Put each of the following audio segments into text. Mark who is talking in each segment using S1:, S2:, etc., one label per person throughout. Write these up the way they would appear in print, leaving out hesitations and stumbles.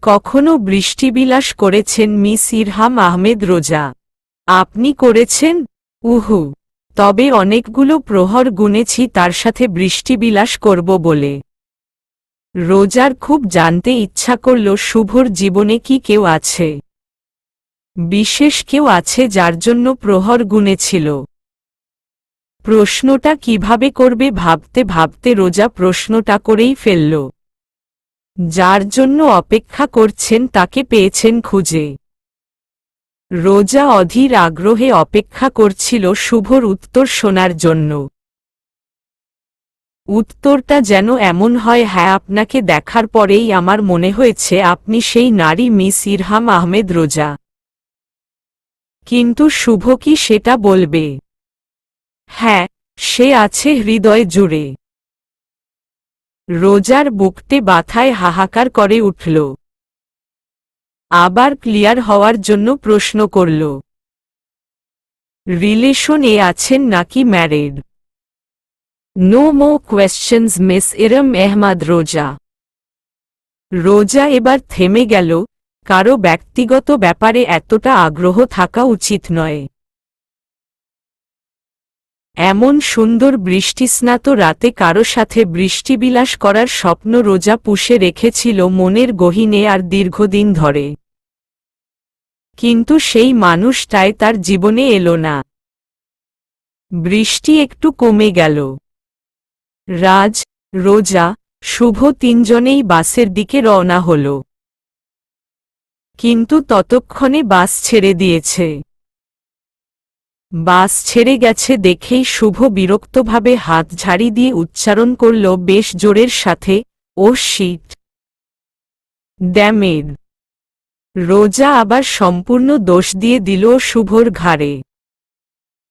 S1: কখনো বৃষ্টিবিলাস করেছেন মিস ইরহাম আহমেদ রোজা? আপনি করেছেন? উহু। তবে অনেকগুলো প্রহর গুনেছি তার সাথে বৃষ্টিবিলাস করব বলে। রোজার খুব জানতে ইচ্ছা করল শুভর জীবনে কি কেউ আছে, বিশেষ কেউ আছে যার জন্য প্রহর গুনেছিল। প্রশ্নটা কিভাবে করবে ভাবতে ভাবতে রোজা প্রশ্নটা করেই ফেলল। যার জন্য অপেক্ষা করছেন তাকে পেয়েছেন খুঁজে। রোজা অধীর আগ্রহে অপেক্ষা করছিল শুভর উত্তর শোনার জন্য। উত্তরটা যেন এমন হয়, হ্যাঁ, আপনাকে দেখার পরেই আমার মনে হয়েছে আপনি সেই নারী মিস ইরহাম আহমেদ রোজা। কিন্তু শুভ কি সেটা বলবে? হ্যাঁ, সে আছে হৃদয় জুড়ে। রোজার বুকটে বাথায় হাহাকার করে উঠল। আবার ক্লিয়ার হওয়ার জন্য প্রশ্ন করল, রিলেশনে আছেন নাকি ম্যারেড? নো মো কোয়েশ্চেনস মিস ইরহাম আহমেদ রোজা। রোজা এবার থেমে গেল। কারো ব্যক্তিগত ব্যাপারে এতটা আগ্রহ থাকা উচিত নয়। এমন সুন্দর বৃষ্টিস্নাত রাতে কারো সাথে বৃষ্টিবিলাস করার স্বপ্ন রোজা পুষে রেখেছিল মনের গহীনে আর দীর্ঘদিন ধরে। কিন্তু সেই মানুষটাই তার জীবনে এলো না। বৃষ্টি একটু কমে গেল। রাজ, রোজা, শুভ তিনজনেই বাসের দিকে রওনা হল। কিন্তু ততক্ষণে বাস ছেড়ে দিয়েছে। বাস ছেড়ে গেছে দেখেই শুভ বিরক্তভাবে হাত ঝাড়ি দিয়ে উচ্চারণ করল বেশ জোরের সাথে, ও শিট, ড্যামেড। রোজা আবার সম্পূর্ণ দোষ দিয়ে দিল শুভর ঘাড়ে।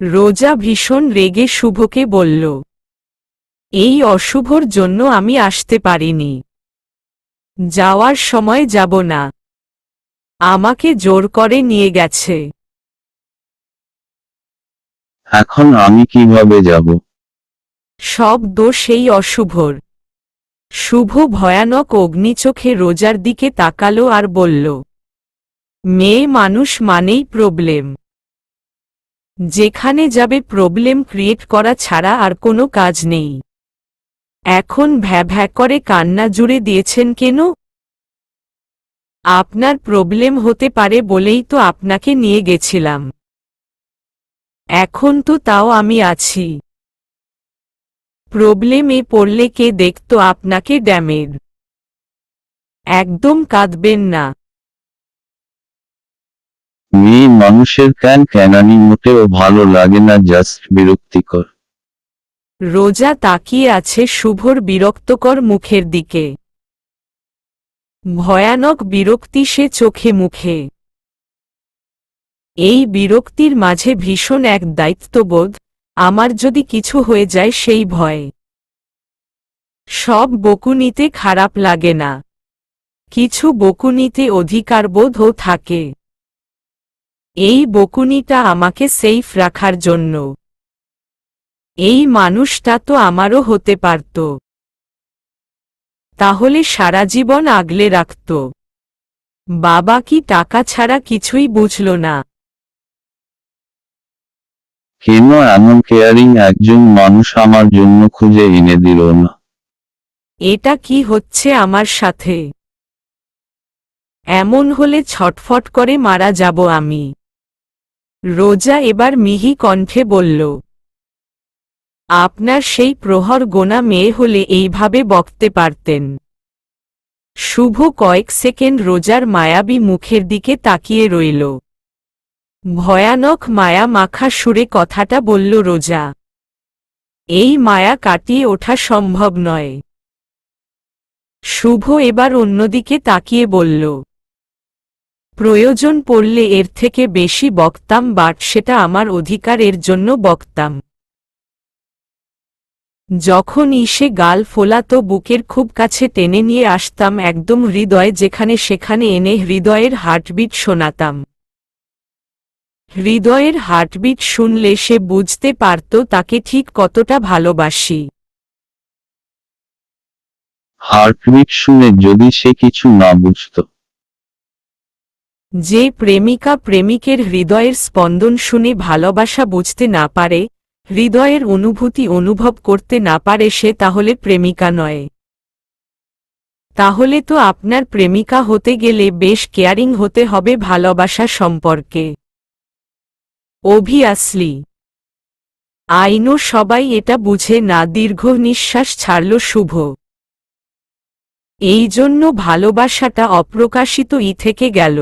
S1: রোজা ভীষণ রেগে শুভকে বলল, এই অশুভর জন্য আমি আসতে পারিনি। যাওয়ার সময় যাব না। আমাকে জোর করে নিয়ে গেছে।
S2: এখন আমি কিভাবে যাব?
S1: সব দোষ এই অশুভর। শুভ ভয়ানক অগ্নিচোখে রোজার দিকে তাকালো আর বলল, মেয়ে মানুষ মানেই প্রবলেম। যেখানে যাবে প্রবলেম ক্রিয়েট করা ছাড়া আর কোনো কাজ নেই। এখন ভ্যা ভ্যা করে কান্না জুড়ে দিয়েছেন কেন? আপনার প্রবলেম হতে পারে বলেই তো আপনাকে নিয়ে গেছিলাম। এখন তো তাও আমি আছি। প্রবলেমে পড়লে কে দেখতো আপনাকে ড্যামেড? একদম কাঁদবেন না।
S2: মেয়ে মানুষের ক্যানানি মোটেও ভালো লাগে না, জাস্ট বিরক্তিকর।
S1: রোজা তাকিয়ে আছে শুভর বিরক্তকর মুখের দিকে। ভয়ানক বিরক্তি সে চোখে মুখে। এই বিরক্তির মাঝে ভীষণ এক দায়িত্ববোধ, আমার যদি কিছু হয়ে যায় সেই ভয়। সব বকুনিতে খারাপ লাগে না, কিছু বকুনিতে অধিকারবোধও থাকে। এই বকুনিটা আমাকে সেফ রাখার জন্য। এই মানুষটা তো আমারও হতে পারত। তাহলে সারা জীবন আগলে রাখত। বাবা কি টাকা ছাড়া কিছুই বুঝল না?
S2: কেন এমন কেয়ারিং একজন মানুষ আমার জন্য খুঁজে এনে দিল না?
S1: এটা কি হচ্ছে আমার সাথে? এমন হলে ছটফট করে মারা যাব আমি। রোজা এবার মিহি কণ্ঠে বলল, আপনার সেই প্রহর গোনা মেয়ে হলে এইভাবে বকতে পারতেন। শুভ কয়েক সেকেন্ড রোজার মায়াবী মুখের দিকে তাকিয়ে রইল। ভয়ানক মায়া মাখা সুরে কথাটা বলল রোজা, এই মায়া কাটিয়ে ওঠা সম্ভব নয়। শুভ এবার অন্যদিকে তাকিয়ে বলল, প্রয়োজন পড়লে এর থেকে বেশি বকতাম, বাট সেটা আমার অধিকারের জন্য বকতাম। যখন ইসে গাল ফোলাতো বুকের খুব কাছে টেনে নিয়ে আসতাম, একদম হৃদয় যেখানে সেখানে এনে হৃদয়ের হার্টবিট শোনাতাম। হৃদয়ের হার্টবিট শুনলে সে বুঝতে পারত তাকে ঠিক কতটা ভালোবাসি।
S2: হার্টবিট শুনে যদি সে কিছু না বুঝত?
S1: যে প্রেমিকা প্রেমিকের হৃদয়ের স্পন্দন শুনে ভালোবাসা বুঝতে না পারে, হৃদয়ের অনুভূতি অনুভব করতে না পারে, সে তাহলে প্রেমিকা নয়। তাহলে তো আপনার প্রেমিকা হতে গেলে বেশ কেয়ারিং হতে হবে ভালোবাসা সম্পর্কে। অবভিয়াসলি। আইনও সবাই এটা বুঝে না। দীর্ঘ নিঃশ্বাস ছাড়ল শুভ। এই জন্য ভালোবাসাটা অপ্রকাশিতই থেকে গেল।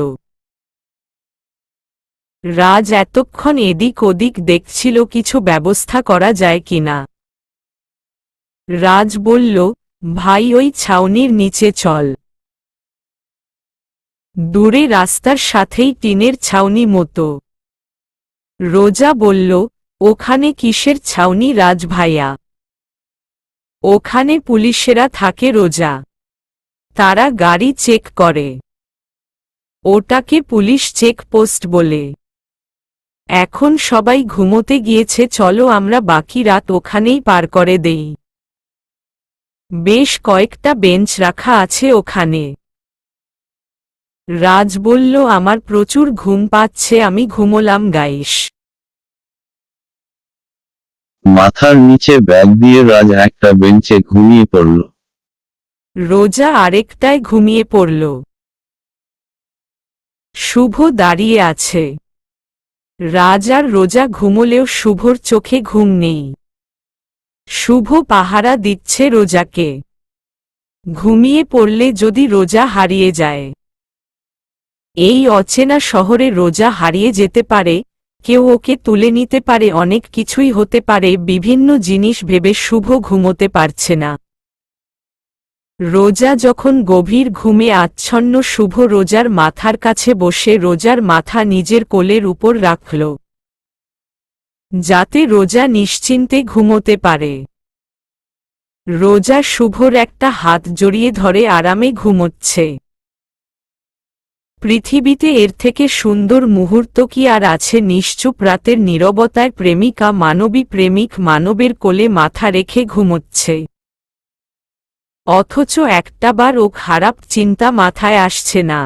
S1: রাজ এতক্ষণ এদিক ওদিক দেখছিল কিছু ব্যবস্থা করা যায় কিনা। রাজ বলল, ভাই ওই ছাউনির নিচে চল। দূরে রাস্তার সাথেই টিনের ছাউনি মতো। রোজা বলল, ওখানে কিসের ছাউনি রাজ ভাইয়া? ওখানে পুলিশেরা থাকে রোজা। তারা গাড়ি চেক করে। ওটাকে পুলিশ চেকপোস্ট বলে। এখন সবাই ঘুমোতে গিয়েছে, চলো আমরা বাকি রাত ওখানেই পার করে দেই। বেশ কয়েকটা বেঞ্চ রাখা আছে ওখানে। রাজ বলল, আমার প্রচুর ঘুম পাচ্ছে, আমি ঘুমোলাম গাইস।
S2: মাথার নিচে ব্যাগ দিয়ে রাজ একটা বেঞ্চে ঘুমিয়ে পড়ল।
S1: রোজা আরেকটায় ঘুমিয়ে পড়ল। শুভ দাঁড়িয়ে আছে। রাজ আর রোজা ঘুমোলেও শুভর চোখে ঘুম নেই। শুভ পাহারা দিচ্ছে রোজাকে। ঘুমিয়ে পড়লে যদি রোজা হারিয়ে যায়। এই অচেনা শহরে রোজা হারিয়ে যেতে পারে, কেউ ওকে তুলে নিতে পারে, অনেক কিছুই হতে পারে। বিভিন্ন জিনিস ভেবে শুভ ঘুমোতে পারছে না। রোজা যখন গভীর ঘুমে আচ্ছন্ন, শুভ রোজার মাথার কাছে বসে রোজার মাথা নিজের কোলের উপর রাখল, যাতে রোজা নিশ্চিন্তে ঘুমোতে পারে। রোজা শুভর একটা হাত জড়িয়ে ধরে আরামে ঘুমোচ্ছে। পৃথিবীতে এর থেকে সুন্দর মুহূর্ত কি আর আছে? নিশ্চুপ রাতের নীরবতায় প্রেমিকা মানবী প্রেমিক মানবের কোলে মাথা রেখে ঘুমোচ্ছে। অথচ একটাবার ও খারাপ চিন্তা মাথায় আসছে না।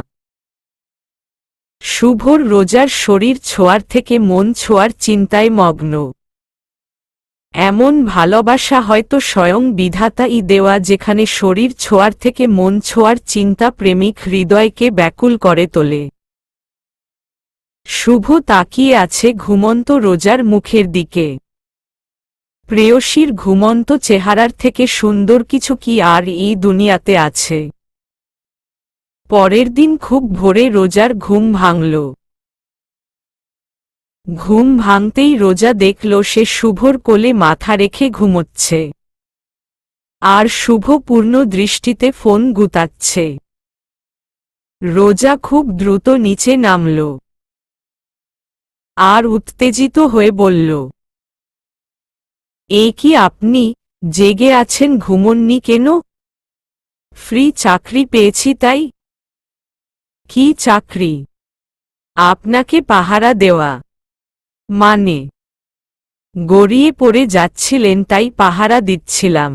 S1: শুভর রোজার শরীর ছোঁয়ার থেকে মন ছোঁয়ার চিন্তায় মগ্ন। এমন ভালোবাসা হয়তো স্বয়ং বিধাতাই দেওয়া, যেখানে শরীর ছোঁয়ার থেকে মন ছোঁয়ার চিন্তা প্রেমিক হৃদয়কে ব্যাকুল করে তোলে। শুভ তাকিয়ে আছে ঘুমন্ত রোজার মুখের দিকে। প্রেয়সীর ঘুমন্ত চেহারার থেকে সুন্দর কিছু কি আর এই দুনিয়াতে আছে? পরের দিন খুব ভোরে রোজার ঘুম ভাঙল। ঘুম ভাঙতেই রোজা দেখল সে শুভর কোলে মাথা রেখে ঘুমোচ্ছে, আর শুভ পূর্ণ দৃষ্টিতে ফোন গুতাচ্ছে। রোজা খুব দ্রুত নিচে নামল আর উত্তেজিত হয়ে বলল, এ কি আপনি? জেগে আছেন, ঘুমোননি কেন? ফ্রি চাকরি পেয়েছি তাই। কি চাকরি? আপনাকে পাহারা দেওয়া। মানে? গড়িয়ে পড়ে যাচ্ছিলেন তাই পাহারা দিচ্ছিলাম।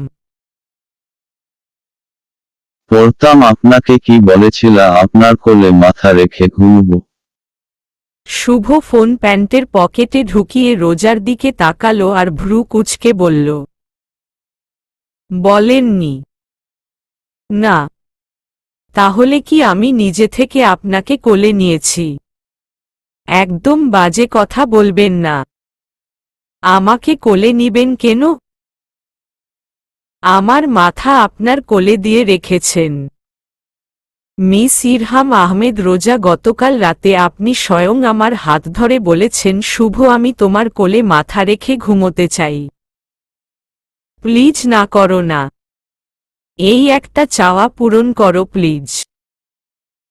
S2: পড়তাম আপনাকে কি বলেছিলা আপনার কোলে মাথা রেখে ঘুমব।
S1: শুভ ফোন প্যান্টের পকেটে ঢুকিয়ে রোজার দিকে তাকালো আর ভ্রু কুঁচকে বলল, বলেননি? না। তাহলে কি আমি নিজে থেকে আপনাকে কোলে নিয়েছি? একদম বাজে কথা বলবেন না। আমাকে কোলে নিবেন কেন? আমার মাথা আপনার কোলে দিয়ে রেখেছেন। মিস ইরহাম আহমেদ। রোজা, গতকাল রাতে আপনি স্বয়ং আমার হাত ধরে বলেছেন, শুভ আমি তোমার কোলে মাথা রেখে ঘুমোতে চাই। প্লিজ না করো না। এই একটা চাওয়া পূরণ করো প্লিজ।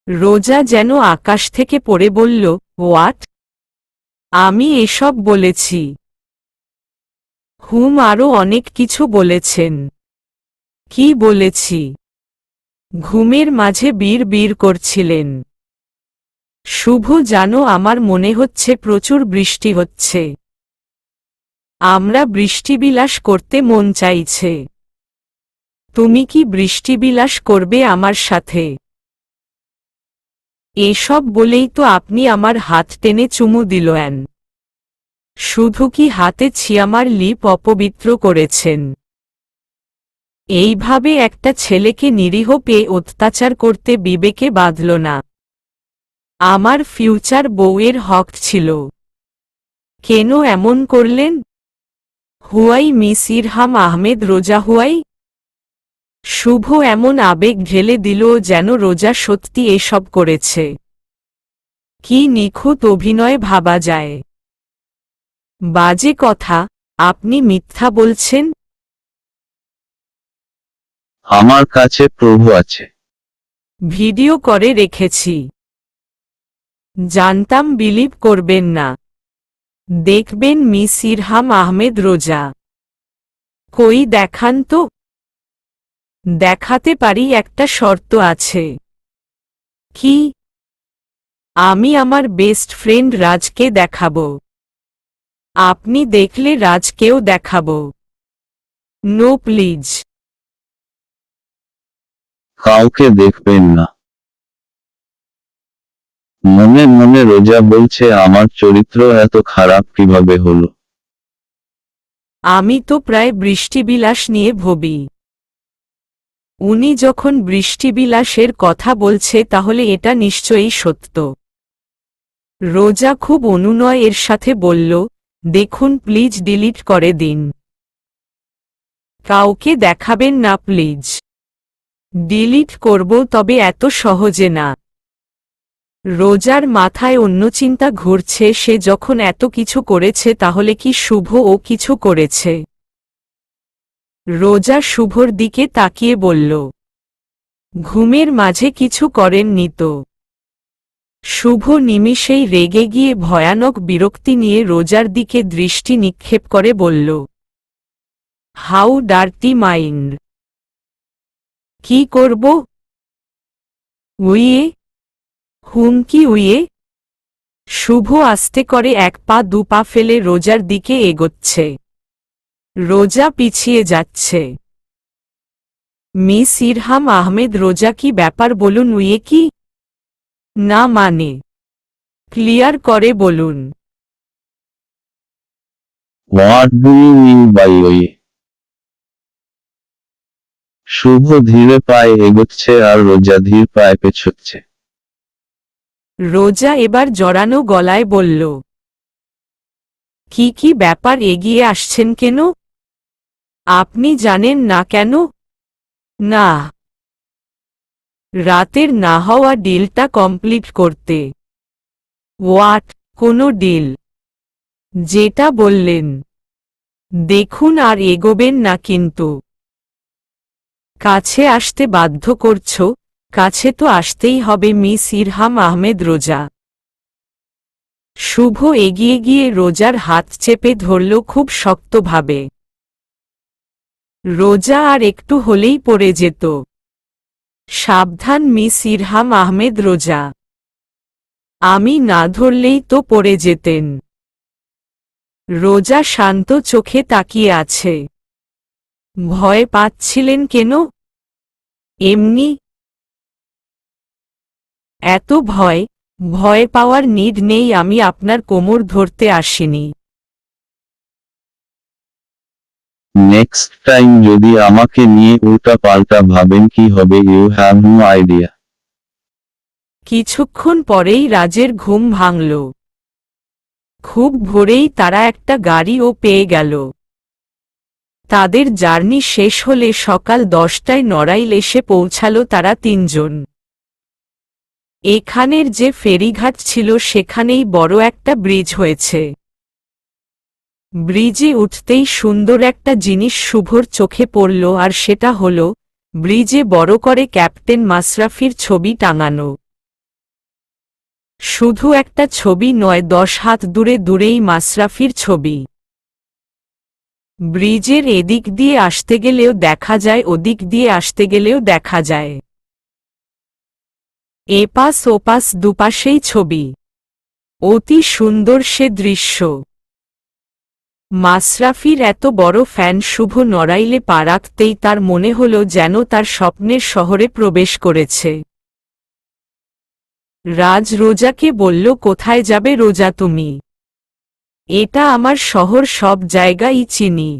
S1: রোজা যেন আকাশ থেকে পড়ে বলল, হোয়াট? আমি এসব বলেছি? আরও অনেক কিছু বলেছেন। কি বলেছি? ঘুমের মাঝে বীর বীর করছিলেন। শুভ, জানো আমার মনে হচ্ছে প্রচুর বৃষ্টি হচ্ছে। আমরা বৃষ্টিবিলাস করতে মন চাইছে। তুমি কি বৃষ্টিবিলাস করবে আমার সাথে? এসব বলেই তো আপনি আমার হাত টেনে চুমু দিলেন। শুধু কি হাতে আমার লিপ অপবিত্র করেছেন? এইভাবে একটা ছেলেকে নিরীহ পেয়ে অত্যাচার করতে বিবেকে বাঁধল না। আমার ফিউচার বউয়ের হক ছিল। কেন এমন করলেন? হুয়াই মিস ইরহাম আহমেদ রোজা হুয়াই? শুভ এমন আবেগ ঢেলে দিল যেন রোজা সত্যি এসব করেছে। কি নিখুঁত অভিনয় ভাবা যায়। বাজে কথা, আপনি মিথ্যা বলছেন।
S2: আমার কাছে প্রভু আছে।
S1: ভিডিও করে রেখেছি। জানতাম বিলিভ করবেন না। দেখবেন মিস ইরহাম আহমেদ রোজা। কই দেখান তো। দেখাতে পারি, একটা শর্ত আছে। কি? আমি আমার বেস্ট ফ্রেন্ড রাজকে দেখাবো। আপনি দেখলে রাজকেও দেখাবো। No please.
S2: কাউকে দেখবেন না। মনে মনে রোজা বলছে, আমার চরিত্র এত খারাপ কিভাবে হলো।
S1: আমি তো প্রায় বৃষ্টিবিলাস নিয়ে ভাবি। উনি যখন বৃষ্টিবিলাসের কথা বলছে তাহলে এটা নিশ্চয়ই সত্য। রোজা খুব অনুনয় এর সাথে বলল, দেখুন প্লিজ ডিলিট করে দিন। কাউকে দেখাবেন না প্লিজ। ডিলিট করব, তবে এত সহজে না। রোজার মাথায় অন্য চিন্তা ঘুরছে, সে যখন এত কিছু করেছে তাহলে কি শুভ ও কিছু করেছে? রোজা শুভর দিকে তাকিয়ে বলল, ঘুমের মাঝে কিছু করেননি তো? শুভ নিমিষেই রেগে গিয়ে ভয়ানক বিরক্তি নিয়ে রোজার দিকে দৃষ্টি নিক্ষেপ করে বলল, হাউ ডার্টি মাইন্ড। কি করব? উইয়ে? হুমকি উইয়ে? শুভ আস্তে করে এক পা দু পা ফেলে রোজার দিকে এগোচ্ছে। রোজা পিছিয়ে যাচ্ছে। মিস ইরহাম আহমেদ রোজা, কি ব্যাপার বলুন, উইয়ে কি? না মানে? ক্লিয়ার করে বলুন।
S2: What do you mean by way? Shubho ধীরে পায়ে এগোচ্ছে আর রোজা ধীর পায়ে পেছোচ্ছে।
S1: রোজা এবার জড়ানো গলায় বলল, কি কি ব্যাপার, এগিয়ে আসছেন কেন? আপনি জানেন না কেন? না, রাতের না হওয়া ডিলটা কমপ্লিট করতে। হোয়াট? কোনো ডিল? যেটা বললেন। দেখুন আর এগোবেন না কিন্তু। কাছে আসতে বাধ্য করছো। কাছে তো আসতেই হবে মিস ইরহাম আহমেদ রোজা। শুভ এগিয়ে গিয়ে রোজার হাত চেপে ধরল খুব শক্তভাবে। রোজা আর একটু হলেই পড়ে যেত। সাবধান মিস ইরহাম আহমেদ রোজা। আমি না ধরলেই তো পড়ে যেতেন। রোজা শান্ত চোখে তাকিয়ে আছে। ভয় পাচ্ছিলেন কেন? এমনি। এত ভয়? ভয় পাওয়ার নিড নেই, আমি আপনার কোমর ধরতে আসিনি।
S2: নেক্সট টাইম যদি আমাকে নিয়ে উল্টা পাল্টা ভাবেন কি হবে, ইউ হ্যাভ নো আইডিয়া।
S1: কিছুক্ষণ পরেই রাজের ঘুম ভাঙল। খুব ভোরেই তারা একটা গাড়িও পেয়ে গেল। তাদের জার্নি শেষ হলে সকাল 10টায় নড়াইল এসে পৌঁছাল তারা তিনজন। এখানের যে ফেরিঘাট ছিল সেখানেই বড় একটা ব্রিজ হয়েছে। ব্রিজে উঠতেই সুন্দর একটা জিনিস শুভর চোখে পড়ল, আর সেটা হল ব্রিজে বড় করে ক্যাপ্টেন মাশরাফির ছবি টাঙানো। শুধু একটা ছবি নয়, 10 হাত দূরে দূরেই মাশরাফির ছবি। ব্রিজের এদিক দিয়ে আসতে গেলেও দেখা যায়, ওদিক দিয়ে আসতে গেলেও দেখা যায়। এপাশ ওপাশ দুপাশেই ছবি। অতি সুন্দর সে দৃশ্য। মাশরাফির এত বড় ফ্যান শুভ নড়াইলে পা রাখতেই তার মনে হল যেন তার স্বপ্নের শহরে প্রবেশ করেছে। রাজ রোজাকে বলল, কোথায় যাবে রোজা তুমি? এটা আমার শহর, সব জায়গায় চিনি,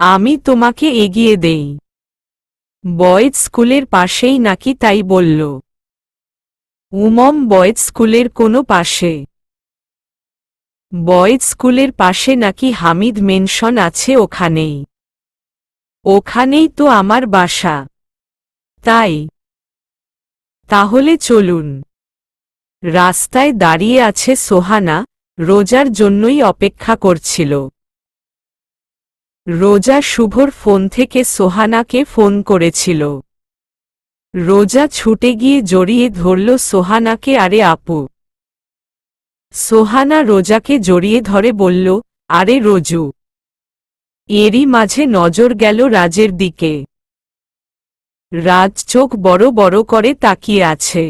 S1: আমি তোমাকে এগিয়ে দেই। বয়েজ স্কুলের পাশেই নাকি? তাই বলল। বয়েজ স্কুলের কোনো পাশে? বয়েজ স্কুলের পাশে নাকি হামিদ মেনশন আছে, ওখানেই। ওখানেই তো আমার বাসা। তাই তাহলে চলুন। রাস্তায় দাঁড়িয়ে আছে সোহানা, রোজার জন্যই অপেক্ষা করছিল। রোজা শুভর ফোন থেকে সোহানাকে ফোন করেছিল। রোজা ছুটে গিয়ে জড়িয়ে ধরল সোহানাকে। আরে আপু। সোহানা রোজাকে জড়িয়ে ধরে বলল, আরে রোজু। এরই মাঝে নজর গেল রাজের দিকে। রাজ চোখ বড় বড় করে তাকিয়ে আছে।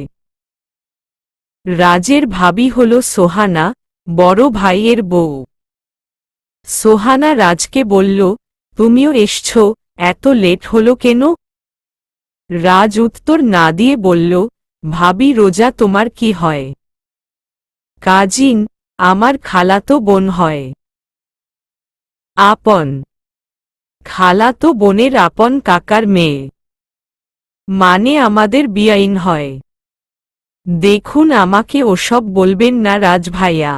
S1: রাজের ভাবি হল সোহানা, বড় ভাইয়ের বউ। সোহানা রাজকে বলল, তুমিও এসছ, এত লেট হলো কেন? রাজ উত্তর না দিয়ে বলল, ভাবি রোজা তোমার কি হয়? কাজিন, আমার খালাতো বোন হয়। আপন? খালাতো বোনের আপন কাকার মেয়ে, মানে আমাদের বিয়াইন হয়। দেখুন, আমাকে ওসব বলবেন না রাজ ভাইয়া।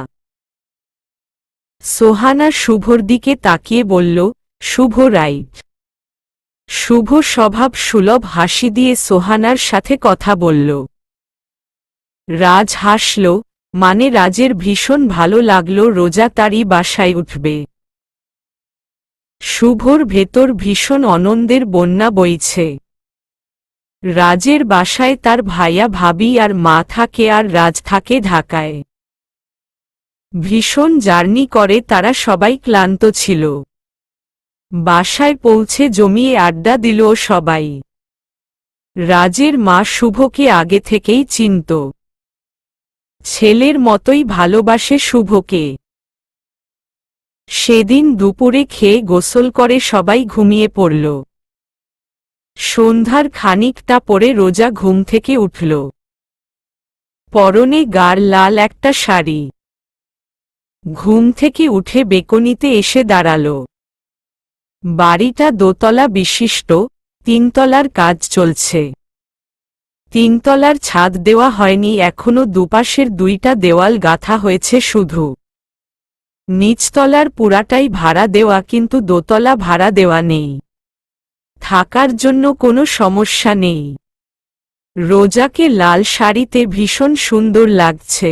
S1: সোহানা শুভর দিকে তাকিয়ে বলল, শুভ রাইট। শুভ স্বভাব সুলভ হাসি দিয়ে সোহানার সাথে কথা বলল। রাজ হাসল, মানে রাজের ভীষণ ভালো লাগলো রোজা তারই বাসায় উঠবে। শুভর ভেতর ভীষণ আনন্দের বন্যা বইছে। রাজের বাসায় তার ভাইয়া ভাবি আর মা থাকে, আর রাজ থাকে ঢাকায়। ভীষণ জার্নি করে তারা, সবাই ক্লান্ত ছিল। বাসায় পৌঁছে জমিয়ে আড্ডা দিল সবাই। রাজের মা শুভকে আগে থেকেই চিনত। ছেলের মতোই ভালোবাসে শুভকে। সেদিন দুপুরে খেয়ে গোসল করে সবাই ঘুমিয়ে পড়ল। সন্ধ্যার খানিকটা পরে রোজা ঘুম থেকে উঠল। পরনে গাঢ় লাল একটা শাড়ি। ঘুম থেকে উঠে বেকনিতে এসে দাঁড়াল। বাড়িটা দোতলা বিশিষ্ট, তিনতলার কাজ চলছে। তিনতলার ছাদ দেওয়া হয়নি এখনো, দুপাশের দুইটা দেওয়াল গাঁথা হয়েছে শুধু। নিচতলার পুরাটাই ভাড়া দেওয়া, কিন্তু দোতলা ভাড়া দেওয়া নেই। থাকার জন্য কোনো সমস্যা নেই। রোজাকে লাল শাড়িতে ভীষণ সুন্দর লাগছে।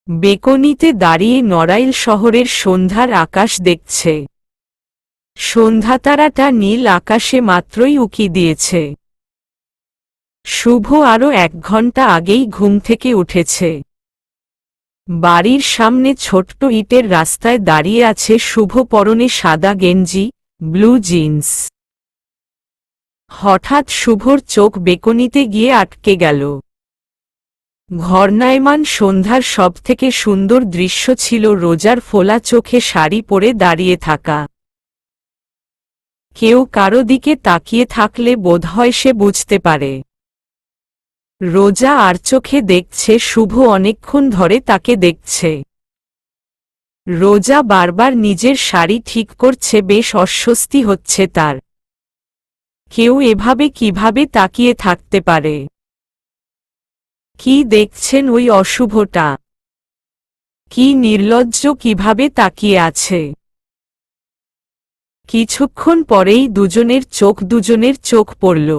S1: বেকনিতে দাঁড়িয়ে নড়াইল শহরের সন্ধ্যার আকাশ দেখছে। সন্ধ্যাতারাটা নীল আকাশে মাত্রই উকি দিয়েছে। শুভ আরও 1 ঘন্টা আগেই ঘুম থেকে উঠেছে। বাড়ির সামনে ছোট্ট ইটের রাস্তায় দাঁড়িয়ে আছে শুভ, পরনে সাদা গেঞ্জি, ব্লু জিন্স। হঠাৎ শুভর চোখ বেকনিতে গিয়ে আটকে গেল। ঘর্ণায়মান সন্ধ্যার সবথেকে সুন্দর দৃশ্য ছিল রোজার ফোলা চোখে শাড়ি পরে দাঁড়িয়ে থাকা। কেউ কারো দিকে তাকিয়ে থাকলে বোধহয় সে বুঝতে পারে। রোজা আর চোখে দেখছে, শুভ অনেকক্ষণ ধরে তাকে দেখছে। রোজা বারবার নিজের শাড়ি ঠিক করছে, বেশ অস্বস্তি হচ্ছে তার। কেউ এভাবে কিভাবে তাকিয়ে থাকতে পারে? কি দেখছেন ওই অশুভটা? কি নির্লজ্জ, কিভাবে তাকিয়ে আছে? কিছুক্ষণ পরেই দুজনের চোখ পড়ল।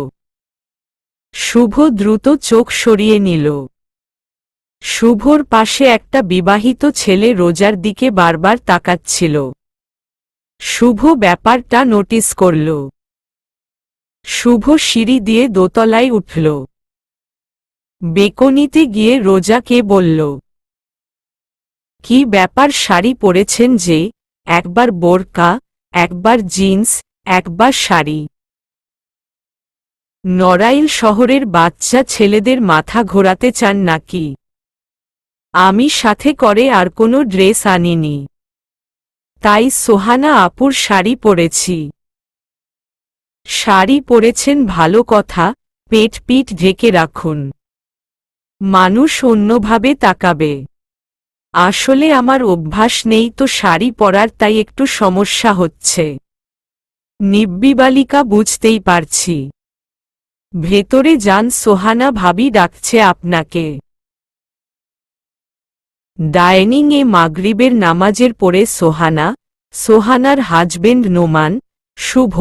S1: শুভ দ্রুত চোখ সরিয়ে নিল। শুভর পাশে একটা বিবাহিত ছেলে রোজার দিকে বারবার তাকাচ্ছিল। শুভ ব্যাপারটা নোটিস করল। শুভ সিঁড়ি দিয়ে দোতলায় উঠল। বেকনিতে গিয়ে রোজাকে বলল, কি ব্যাপার, শাড়ি পরেছেন যে? একবার বোরকা, একবার জিন্স, একবার শাড়ি। নড়াইল শহরের বাচ্চা ছেলেদের মাথা ঘোরাতে চান নাকি? আমি সাথে করে আর কোনো ড্রেস আনিনি, তাই সোহানা আপুর শাড়ি পরেছি। শাড়ি পরেছেন ভালো কথা, পেট পিঠ ঢেকে রাখুন। মানুষ অন্যভাবে তাকাবে। আসলে আমার অভ্যাস নেই তো শাড়ি পরার, তাই একটু সমস্যা হচ্ছে। নিব্বিবালিকা বুঝতেই পারছি। ভেতরে যান, সোহানা ভাবি ডাকছে আপনাকে। ডাইনিং এ মাগরিবের নামাজের পরে সোহানার হাজবেন্ড নোমান, শুভ,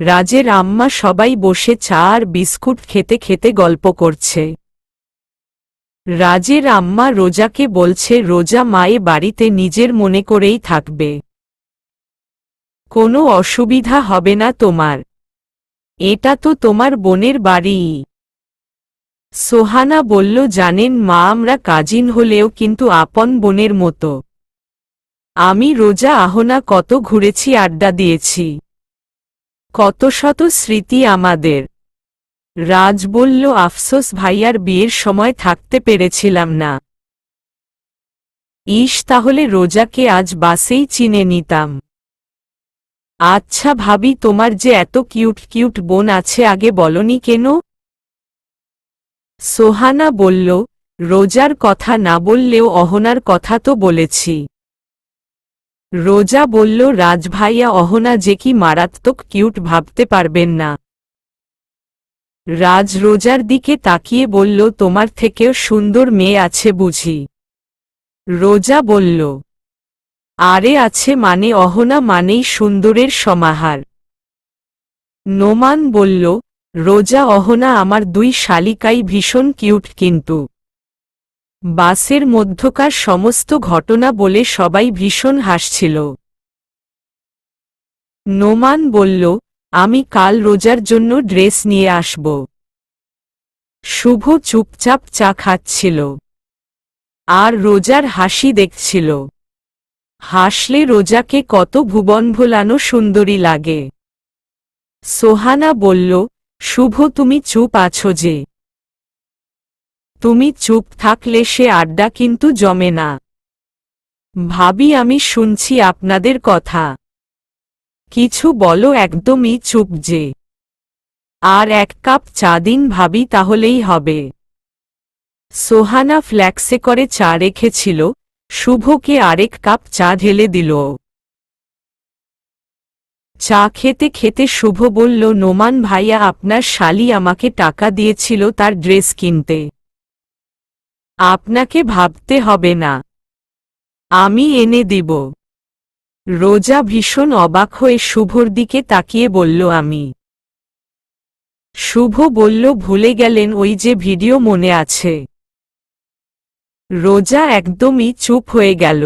S1: রাজের আম্মা সবাই বসে চা আর বিস্কুট খেতে খেতে গল্প করছে। রাজের আম্মা রোজাকে বলছে রোজা মায়ে বাড়িতে নিজের মনে করেই থাকবে। কোনো অসুবিধা হবে না তোমার, এটা তো তোমার বোনের বাড়ি। সোহানা বলল, জানেন মা, আমরা কাজিন হলেও কিন্তু আপন বোনের মতো। আমি রোজা আহনা কত ঘুরেছি, আড্ডা দিয়েছি, কত শত স্মৃতি আমাদের। রাজ বলল, আফসোস ভাইয়ার বিয়ের সময় থাকতে পেরেছিলাম না। তাহলে রোজাকে আজ বাসেই চিনে নিতাম। আচ্ছা ভাবি, তোমার যে এত কিউট কিউট বোন আছে, আগে বলনি কেন? সোহানা বলল, রোজার কথা না বললেও অহনার কথা তো বলেছি। রোজা বলল, রাজ ভাইয়া, অহনা যে কি মারাত্মক কিউট, ভাবতে পারবেন না। রাজ রোজার দিকে তাকিয়ে বলল, তোমার থেকেও সুন্দর মেয়ে আছে বুঝি? রোজা বলল, আরে আছে মানে, অহনা মানেই সুন্দরের সমাহার। নোমান বলল, রোজা, অহনা আমার দুই শালিকাই ভীষণ কিউট, কিন্তু বাসের মধ্যকার সমস্ত ঘটনা বলে সবাই ভীষণ হাসছিল। নোমান বলল, আমি কাল রোজার জন্য ড্রেস নিয়ে আসব। শুভ চুপচাপ চা খাচ্ছিল আর রোজার হাসি দেখছিল। হাসলে রোজাকে কত ভুবন ভোলানো সুন্দরী লাগে। সোহানা বলল, শুভ তুমি চুপ আছো যে? তুমি চুপ থাকলে সে আড্ডা কিন্তু জমে না। ভাবি, আমি শুনছি আপনাদের কথা, কিছু বলো, একদমই চুপ যে। আর এক কাপ চা দিন ভাবি, তাহলেই হবে। সোহানা ফ্ল্যাক্সে করে চা রেখেছিল, শুভকে আরেক কাপ চা ঢেলে দিল। চা খেতে খেতে শুভ বলল, নোমান ভাইয়া, আপনার শালি আমাকে টাকা দিয়েছিল তার ড্রেস কিনতে। আপনাকে ভাবতে হবে না, আমি এনে দিব। রোজা ভীষণ অবাক হয়ে শুভর দিকে তাকিয়ে বলল, আমি? শুভ বলল, ভুলে গেলেন, ওই যে ভিডিও মনে আছে? রোজা একদমই চুপ হয়ে গেল।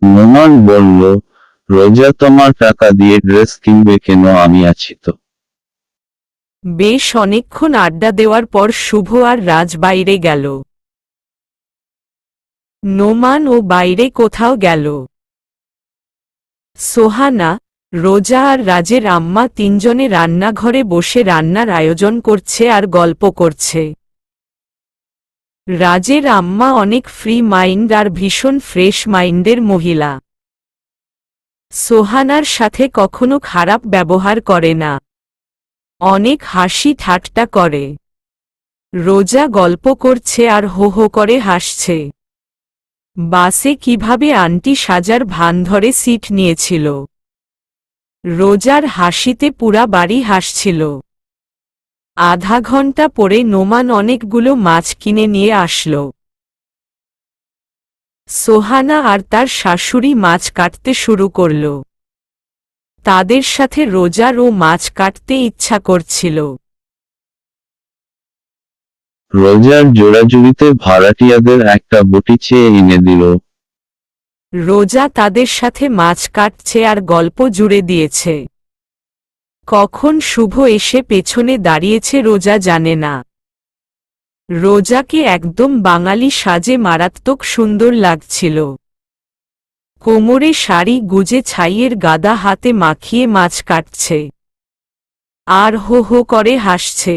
S2: নোমান বলল, রোজা তোমার টাকা দিয়ে ড্রেস কিনবে কেন, আমি আছি তো।
S1: বেশ অনেকক্ষণ আড্ডা দেওয়ার পর শুভ আর রাজ বাইরে গেল। নোমান ও বাইরে কোথাও গেল। সোহানা, রোজা আর রাজের আম্মা তিনজনে রান্নাঘরে বসে রান্নার আয়োজন করছে আর গল্প করছে। রাজের আম্মা অনেক ফ্রি মাইন্ড আর ভীষণ ফ্রেশ মাইন্ডের মহিলা। সোহানার সাথে কখনো খারাপ ব্যবহার করে না, অনেক হাসি ঠাট্টা করে। রোজা গল্প করছে আর হো হো করে হাসছে। বাসে কিভাবে আন্টি সাজার ভান ধরে সিট নিয়েছিল। রোজার হাসিতে পুরা বাড়ি হাসছিল। আধা ঘন্টা পরে নোমান অনেকগুলো মাছ কিনে নিয়ে আসলো। সোহানা আর তার শাশুড়ি মাছ কাটতে শুরু করল। তাদের সাথে রোজারও মাছ কাটতে ইচ্ছা করছিল।
S2: রোজার জোড়াজুড়িতে ভাড়াটিয়াদের একটা বটি চেয়ে এনে দিল।
S1: রোজা তাদের সাথে মাছ কাটছে আর গল্প জুড়ে দিয়েছে। কখন শুভ এসে পেছনে দাঁড়িয়েছে রোজা জানে না। রোজাকে একদম বাঙালি সাজে মারাত্মক সুন্দর লাগছিল। কোমরে শাড়ি গুজে ছাইয়ের গাদা হাতে মাখিয়ে মাছ কাটছে আর হো হো করে হাসছে।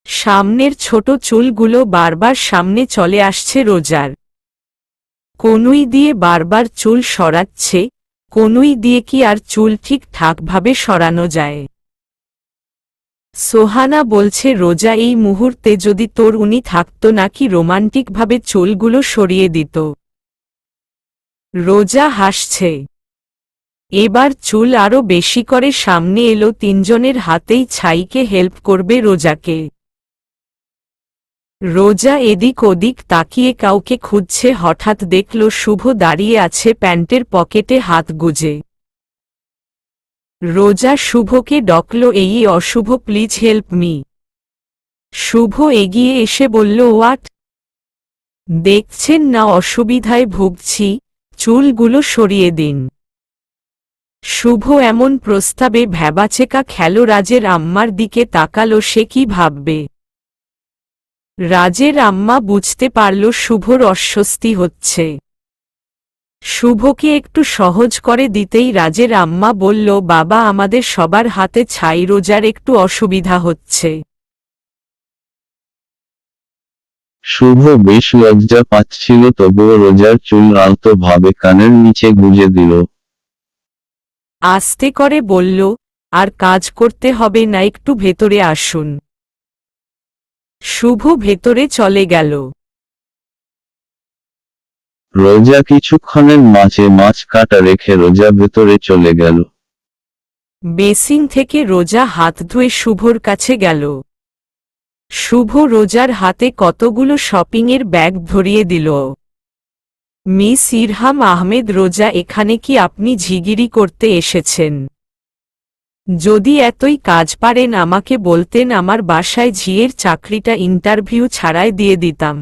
S1: সামনের ছোট চুলগুলো বারবার সামনে চলে আসছে রোজার। কনুই দিয়ে বারবার চুল সরাচ্ছে, কনুই দিয়ে কি আর চুল ঠিকঠাকভাবে সরানো যায়? সোহানা বলছে রোজা এই মুহূর্তে যদি তোর উনি থাকতো নাকি রোমান্টিকভাবে চুলগুলো সরিয়ে দিত। রোজা হাসছে। এবার চুল আরো বেশি করে সামনে এলো, তিনজনের হাতেই ছাইকে হেল্প করবে রোজাকে। রোজা এদিক ওদিক তাকিয়ে কাউকে খুঁজছে, হঠাৎ দেখল শুভ দাঁড়িয়ে আছে প্যান্টের পকেটে হাত গুজে। রোজা শুভকে ডকল, এই অশুভ, প্লিজ হেল্প মি। শুভ এগিয়ে এসে বলল, হোয়াট? দেখছেন না অসুবিধায় ভুগছি, চুলগুলো সরিয়ে দিন। শুভ এমন প্রস্তাবে ভ্যাবাচেকা খেল, রাজের আম্মার দিকে তাকালো, সে কি ভাববে। রাজের আম্মা বুঝতে পারল শুভর অস্বস্তি হচ্ছে। শুভকে একটু সহজ করে দিতেই রাজের আম্মা বলল, বাবা আমাদের সবার হাতে ছাই, রোজার একটু অসুবিধা হচ্ছে।
S2: শুভ বেশ লজ্জা পাচ্ছিল, তবুও রোজার চুল আলতো ভাবে কানের নিচে গুজে দিল।
S1: আস্তে করে বলল, আর কাজ করতে হবে না, একটু ভেতরে আসুন। শুভ ভেতরে চলে গেল।
S2: রোজা কিছুক্ষণের মাঝে মাছ কাটা রেখে রোজা ভেতরে চলে গেল।
S1: বেসিন থেকে রোজা হাত ধুয়ে শুভর কাছে গেল। শুভ রোজার হাতে কতগুলো শপিংয়ের ব্যাগ ধরিয়ে দিল। মিস ইরহাম আহমেদ, রোজা এখানে কি আপনি ঝিগিরি করতে এসেছেন? যদি এতই কাজ পারেন আমাকে বলতেন, আমার বাসায় ঝিয়ের চাকরিটা ইন্টারভিউ ছাড়াই দিয়ে দিতাম।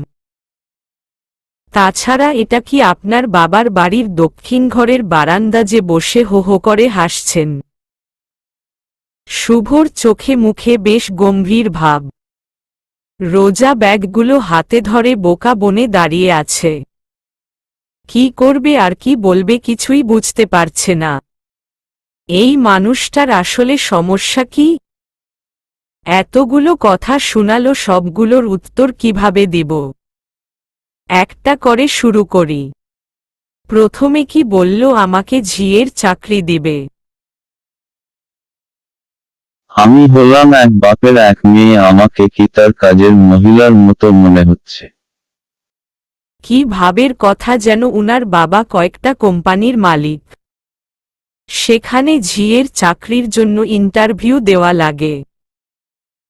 S1: তাছাড়া এটা কি আপনার বাবার বাড়ির দক্ষিণ ঘরের বারান্দা যে বসে হো হো করে হাসছেন? শুভর চোখে মুখে বেশ গম্ভীর ভাব। রোজা ব্যাগগুলো হাতে ধরে বোকা বনে দাঁড়িয়ে আছে। কি করবে আর কি বলবে কিছুই বুঝতে পারছে না। এই মানুষটার আসলে সমস্যা কি? এতগুলো কথা শোনালো, সবগুলোর উত্তর কিভাবে দিব? একটা করে শুরু করি। প্রথমে কি বলল আমাকে ঝিয়ের চাকরি দিবে?
S2: আমি হলাম এক বাপের এক মেয়ে, আমাকে কি তার কাজের মহিলার মতো মনে হচ্ছে?
S1: কি ভাবের কথা, যেন উনার বাবা কয়েকটা কোম্পানির মালিক। সেখানে ঝিয়ের চাকরির জন্য ইন্টারভিউ দেওয়া লাগে।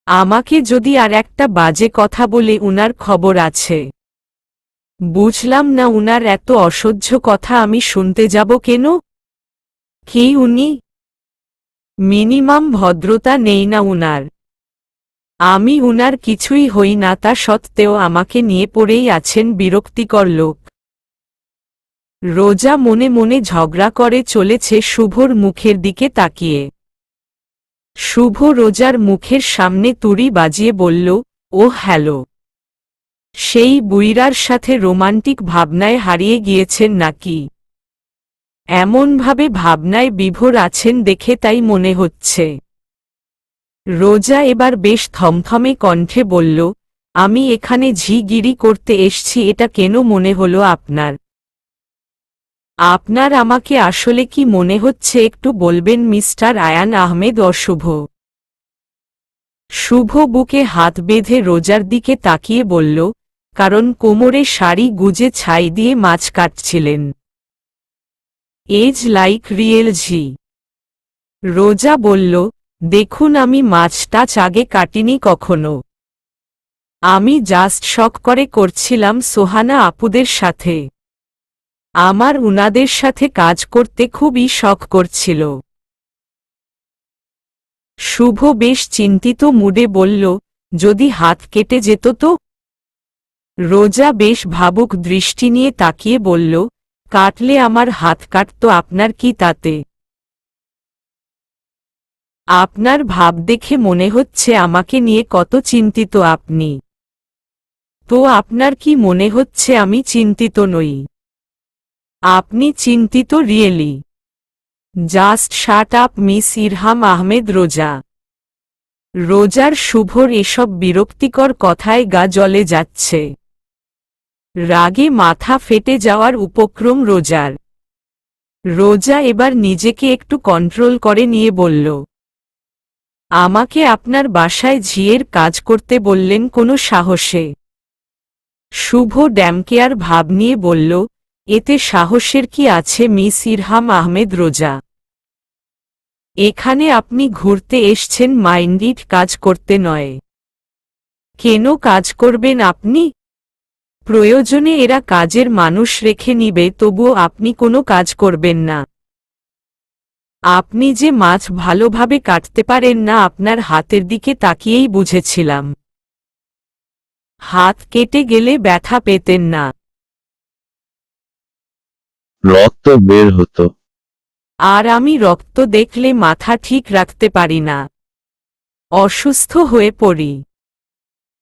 S1: আমাকে যদি আর একটা বাজে কথা বলে উনার খবর আছে। বুঝলাম না উনার এত অসহ্য কথা আমি শুনতে যাব কেন? কি উনি? মিনিমাম ভদ্রতা নেই না উনার? আমি উনার কিছুই হই না, তা সত্ত্বেও আমাকে নিয়ে পড়েই আছেন বিরক্তিকর লোক। রোজা মনে মনে ঝগড়া করে চলেছে শুভর মুখের দিকে তাকিয়ে। শুভ রোজার মুখের সামনে তুড়ি বাজিয়ে বলল, ও হ্যালো। সেই বুইরার সাথে রোমান্টিক ভাবনায় হারিয়ে গিয়েছেন নাকি? এমনভাবে ভাবনায় বিভোর আছেন দেখে তাই মনে হচ্ছে। রোজা এবার বেশ থমথমে কণ্ঠে বলল, আমি এখানে ঝিগিরি করতে এসছি, এটা কেন মনে হলো আপনার? আপনার আমাকে আসলে কি মনে হচ্ছে একটু বলবেন মিস্টার আয়ান আহমেদ অশুভ? শুভ বুকে হাত বেঁধে রোজার দিকে তাকিয়ে বলল, কারণ কোমরে শাড়ি গুজে ছাই দিয়ে মাছ কাটছিলেন। এজ লাইক রিয়েল ঝি। রোজা বলল, দেখুন আমি মাছ টাছ আগে কাটিনি কখনো। আমি জাস্ট শখ করে করছিলাম সোহানা আপুদের সাথে। আমার উনাদের সাথে কাজ করতে খুবই শখ করছিল। শুভ বেশ চিন্তিত মুডে বলল, যদি হাত কেটে যেত তো? রোজা বেশ ভাবুক দৃষ্টি নিয়ে তাকিয়ে বলল, কাটলে আমার হাত কাটত, আপনার কি তাতে? আপনার ভাব দেখে মনে হচ্ছে আমাকে নিয়ে কত চিন্তিত আপনি। তো আপনার কি মনে হচ্ছে আমি চিন্তিত নই? আপনি চিন্তিত really? Just shut up miss Irham Ahmed. রোজা। রোজার শুভর এসব বিরক্তিকর কথায় গা জ্বলে যাচ্ছে। রাগে মাথা ফেটে যাওয়ার উপক্রম রোজার। রোজা এবার নিজেকে একটু কন্ট্রোল করে নিয়ে বলল, আমাকে আপনার বাসায় ঝিয়ের কাজ করতে বললেন কোনো সাহসে? শুভ ড্যামকেয়ার ভাব নিয়ে বলল, এতে সাহসের কি আছে মিস ইরহাম আহমেদ রোজা? এখানে আপনি ঘুরতে এসছেন, মাইন্ডিড কাজ করতে নয়। কেন কাজ করবেন আপনি? প্রয়োজনে এরা কাজের মানুষ রেখে নিবে, তবুও আপনি কোনো কাজ করবেন না। আপনি যে মাছ ভালোভাবে কাটতে পারেন না আপনার হাতের দিকে তাকিয়েই বুঝেছিলাম। হাত কেটে গেলে ব্যথা পেতেন না?
S2: রক্ত বের হতো।
S1: আর আমি রক্ত দেখলে মাথা ঠিক রাখতে পারি না, অসুস্থ হয়ে পড়ি।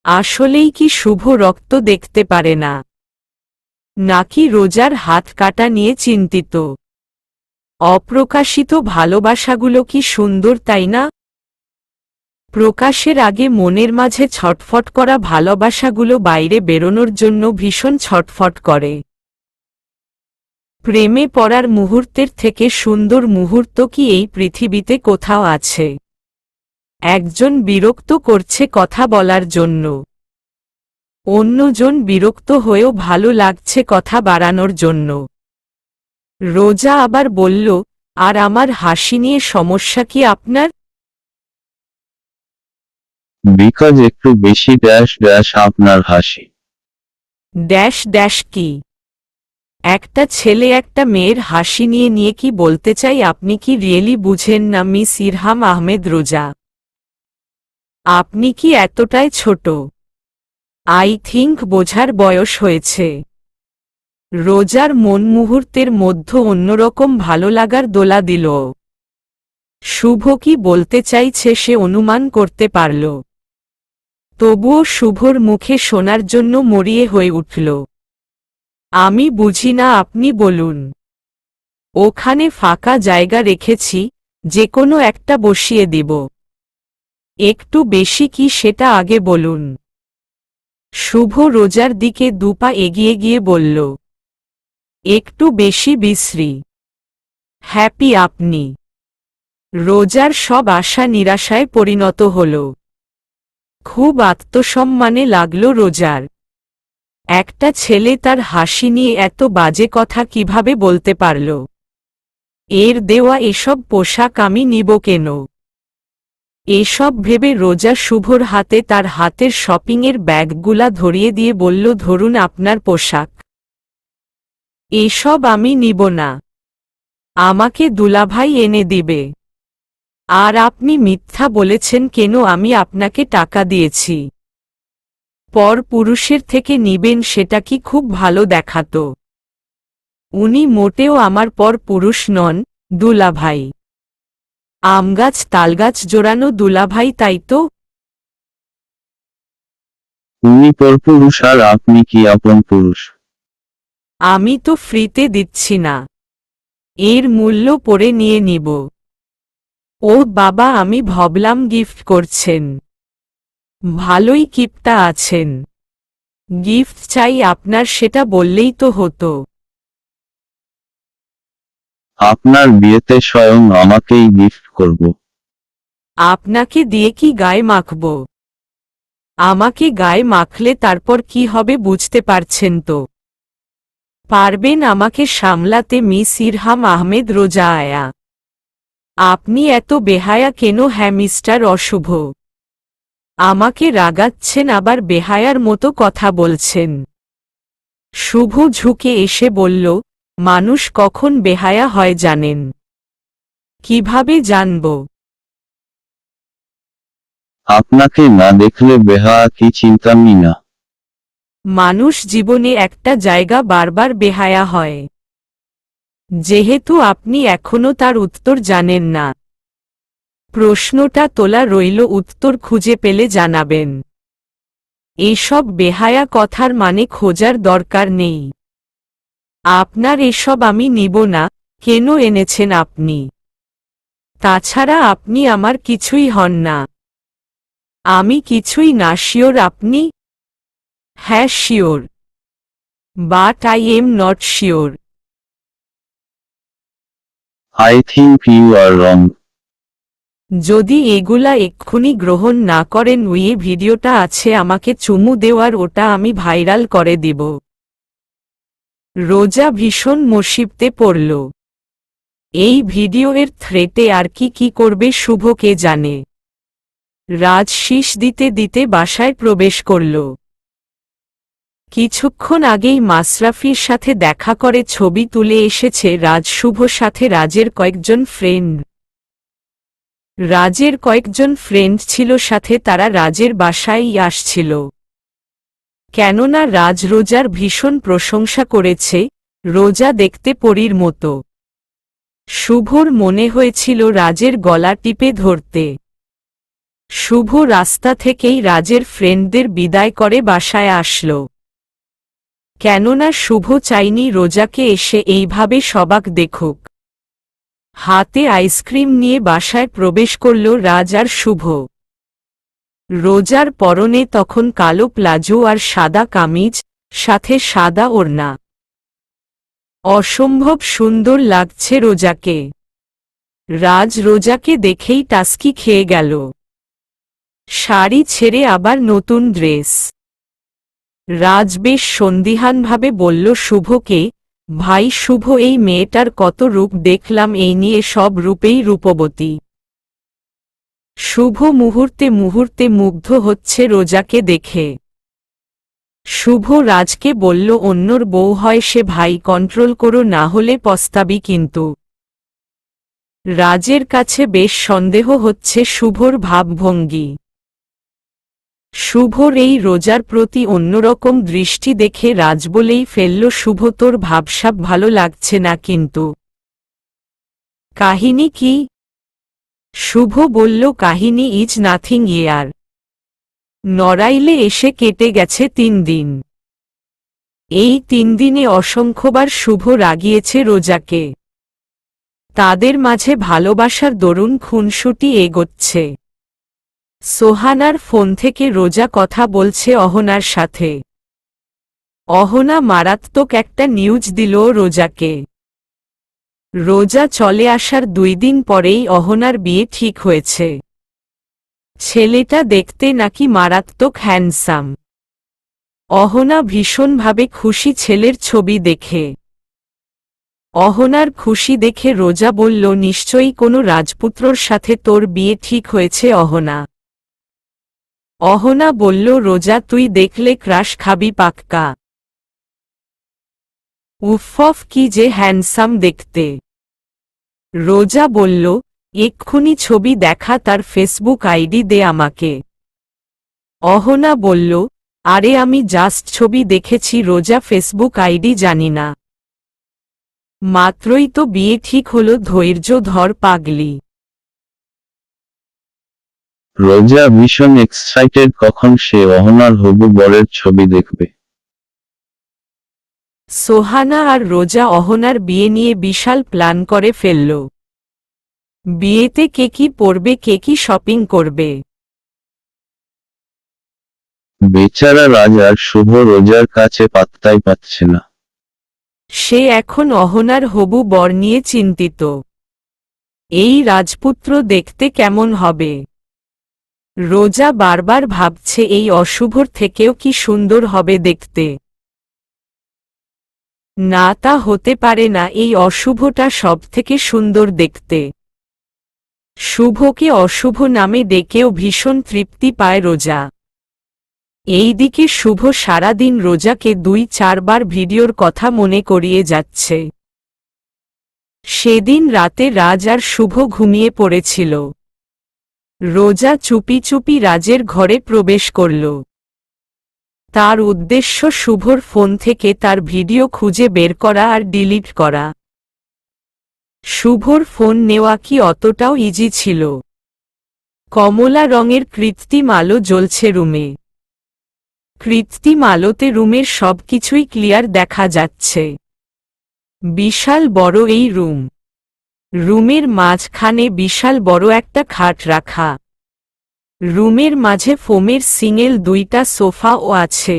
S1: আসলেই কি শুভ রক্ত দেখতে পারে না, নাকি রোজার হাত কাটা নিয়ে চিন্তিত? অপ্রকাশিত ভালোবাসাগুলো কি সুন্দর, তাই না? প্রকাশের আগে মনের মাঝে ছটফট করা ভালোবাসাগুলো বাইরে বেরোনোর জন্য ভীষণ ছটফট করে। প্রেমে পড়ার মুহূর্তের থেকে সুন্দর মুহূর্ত কি এই পৃথিবীতে কোথাও আছে? একজন বিরক্ত করছে কথা বলার জন্য, অন্যজন বিরক্ত হয়েও ভালো লাগছে কথা বাড়ানোর জন্য। রোজা আবার বলল, আর আমার হাসি নিয়ে সমস্যা কি আপনার?
S2: বিকজ একটু বেশি ড্যাশ ড্যাশ আপনার হাসি।
S1: ড্যাশ ড্যাশ কি? একটা ছেলে একটা মেয়ের হাসি নিয়ে নিয়ে কি বলতে চাই আপনি কি রিয়েলি বুঝেন না মিস ইরহাম আহমেদ রোজা? আপনি কি এতটাই ছোট? আই থিংক বোঝার বয়স হয়েছে। রোজার মন মুহূর্তের মধ্যে অন্যরকম ভালো লাগার দোলা দিল। শুভ কি বলতে চাইছে সে অনুমান করতে পারল, তবুও শুভর মুখে শোনার জন্য মরিয়ে হয়ে উঠল। আমি বুঝি না, আপনি বলুন। ওখানে ফাঁকা জায়গা রেখেছি, যে কোনো একটা বসিয়ে দিব। একটু বেশি কি সেটা আগে বলুন। শুভ রোজার দিকে দুপা এগিয়ে গিয়ে বলল, একটু বেশি বিশ্রী। হ্যাপি আপনি? রোজার সব আশা নিরাশায় পরিণত হল। খুব আত্মসম্মানে লাগল রোজার। একটা ছেলে তার হাসি নিয়ে এত বাজে কথা কিভাবে বলতে পারল? এর দেওয়া এসব পোশাক আমি নিব কেন? এসব ভেবে রোজা শুভর হাতে তার হাতের শপিংয়ের ব্যাগগুলা ধরিয়ে দিয়ে বলল, ধরুন আপনার পোশাক। এসব আমি নিব না, আমাকে দুলাভাই এনে দিবে। আর আপনি মিথ্যা বলেছেন কেন? আমি আপনাকে টাকা দিয়েছি। পর পুরুষের থেকে নিবেন সেটা কি খুব ভালো দেখাতো? উনি মোটেও আমার পর পুরুষ নন, দুলাভাই। আমগাছ তালগাছ জোড়ানো দুলাভাই, তাই তো?
S2: উনি পরপুরুষ আর আপনি কি আপন পুরুষ?
S1: আমি তো ফ্রিতে দিচ্ছি না, এর মূল্য পরে নিয়ে নিব। ও বাবা, আমি ভাবলাম গিফট করছেন। ভালোই কিপটা আছেন। গিফট চাই আপনার, সেটা বললেই তো হতো।
S2: আপনার বিয়েতে স্বয়ং আমাকেই গিফট করব।
S1: আপনাকে দিয়ে কি গায়ে মাখব? আমাকে গায়ে মাখলে তারপর কি হবে বুঝতে পারছেন তো? পারবেন আমাকে সামলাতে মিস ইরহাম আহমেদ রোজা আয়া? আপনি এত বেহায়া কেন? হ্যাঁ মিস্টার অশুভ, আমাকে রাগাচ্ছেন আবার বেহায়ার মতো কথা বলছেন। শুভ ঝুঁকে এসে বলল, মানুষ কখন বেহায়া হয় জানেন? কিভাবে জানব?
S2: আপনাকে না দেখলে বেহায়া কি চিন্তামই না।
S1: মানুষ জীবনে একটা জায়গা বারবার বেহায়া হয়। যেহেতু আপনি এখনো তার উত্তর জানেন না, প্রশ্নটা তোলা রইল, উত্তর খুঁজে পেলে জানাবেন। এসব বেহায়া কথার মানে খোঁজার দরকার নেই। আপনার এসব আমি নিব না। কেন এনেছেন আপনি? তাছাড়া আপনি আমার কিছুই হন না। আমি কিছুই না। শিওর আপনি? হ্যাঁ sure, but I am not sure.
S2: I think you are wrong.
S1: যদি এগুলা এক্ষুনি গ্রহণ না করেন ওই ভিডিওটা আছে আমাকে চুমু দেওয়ার, ওটা আমি ভাইরাল করে দিব। রোজা ভীষণ মুসিবতে পড়ল। এই ভিডিওর থ্রেটে আর কি করবে শুভ কে জানে। রাজ শীষ দিতে দিতে বাসায় প্রবেশ করল। কিছুক্ষণ আগেই মাশরাফির সাথে দেখা করে ছবি তুলে এসেছে রাজ শুভ, সাথে রাজের কয়েকজন ফ্রেন্ড। রাজের কয়েকজন ফ্রেন্ড ছিল সাথে, তারা রাজের বাসায়ই আসছিল। কেননা রাজ রোজার ভীষণ প্রশংসা করেছে, রোজা দেখতে পরীর মতো। শুভর মনে হয়েছিল রাজের গলা টিপে ধরতে। শুভ রাস্তা থেকেই রাজের ফ্রেন্ডদের বিদায় করে বাসায় আসল। কেননা শুভ চাইনি রোজাকে এসে এইভাবে সবাক দেখুক। হাতে আইসক্রিম নিয়ে বাসায় প্রবেশ করল রাজ আর শুভ। রোজার পরনে তখন কালো প্লাজো আর সাদা কামিজ, সাথে সাদা ওড়না। অসম্ভব সুন্দর লাগছে রোজাকে। রাজ রোজাকে দেখেই টাস্কি খেয়ে গেল। শাড়ি ছেড়ে আবার নতুন ড্রেস। রাজ বেশ সন্দিহানভাবে বলল শুভকে, ভাই শুভ, এই মেয়েটার কত রূপ দেখলাম, এই নিয়ে সব রূপেই রূপবতী। শুভ মুহূর্তে মুহূর্তে মুগ্ধ হচ্ছে রোজাকে দেখে। শুভ রাজকে বলল, অন্যর বউ হয় সে, ভাই কন্ট্রোল করো, না হলে পস্তাবি কিন্তু। রাজের কাছে বেশ সন্দেহ হচ্ছে শুভর ভাবভঙ্গি। শুভর এই রোজার প্রতি অন্যরকম দৃষ্টি দেখে রাজ বলেই ফেলল, শুভ তোর ভাবসাব ভালো লাগছে না কিন্তু। কাহিনী কি? শুভ বলল, কাহিনী ইজ নাথিং ইয়ার। নড়াইলে এসে কেটে গেছে 3 দিন। এই 3 দিনে অসংখ্যবার শুভ রাগিয়েছে রোজাকে। তাদের মাঝে ভালোবাসার দরুন খুনসুটি এগোচ্ছে। সোহানার ফোন থেকে রোজা কথা বলছে অহনার সাথে। অহনা মারাত্মক একটা নিউজ দিল রোজাকে। রোজা চলে আসার 2 দিন পরেই অহনার বিয়ে ঠিক হয়েছে। ছেলেটা দেখতে নাকি মারাত্মক হ্যান্ডসাম। অহনা ভীষণভাবে খুশি ছেলের ছবি দেখে। অহনার খুশি দেখে রোজা বলল, নিশ্চয়ই কোনো রাজপুত্রর সাথে তোর বিয়ে ঠিক হয়েছে অহনা। অহনা বলল, রোজা তুই দেখলে ক্রাশ খাবি পাক্কা। উফফ কি যে হ্যান্ডসাম দেখতে। রোজা বলল, এক্ষুনি ছবি দেখা, তার ফেসবুক আইডি দে আমাকে। অহনা বলল, আরে আমি জাস্ট ছবি দেখেছি, রোজা ফেসবুক আইডি জানি না। মাত্রই তো বিয়ে ঠিক হলো, ধৈর্য ধর পাগলি।
S2: রোজা ভীষণ এক্সাইটেড, কখন সে অহনার হবু বরের ছবি দেখবে।
S1: সোহানা আর রোজা অহনার বিয়ে নিয়ে বিশাল প্ল্যান করে ফেলল। বিয়েতে কে কি পরবে, কে কি শপিং করবে।
S2: বেচারা রাজ আর শুভ রোজার কাছে পাত্তাই পাচ্ছে না।
S1: সে এখন অহনার হবু বর নিয়ে চিন্তিত। এই রাজপুত্র দেখতে কেমন হবে। রোজা বারবার ভাবছে এই অশুভর থেকেও কি সুন্দর হবে দেখতে। না, তা হতে পারে না, এই অশুভটা সবথেকে সুন্দর দেখতে। শুভকে অশুভ নামে ডেকেও ভীষণ তৃপ্তি পায় রোজা। এইদিকে শুভ সারাদিন রোজাকে 2-4 বার ভিডিওর কথা মনে করিয়ে যাচ্ছে। সেদিন রাতে রাজ আর শুভ ঘুমিয়ে পড়েছিল। রোজা চুপি চুপি রাজের ঘরে প্রবেশ করল। তার উদ্দেশ্য শুভর ফোন থেকে তার ভিডিও খুঁজে বের করা আর ডিলিট করা। শুভর ফোন নেওয়া কি অতটাও ইজি ছিল? কমলা রঙের কৃত্রিম আলো জ্বলছে রুমে। কৃত্রিম আলোতে রুমের সবকিছুই ক্লিয়ার দেখা যাচ্ছে। বিশাল বড় এই রুম। রুমের মাঝখানে বিশাল বড় একটা খাট রাখা। রুমের মাঝে ফোমের সিঙ্গেল 2টা সোফাও আছে।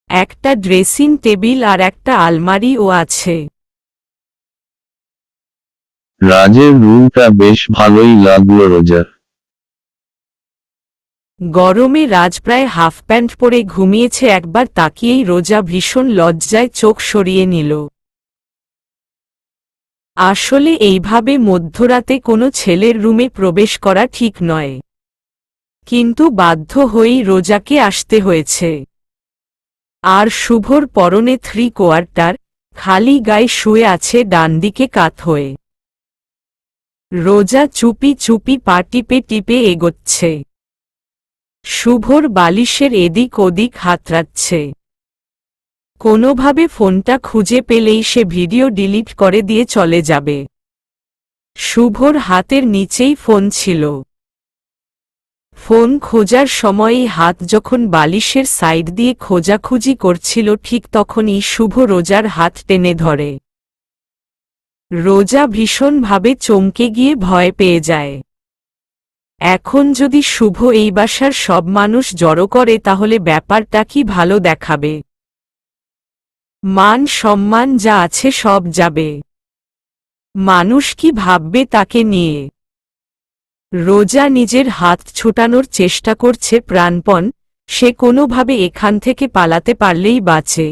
S1: একটা ড্রেসিং টেবিল আর একটা আলমারিও আছে।
S2: রাজের রুমটা বেশ ভালোই লাগলো রোজার।
S1: গরমে রাজ প্রায় হাফ প্যান্ট পরে ঘুমিয়েছে, একবার তাকিয়েই রোজা ভীষণ লজ্জায় চোখ সরিয়ে নিল। আসলে এইভাবে মধ্যরাতে কোনো ছেলের রুমে প্রবেশ করা ঠিক নয়, কিন্তু বাধ্য হয়েই রোজাকে আসতে হয়েছে। আর শুভর পরনে 3/4, খালি গায়ে শুয়ে আছে ডানদিকে কাত হয়ে। রোজা চুপি চুপি পা টিপে টিপে এগোচ্ছে, শুভর বালিশের এদিক ওদিক হাতড়াচ্ছে। কোনোভাবে ফোনটা খুঁজে পেলেই সে ভিডিও ডিলিট করে দিয়ে চলে যাবে। শুভর হাতের নিচেই ফোন ছিল। ফোন খোঁজার সময়ই হাত যখন বালিশের সাইড দিয়ে খোঁজাখুঁজি করছিল, ঠিক তখনই শুভ রোজার হাত টেনে ধরে। রোজা ভীষণভাবে চমকে গিয়ে ভয় পেয়ে যায়। এখন যদি শুভ এই বাসার সব মানুষ জড়ো করে তাহলে ব্যাপারটা কি ভালো দেখাবে? মান সম্মান যা আছে সব যাবে। মানুষ কি ভাববে তাকে নিয়ে? রোজা নিজের হাত ছুটানোর চেষ্টা করছে প্রাণপণ, সে কোনোভাবে এখান থেকে পালাতে পারলেই বাঁচে।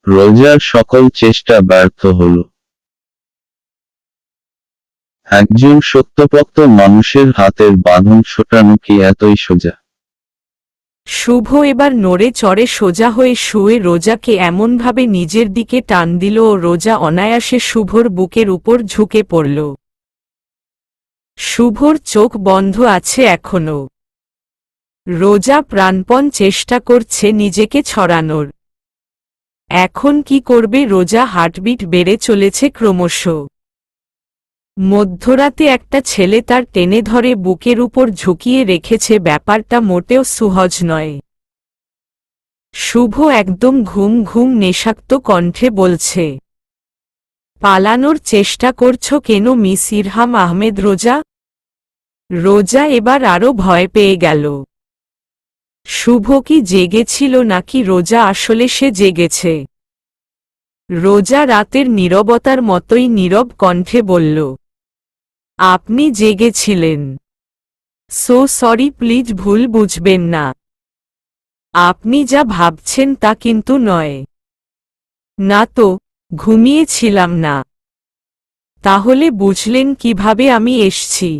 S2: রোজার সকল চেষ্টা ব্যর্থ হল। একজন শক্তপোক্ত মানুষের হাতের বাঁধন ছোটানো কি এতই সোজা?
S1: শুভ এবার নড়ে চড়ে সোজা হয়ে শুয়ে রোজাকে এমনভাবে নিজের দিকে টান দিল ও রোজা অনায়াসে শুভর বুকের উপর ঝুঁকে পড়ল। শুভর চোখ বন্ধ আছে এখনো। রোজা প্রাণপণ চেষ্টা করছে নিজেকে ছড়ানোর। এখন কি করবে? রোজা হার্টবিট বেড়ে চলেছে ক্রমশ। মধ্যরাতে একটা ছেলে তার টেনে ধরে বুকের উপর ঝুঁকিয়ে রেখেছে, ব্যাপারটা মোটেও সহজ নয়। শুভ একদম ঘুম ঘুম নেশাক্ত কণ্ঠে বলছে, পালানোর চেষ্টা করছো কেন মিস ইরহাম আহমেদ? রোজা রোজা এবার আরো ভয় পেয়ে গেল। শুভ কি জেগেছিল নাকি রোজা আসলে সে জেগেছে? রোজা রাতের নীরবতার মতোই নীরব কণ্ঠে বলল, আপনি জেগেছিলেন। সো সরি, প্লিজ ভুল বুঝবেন না। আপনি যা ভাবছেন তা কিন্তু নয়। না তো, ঘুমিয়েছিলাম না। তাহলে বুঝলেন কিভাবে আমি এসছি?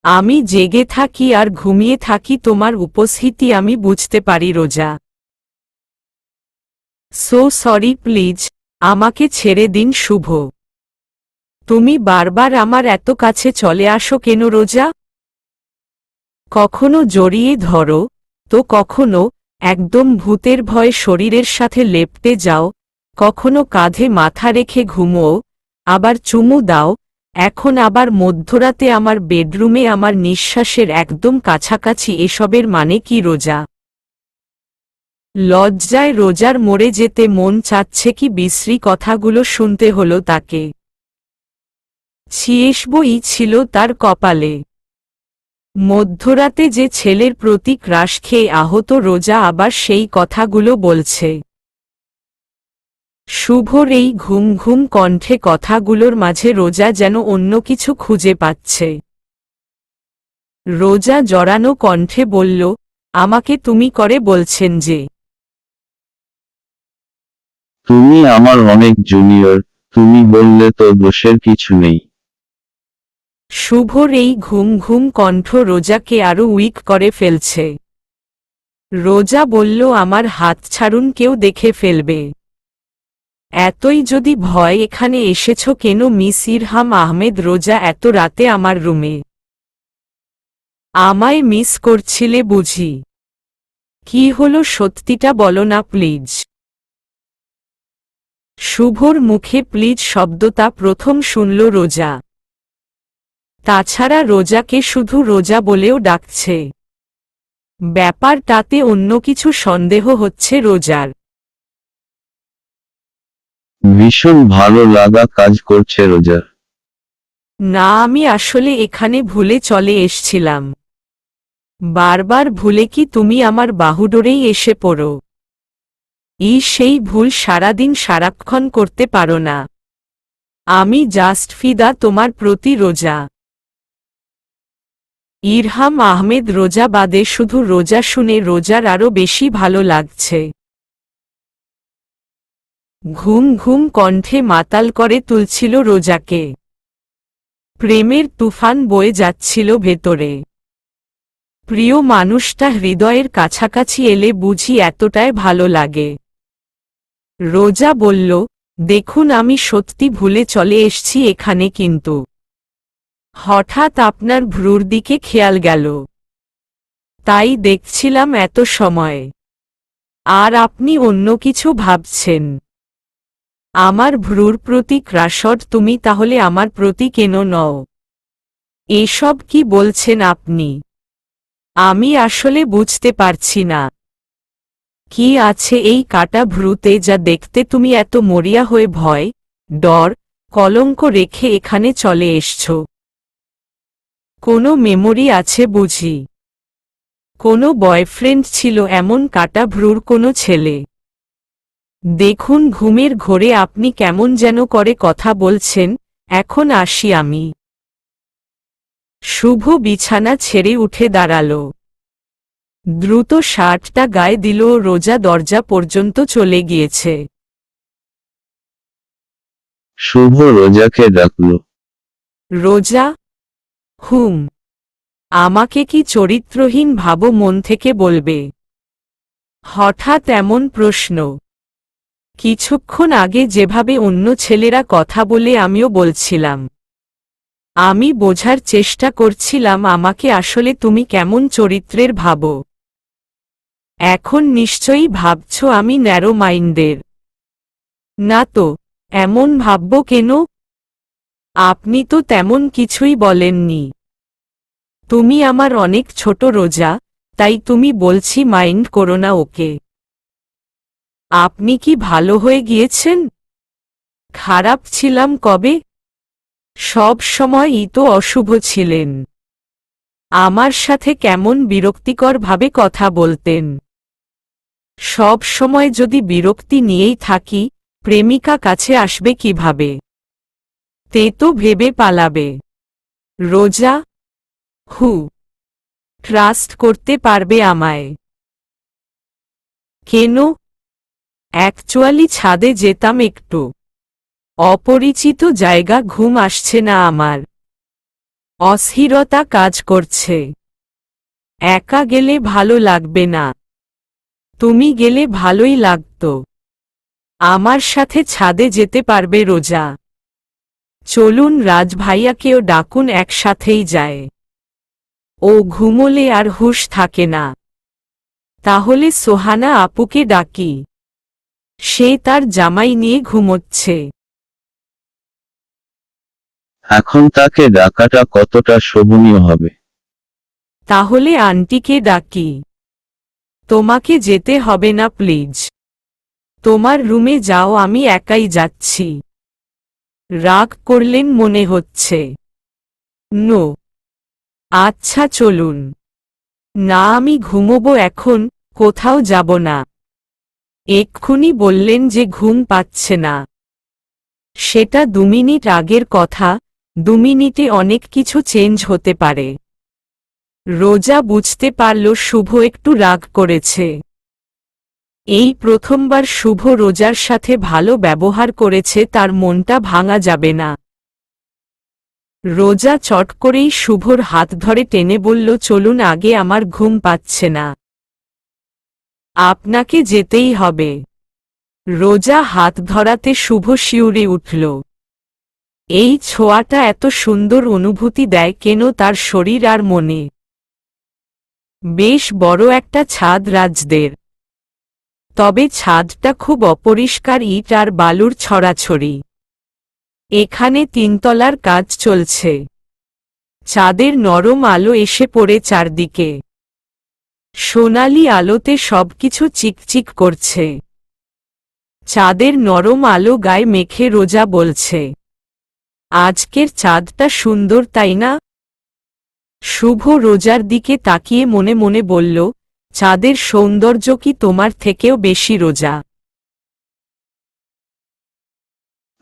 S1: আমি জেগে থাকি আর ঘুমিয়ে থাকি, তোমার উপস্থিতি আমি বুঝতে পারি রোজা। সো সরি, প্লিজ আমাকে ছেড়ে দিন। শুভ, তুমি বারবার আমার এত কাছে চলে আসো কেন রোজা? কখনো জড়িয়ে ধরো তো কখনো একদম ভূতের ভয়ে শরীরের সাথে লেপ্টে যাও, কখনো কাঁধে মাথা রেখে ঘুমোও, আবার চুমু দাও, এখন আবার মধ্যরাতে আমার বেডরুমে আমার নিঃশ্বাসের একদম কাছাকাছি। এসবের মানে কি রোজা? লজ্জায় রোজার মরে যেতে মন চাচ্ছে। কি বিশ্রী কথাগুলো শুনতে হলো তাকে। ছিয়েসবই ছিল তার কপালে। মধ্যরাতে যে ছেলের প্রতি ক্রাশ খেয়ে আহত রোজা আবার সেই কথাগুলো বলছে। শুভর এই ঘুম ঘুম কণ্ঠে কথাগুলোর মাঝে রোজা যেন অন্য কিছু খুঁজে পাচ্ছে। রোজা জড়ানো কণ্ঠে বলল, আমাকে তুমি করে বলছেন যে?
S2: তুমি আমার অনেক জুনিয়র, তুমি বললে তো দোষের কিছু নেই।
S1: শুভর এই ঘুম ঘুম কণ্ঠ রোজাকে আরো উইক করে ফেলছে। রোজা বলল, আমার হাত ছাড়ুন, কেউ দেখে ফেলবে। এতই যদি ভয় এখানে এসেছ কেন মিস ইরহাম আহমেদ? রোজা এত রাতে আমার রুমে? আমায় মিস করছিলে বুঝি? কি হলো সত্যিটা বলো না প্লিজ। শুভর মুখে প্লিজ শব্দটা প্রথম শুনল রোজা। তাছাড়া রোজাকে শুধু রোজা বলেও ডাকছে। ব্যাপারটাতে অন্য কিছু সন্দেহ হচ্ছে রোজার।
S2: ভীষণ ভালো লাগা কাজ করছে রোজার।
S1: না, আমি আসলে এখানে ভুলে চলে এসছিলাম। বারবার ভুলে কি তুমি আমার বাহুডোরেই এসে পড়ো? সেই ভুল সারাদিন সারাক্ষণ করতে পারো না। আমি জাস্ট ফিদা তোমার প্রতি রোজা। ইরহাম আহমেদ রোজা বাদে শুধু রোজা শুনে রোজার আরো বেশি ভালো লাগছে। ঘুম ঘুম কণ্ঠে মাতাল করে তুলছিল রোজাকে। প্রেমের তুফান বয়ে যাচ্ছিল ভেতরে। প্রিয় মানুষটা হৃদয়ের কাছাকাছি এলে বুঝি এতটাই ভালো লাগে। রোজা বলল, দেখুন আমি সত্যি ভুলে চলে এসছি এখানে, কিন্তু হঠাৎ আপনার ভ্রুর দিকে খেয়াল গেল। তাই দেখছিলাম এত সময়। আর আপনি অন্য কিছু ভাবছেন। আমার ভ্রুর প্রতি ক্রাশট তুমি তাহলে আমার প্রতি কেন নও? এসব কি বলছেন আপনি? আমি আসলে বুঝতে পারছি না। কি আছে এই কাটা ভ্রুতে যা দেখতে তুমি এত মরিয়া হয়ে ভয়, ডর, কলঙ্ক রেখে এখানে চলে এসছো? কোনো মেমোরি আছে বুঝি? কোনো বয়ফ্রেন্ড ছিল এমন কাটা ভ্রুর কোনো ছেলে? দেখুন ঘুমের ঘোরে আপনি কেমন যেন করে কথা বলছেন। এখন আসি আমি। শুভ বিছানা ছেড়ে উঠে দাঁড়াল। দ্রুত শার্টটা গায়ে দিল ও রোজা দরজা পর্যন্ত চলে গিয়েছে।
S2: শুভ রোজাকে ডাকল।
S1: রোজা? আমাকে কি চরিত্রহীন ভাবো মন থেকে বলবে? হঠাৎ এমন প্রশ্ন। কিছুক্ষণ আগে যেভাবে অন্য ছেলেরা কথা বলে আমিও বলছিলাম। আমি বোঝার চেষ্টা করছিলাম আমাকে আসলে তুমি কেমন চরিত্রের ভাবো। এখন নিশ্চয়ই ভাবছ আমি ন্যারো মাইন্ডের। না তো, এমন ভাবব কেন? আপনি তো তেমন কিছুই বলেননি। তুমি আমার অনেক ছোট রোজা, তাই তুমি বলছি মাইন্ড করো না ওকে। আপনি কি ভালো হয়ে গিয়েছেন? খারাপ ছিলাম কবে? সব সময়ই তো অশুভ ছিলেন। আমার সাথে কেমন বিরক্তিকরভাবে কথা বলতেন। সব সময় যদি বিরক্তি নিয়েই থাকি, প্রেমিকা কাছে আসবে কিভাবে? তে তো ভেবে পালাবে। রোজা? ট্রাস্ট করতে পারবে আমায়? কেন? অ্যাকচুয়ালি ছাদে যেতাম একটু। অপরিচিত জায়গা, ঘুম আসছে না আমার। অস্থিরতা কাজ করছে। একা গেলে ভালো লাগবে না। তুমি গেলে ভালোই লাগতো। আমার সাথে ছাদে যেতে পারবে রোজা? চলুন রাজ ভাইয়াকেও ডাকুন, একসাথেই যায়। ও ঘুমোলে আর হুঁশ থাকে না। তাহলে সোহানা আপুকে ডাকি। সে তার জামাই নিয়ে ঘুমোচ্ছে।
S2: এখন তাকে ডাকাটা কতটা শোভনীয় হবে?
S1: তাহলে আন্টিকে ডাকি। তোমাকে যেতে হবে না প্লিজ। তোমার রুমে যাও, আমি একাই যাচ্ছি। রাগ করলেন মনে হচ্ছে। নো। আচ্ছা চলুন। না আমি ঘুমোবো এখন, কোথাও যাব না। এক্ষুনি বললেন যে ঘুম পাচ্ছে না। সেটা 2 মিনিট আগের কথা। 2 মিনিটে অনেক কিছু চেঞ্জ হতে পারে। রোজা বুঝতে পারল শুভ একটু রাগ করেছে। এই প্রথমবার শুভ রোজার সাথে ভালো ব্যবহার করেছে, তার মনটা ভাঙা যাবে না। রোজা চট করেই শুভর হাত ধরে টেনে বলল, চলুন আগে, আমার ঘুম পাচ্ছে না। আপনাকে যেতেই হবে। রোজা হাত ধরাতে শুভ শিউরে উঠল। এই ছোঁয়াটা এত সুন্দর অনুভূতি দেয় কেন তার শরীর আর মনে। বেশ বড় একটা ছাদ রাজদের। তবে ছাদটা খুব অপরিষ্কার, ইট আর বালুর ছড়াছড়ি। এখানে 3 তলার কাজ চলছে। চাঁদের নরম আলো এসে পড়ে চারদিকে। সোনালি আলোতে সবকিছু চিকচিক করছে। চাঁদের নরম আলো গায়ে মেখে রোজা বলছে, আজকের চাঁদটা সুন্দর তাই না? শুভ রোজার দিকে তাকিয়ে মনে মনে বলল, চাঁদের সৌন্দর্য কি তোমার থেকেও বেশি রোজা?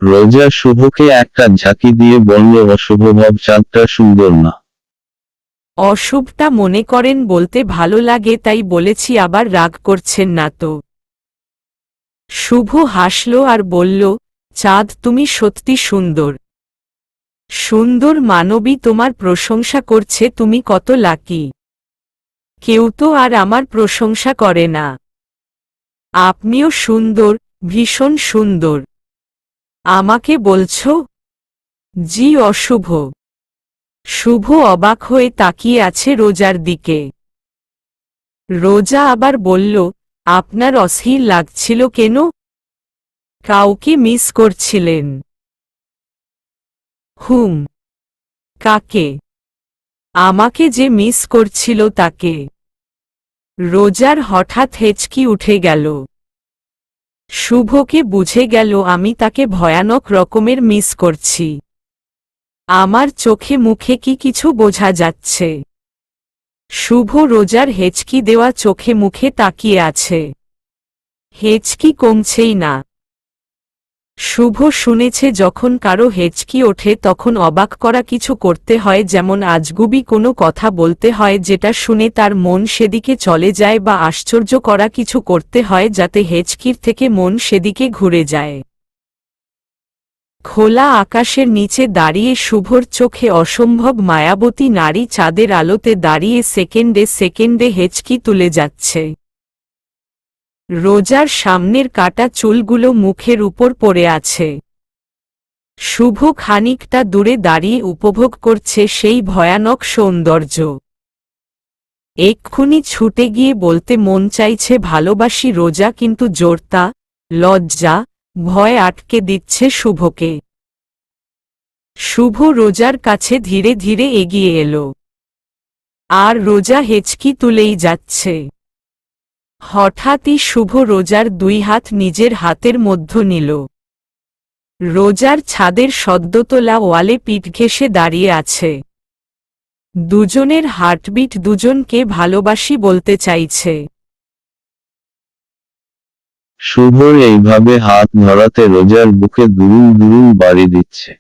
S2: রোজা শুভকে একটা ঝাঁকি দিয়ে বলল, অশুভ ভাব চাঁদটা সুন্দর না।
S1: অশুভটা মনে করেন বলতে ভালো লাগে তাই বলেছি, আবার রাগ করছেন না তো? শুভ হাসল আর বলল, চাঁদ তুমি সত্যি সুন্দর। সুন্দর মানবী তোমার প্রশংসা করছে, তুমি কত লাকি। কেউ তো আর আমার প্রশংসা করে না। আপনিও সুন্দর, ভীষণ সুন্দর। আমাকে বলছো? জি অশুভ। শুভ অবাক হয়ে তাকিয়ে আছে রোজার দিকে। রোজা আবার বলল, আপনার অস্থির লাগছিল কেন? কাউকে মিস করছিলেন? হুম। কাকে? আমাকে যে মিস করছিল তাকে। রোজার হঠাৎ হেঁচকি উঠে গেল। শুভকে বুঝে গেল আমি তাকে ভয়ানক রকমের মিস করছি। আমার চোখে মুখে কি কিছু বোঝা যাচ্ছে? শুভ রোজার হেঁচকি দেওয়া চোখে মুখে তাকিয়ে আছে। হেঁচকি কমছেই না। শুভ শুনেছে যখন কারো হেঁচকি ওঠে তখন অবাক করা কিছু করতে হয়, যেমন আজগুবি কোনো কথা বলতে হয় যেটা শুনে তার মন সেদিকে চলে যায়, বা আশ্চর্য করা কিছু করতে হয় যাতে হেঁচকির থেকে মন সেদিকে ঘুরে যায়। খোলা আকাশের নিচে দাঁড়িয়ে শুভর চোখে অসম্ভব মায়াবতী নারী চাঁদের আলোতে দাঁড়িয়ে সেকেন্ডে সেকেন্ডে হেঁচকি তুলে যাচ্ছে। রোজার সামনের কাটা চুলগুলো মুখের উপর পড়ে আছে। শুভ খানিকটা দূরে দাঁড়িয়ে উপভোগ করছে সেই ভয়ানক সৌন্দর্য। এক্ষুনি ছুটে গিয়ে বলতে মন চাইছে ভালোবাসি রোজা, কিন্তু জোরতা, লজ্জা, ভয় আটকে দিচ্ছে শুভকে। শুভ রোজার কাছে ধীরে ধীরে এগিয়ে এলো। আর রোজা হেঁচকি তুলেই যাচ্ছে। হঠাৎই শুভ রোজার দুই হাত নিজের হাতের মধ্য নিল। রোজার ছাদের সদ্যতলা ওয়ালে পিঠ ঘেঁষে দাঁড়িয়ে আছে। দুজনের হার্টবিট দুজনকে ভালোবাসি বলতে চাইছে।
S2: শুভর এইভাবে হাত ধরাতে রোজার বুকে দুরুম দুরুম বাড়ি দিচ্ছে।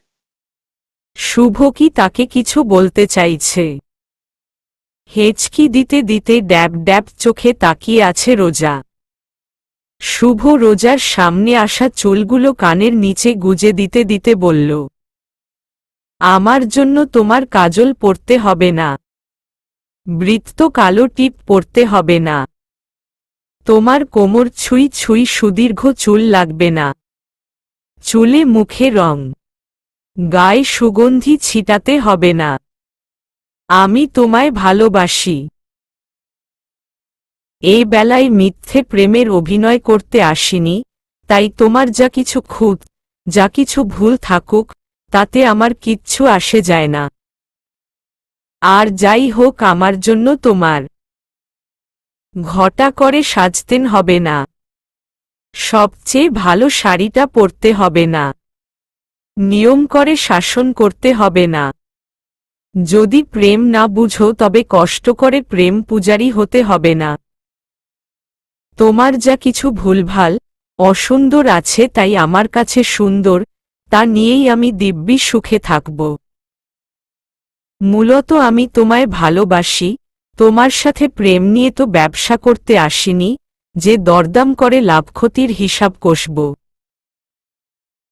S1: শুভ কি তাকে কিছু বলতে চাইছে? হেঁচকি দিতে দিতে ড্যাব ড্যাব চোখে তাকিয়ে আছে রোজা। শুভ রোজার সামনে আসা চুলগুলো কানের নিচে গুজে দিতে দিতে বলল, আমার জন্য তোমার কাজল পরতে হবে না। বৃত্ত কালো টিপ পরতে হবে না। তোমার কোমর ছুঁই ছুঁই সুদীর্ঘ চুল লাগবে না। চুলে মুখে রং, গায়ে সুগন্ধি ছিটাতে হবে না। আমি তোমায় ভালোবাসি। এই বেলায় মিথ্যে প্রেমের অভিনয় করতে আসিনি, তাই তোমার যা কিছু খুঁত, যা কিছু ভুল থাকুক, তাতে আমার কিচ্ছু আসে যায় না। আর যাই হোক আমার জন্য তোমার ঘটা করে সাজতেন হবে না। সবচেয়ে ভালো শাড়িটা পরতে হবে না। নিয়ম করে শাসন করতে হবে না। যদি প্রেম না বুঝো তবে কষ্ট করে প্রেম পূজারী হতে হবে না। তোমার যা কিছু ভুলভাল, অসুন্দর আছে তাই আমার কাছে সুন্দর, তা নিয়েই আমি দিব্যি সুখে থাকব। মূলত আমি তোমায় ভালোবাসি, তোমার সাথে প্রেম নিয়ে তো ব্যবসা করতে আসিনি, যে দরদাম করে লাভ ক্ষতির হিসাব কষব।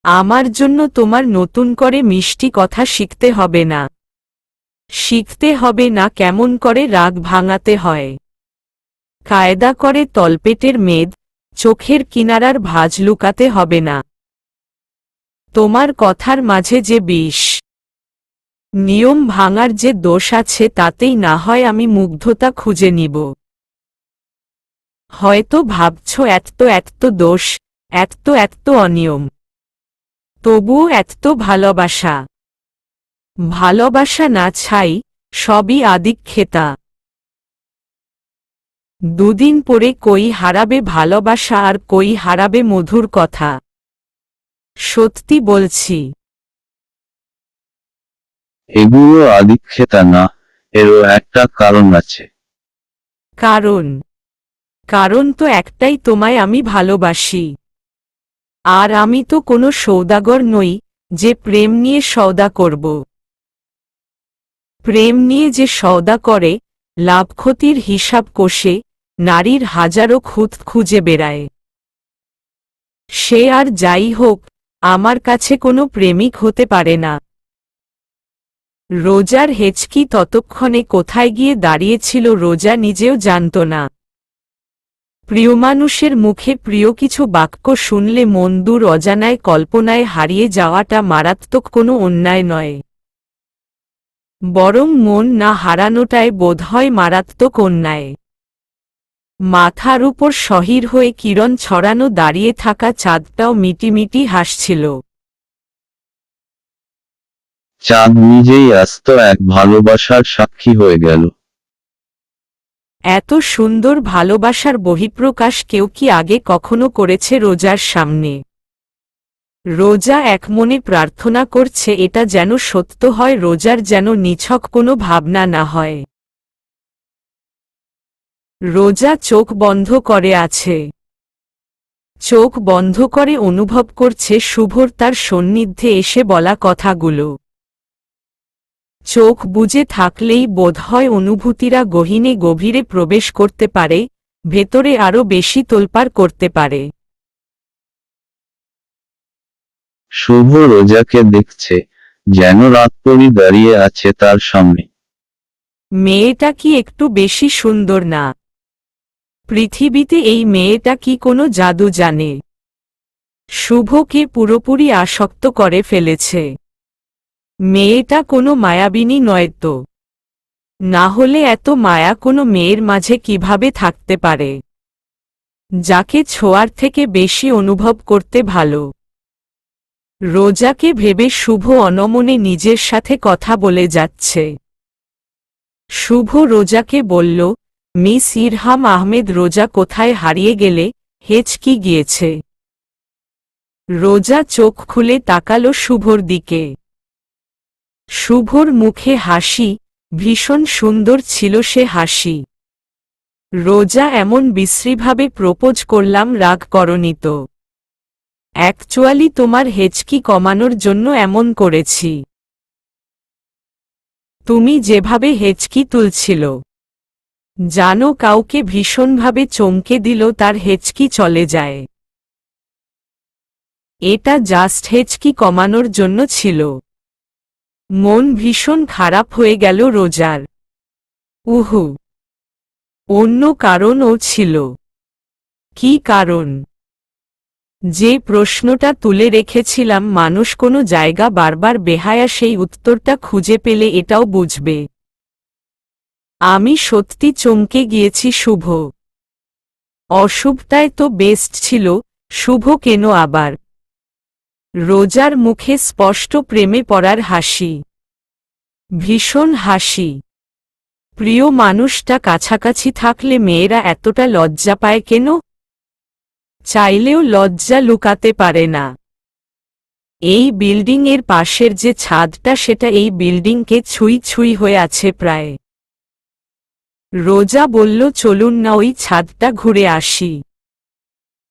S1: আমার জন্য তোমার নতুন করে মিষ্টি কথা শিখতে হবে না। শিখতে হবে না কেমন করে রাগ ভাঙাতে হয়, কায়দা করে তলপেটের মেদ, চোখের কিনারার ভাঁজ লুকাতে হবে না। তোমার কথার মাঝে যে বিষ, নিয়ম ভাঙার যে দোষ আছে তাতেই না হয় আমি মুগ্ধতা খুঁজে নিব। হয়তো ভাবছ এত এত দোষ, এত এত অনিয়ম, তবুও এত ভালোবাসা। ভালোবাসা না ছাই, সবই আদিক্ষেতা। দুদিন পরে কই হারাবে ভালোবাসা আর কই হারাবে মধুর কথা। সত্যি বলছি।
S2: এগুলো আদিক্ষেতা না, এরও একটা কারণ আছে।
S1: কারণ? কারণ তো একটাই, তোমায় আমি ভালোবাসি। আর আমি তো কোনো সৌদাগর নই যে প্রেম নিয়ে সওদা করব। প্রেম নিয়ে যে সওদা করে, লাভ ক্ষতির হিসাব কষে নারীর হাজারো খুঁত খুঁজে বেড়ায়। সে আর যাই হোক, আমার কাছে কোনো প্রেমিক হতে পারে না। রোজার হেঁচকি ততক্ষণে কোথায় গিয়ে দাঁড়িয়েছিল রোজা নিজেও জানত না। প্রিয় মানুষের মুখে প্রিয় কিছু বাক্য শুনলে মন দূর অজানায় কল্পনায় হারিয়ে যাওয়াটা মারাত্মক কোনো অন্যায় নয়, বরং মন না হারানোটাই বোধহয় মারাত্মক অন্যায়। মাথার উপর শহির হয়ে কিরণ ছড়ানো দাঁড়িয়ে থাকা চাঁদটাও মিটিমিটি হাসছিল।
S2: চাঁদ নিজেই আস্ত এক ভালোবাসার সাক্ষী হয়ে গেল।
S1: এত সুন্দর ভালোবাসার বহিঃপ্রকাশ কেউ কি আগে কখনো করেছে রোজার সামনে? রোজা একমনে প্রার্থনা করছে এটা যেন সত্য হয়, রোজার যেন নিছক কোনো ভাবনা না হয়। রোজা চোখ বন্ধ করে আছে। চোখ বন্ধ করে অনুভব করছে শুভর তার সান্নিধ্যে এসে বলা কথাগুলো। চোখ বুজে থাকলেই বোধহয় অনুভূতিরা গহীনে গভীরে প্রবেশ করতে পারে, ভেতরে আরও বেশি তোলপাড় করতে পারে।
S2: শুভ রোজাকে দেখছে, যেন রাতপরী দাঁড়িয়ে আছে তার সামনে।
S1: মেয়েটা কি একটু বেশি সুন্দর না? পৃথিবীতে এই মেয়েটা কি কোনো জাদু জানে? শুভকে পুরোপুরি আসক্ত করে ফেলেছে। মেয়েটা কোনো মায়াবিনী নয় তো? না হলে এত মায়া কোনো মেয়ের মাঝে কিভাবে থাকতে পারে, যাকে ছোঁয়ার থেকে বেশি অনুভব করতে ভালো? রোজাকে ভেবে শুভ অনমনে নিজের সাথে কথা বলে যাচ্ছে। শুভ রোজাকে বলল, মিস ইরহাম আহমেদ, রোজা কোথায় হারিয়ে গেলে? হেঁচকি গিয়েছে। রোজা চোখ খুলে তাকালো শুভর দিকে। শুভর মুখে হাসি, ভীষণ সুন্দর ছিল সে হাসি। রোজা এমন বিশ্রীভাবে প্রপোজ করলাম, রাগ করনি তো? অ্যাকচুয়ালি তোমার হেঁচকি কমানোর জন্য এমন করেছি। তুমি যেভাবে হেঁচকি তুলছিল, জানো কাউকে ভীষণভাবে চমকে দিল তার হেঁচকি চলে যায়। এটা জাস্ট হেঁচকি কমানোর জন্য ছিল। মন ভীষণ খারাপ হয়ে গেল রোজার। উহু, অন্য কারণও ছিল। কি কারণ? যে প্রশ্নটা তুলে রেখেছিলাম, মানুষ কোনো জায়গা বারবার বেহায়া, সেই উত্তরটা খুঁজে পেলে এটাও বুঝবে। আমি সত্যি চমকে গিয়েছি শুভ। অশুভটাই তো বেস্ট ছিল, শুভ কেন আবার? রোজার মুখে স্পষ্ট প্রেমে পড়ার হাসি, ভীষণ হাসি। প্রিয় মানুষটা কাছাকাছি থাকলে মেয়েরা এতটা লজ্জা পায় কেন? চাইলেও লজ্জা লুকাতে পারে না। এই বিল্ডিং এর পাশের যে ছাদটা, সেটা এই বিল্ডিংকে ছুঁই ছুঁই হয়ে আছে প্রায়। রোজা বলল, চলুন না ওই ছাদটা ঘুরে আসি।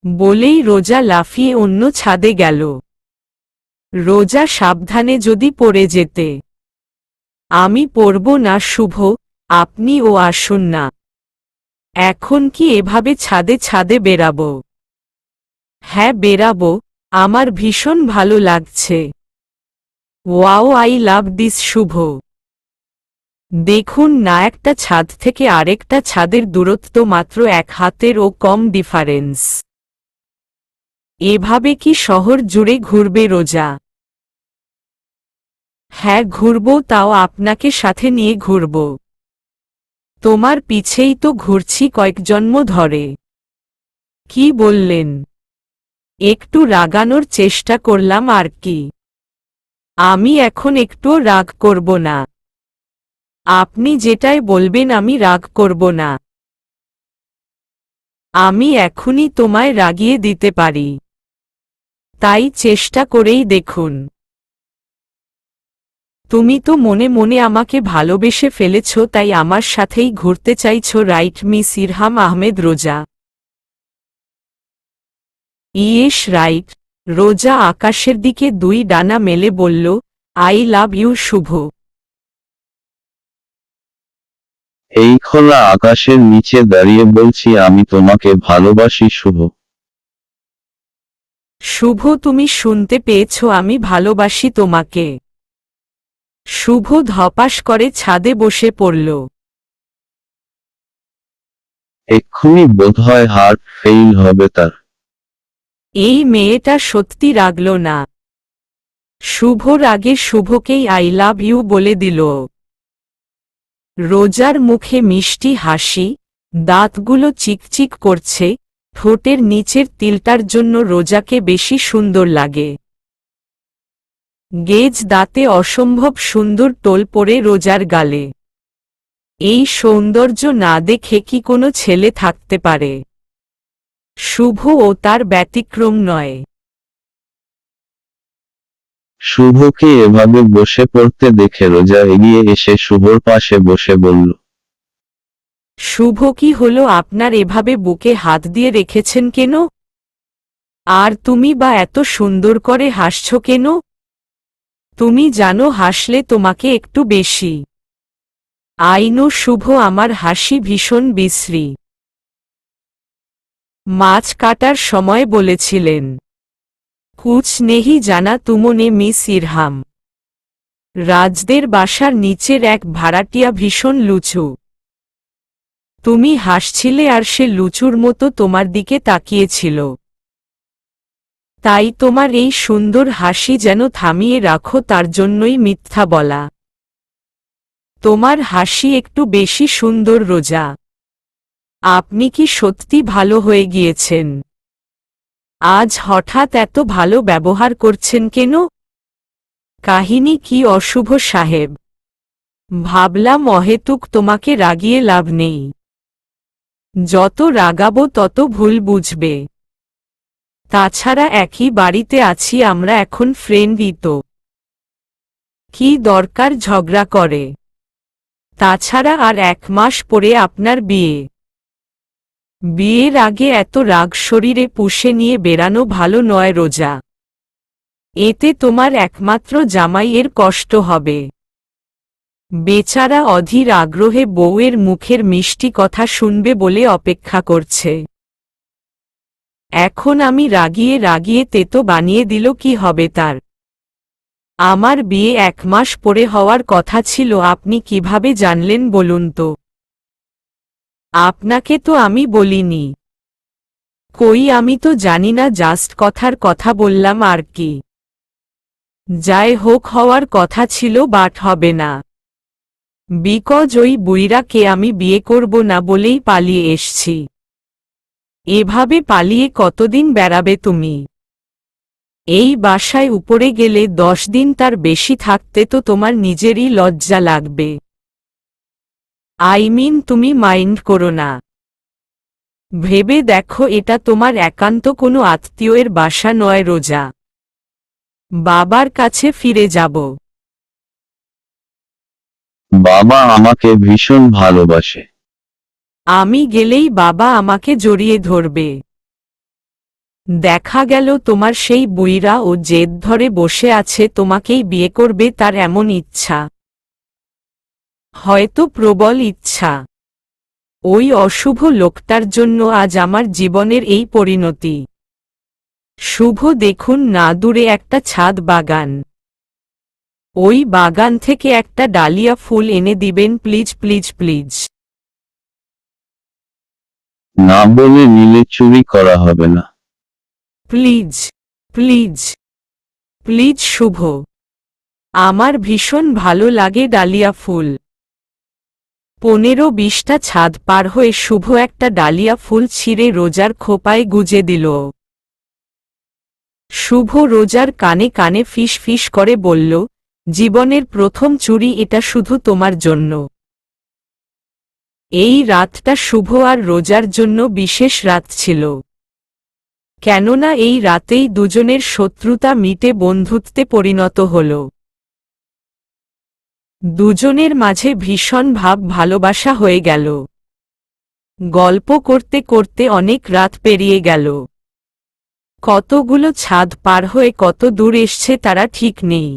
S1: বলেই রোজা লাফিয়ে অন্য ছাদে গেল। রোজা সাবধানে যদি পড়ে যেতে। আমি পড়ব না শুভ, আপনিও আসুন না। এখন কি এভাবে ছাদে ছাদে বেরাবো? হ্যাঁ বেরাবো, আমার ভীষণ ভালো লাগছে। ওয়াও, আই লাভ দিস শুভ। দেখুন না, একটা ছাদ থেকে আরেকটা ছাদের দূরত্ব মাত্র 1 হাতেরও কম ডিফারেন্স। এভাবে কি শহর জুড়ে ঘুরবে রোজা? হ্যাঁ ঘুরব, তাও আপনাকে সাথে নিয়ে ঘুরব। তোমার পিছেই তো ঘুরছি কয়েক জন্ম ধরে। কি বললেন? একটু রাগানোর চেষ্টা করলাম আর কি। আমি এখন একটুও রাগ করব না। আপনি যেটাই বলবেন আমি রাগ করব না। আমি এখনই তোমায় রাগিয়ে দিতে পারি, তাই চেষ্টা করেই দেখুন। তুমি তো মনে মনে আমাকে ভালোবেসে ফেলেছ, তাই আমার সাথেই ঘুরতে চাইছ, রাইট মিস ইরহাম আহমেদ রোজা? Yes right. রোজা আকাশের দিকে দুই ডানা মেলে বলল, আই লাভ ইউ শুভ।
S2: এই খোলা আকাশের নিচে দাঁড়িয়ে বলছি আমি তোমাকে ভালোবাসি শুভ।
S1: শুভ, তুমি শুনতে পেয়েছ, আমি ভালোবাসি তোমাকে। শুভ ধপাস করে ছাদে বসে পড়ল।
S2: এক্ষুনি বোধহয় হার্ট ফেইল হবে তার।
S1: এই মেয়েটা সত্যি রাগল না। শুভর আগে শুভকেই আই লাভ ইউ বলে দিল। রোজার মুখে মিষ্টি হাসি, দাঁতগুলো চিকচিক করছে, ঠোঁটের নিচের তিলটার জন্য রোজাকে বেশি সুন্দর লাগে। গেজ দাঁতে অসম্ভব সুন্দর টোল পড়ে রোজার গালে। এই সৌন্দর্য না দেখে কি কোনো ছেলে থাকতে পারে? শুভ ও তার ব্যতিক্রম নয়।
S2: শুভকে এভাবে বসে পড়তে দেখে রোজা এগিয়ে এসে শুভর পাশে বসে বলল,
S1: শুভ, কি হলো আপনার, এভাবে বুকে হাত দিয়ে রেখেছেন কেন? আর তুমি বা এত সুন্দর করে হাসছ কেন? তুমি জানো হাসলে তোমাকে একটু বেশি। আইনো শুভ, আমার হাসি ভীষণ বিশ্রী। মাছ কাটার সময় বলেছিলেন, কুছ নেহি জানা তুমনে মিস ইরহাম। রাজদের বাসার নিচের এক ভাড়াটিয়া ভীষণ লুচু। তুমি হাসছিলে আর সে লুচুর মতো তোমার দিকে তাকিয়েছিল। তাই তোমার এই সুন্দর হাসি যেন থামিয়ে রাখো, তার জন্যই মিথ্যা বলা। তোমার হাসি একটু বেশি সুন্দর রোজা। আপনি কি সত্যি ভালো হয়ে গিয়েছেন? আজ হঠাৎ এত ভালো ব্যবহার করছেন কেন? কাহিনী কি অশুভ সাহেব? ভাবলাম অহেতুক তোমাকে রাগিয়ে লাভ নেই। যত রাগাবো তত ভুল বুঝবে। তাছাড়া একই বাড়িতে আছি আমরা, এখন ফ্রেন্ডই তো। কি দরকার ঝগড়া করে? তাছাড়া আর 1 মাস পরে আপনার বিয়ে। বিয়ের আগে এত রাগ শরীরে পুষে নিয়ে বেড়ানো ভালো নয় রোজা। এতে তোমার একমাত্র জামাইয়ের কষ্ট হবে। বেচারা অধীর আগ্রহে বউয়ের মুখের মিষ্টি কথা শুনবে বলে অপেক্ষা করছে। এখন আমি রাগিয়ে রাগিয়ে তেতো বানিয়ে দিল, কি হবে তার? আমার বিয়ে 1 মাস পরে হওয়ার কথা ছিল, আপনি কিভাবে জানলেন বলুন তো? আপনাকে তো আমি বলিনি। কই, আমি তো জানি না, জাস্ট কথার কথা বললাম আর কি। যাই হোক, হওয়ার কথা ছিল বাট হবে না। বিকজ ওই বুইরাকে আমি বিয়ে করব না বলেই পালিয়ে এসছি। এভাবে পালিয়ে কতদিন বেড়াবে তুমি? এই বাসায় উপরে গেলে 10 দিন তার বেশি থাকতে তো তোমার নিজেরই লজ্জা লাগবে। তুমি মাইন্ড করো না। ভেবে দেখো, এটা তোমার একান্ত কোনো আত্মীয়ের বাসা নয় রোজা। বাবার কাছে ফিরে যাব।
S2: বাবা আমাকে ভীষণ ভালোবাসে।
S1: আমি গেলেই বাবা আমাকে জড়িয়ে ধরবে। দেখা গেল তোমার সেই বুইরা ও জেদ ধরে বসে আছে তোমাকেই বিয়ে করবে, তার এমন ইচ্ছা। হয়তো প্রবল ইচ্ছা। ওই অশুভ লোকটার জন্য আজ আমার জীবনের এই পরিণতি। শুভ, দেখুন না দূরে একটা ছাদ বাগান। ওই বাগান থেকে একটা ডালিয়া ফুল এনে দিবেন প্লিজ প্লিজ প্লিজ।
S2: না বলে নিলে চুরি করা হবে না।
S1: প্লিজ প্লিজ প্লিজ শুভ, আমার ভীষণ ভালো লাগে ডালিয়া ফুল। 15-20টা ছাদ পার হয়ে শুভ একটা ডালিয়া ফুল ছিঁড়ে রোজার খোপায় গুজে দিল। শুভ রোজার কানে কানে ফিস ফিস করে বলল, জীবনের প্রথম চুরি, এটা শুধু তোমার জন্য। এই রাতটা শুভ আর রোজার জন্য বিশেষ রাত ছিল। কেননা এই রাতেই দুজনের শত্রুতা মিটে বন্ধুত্বে পরিণত হল। দুজনের মাঝে ভীষণ ভাব ভালোবাসা হয়ে গেল। গল্প করতে করতে অনেক রাত পেরিয়ে গেল। কতগুলো ছাদ পার হয়ে কত দূর এসছে তারা ঠিক নেই।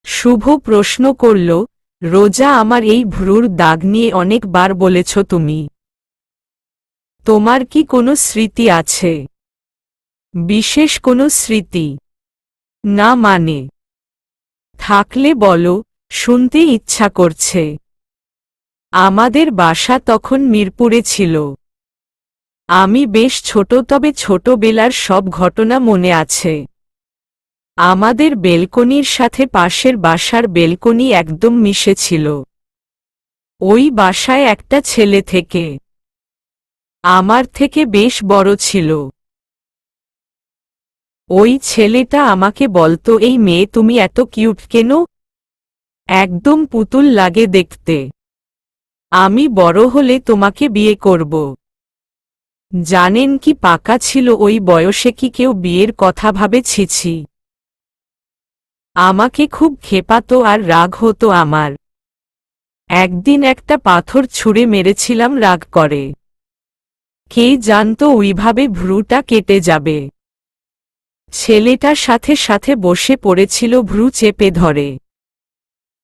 S1: শুভ প্রশ্ন করল, রোজা, আমার এই ভ্রুর দাগ নিয়ে অনেকবার বলেছ তুমি। তোমার কি কোনো স্মৃতি আছে? বিশেষ কোনো স্মৃতি? না মানে? থাকলে বলো, শুনতে ইচ্ছা করছে। আমাদের বাসা তখন মিরপুরে ছিল। আমি বেশ ছোট, তবে ছোটবেলার সব ঘটনা মনে আছে। আমাদের বেলকনির সাথে পাশের বাসার বেলকনি একদম মিশেছিল। ওই বাসায় একটা ছেলে থেকে, আমার থেকে বেশ বড় ছিল। ওই ছেলেটা আমাকে বলতো, এই মেয়ে তুমি এত কিউট কেন? একদম পুতুল লাগে দেখতে। আমি বড় হলে তোমাকে বিয়ে করব। জানেন কি পাকা ছিল ওই বয়সে, কি কেউ বিয়ের কথা ভাবে? ছিছি। আমাকে খুব খেপাতো আর রাগ হতো আমার। একদিন একটা পাথর ছুঁড়ে মেরেছিলাম রাগ করে। কে জানতো ওইভাবে ভ্রুটা কেটে যাবে। ছেলেটা সাথে সাথে বসে পড়েছিল, ভ্রু চেপে ধরে।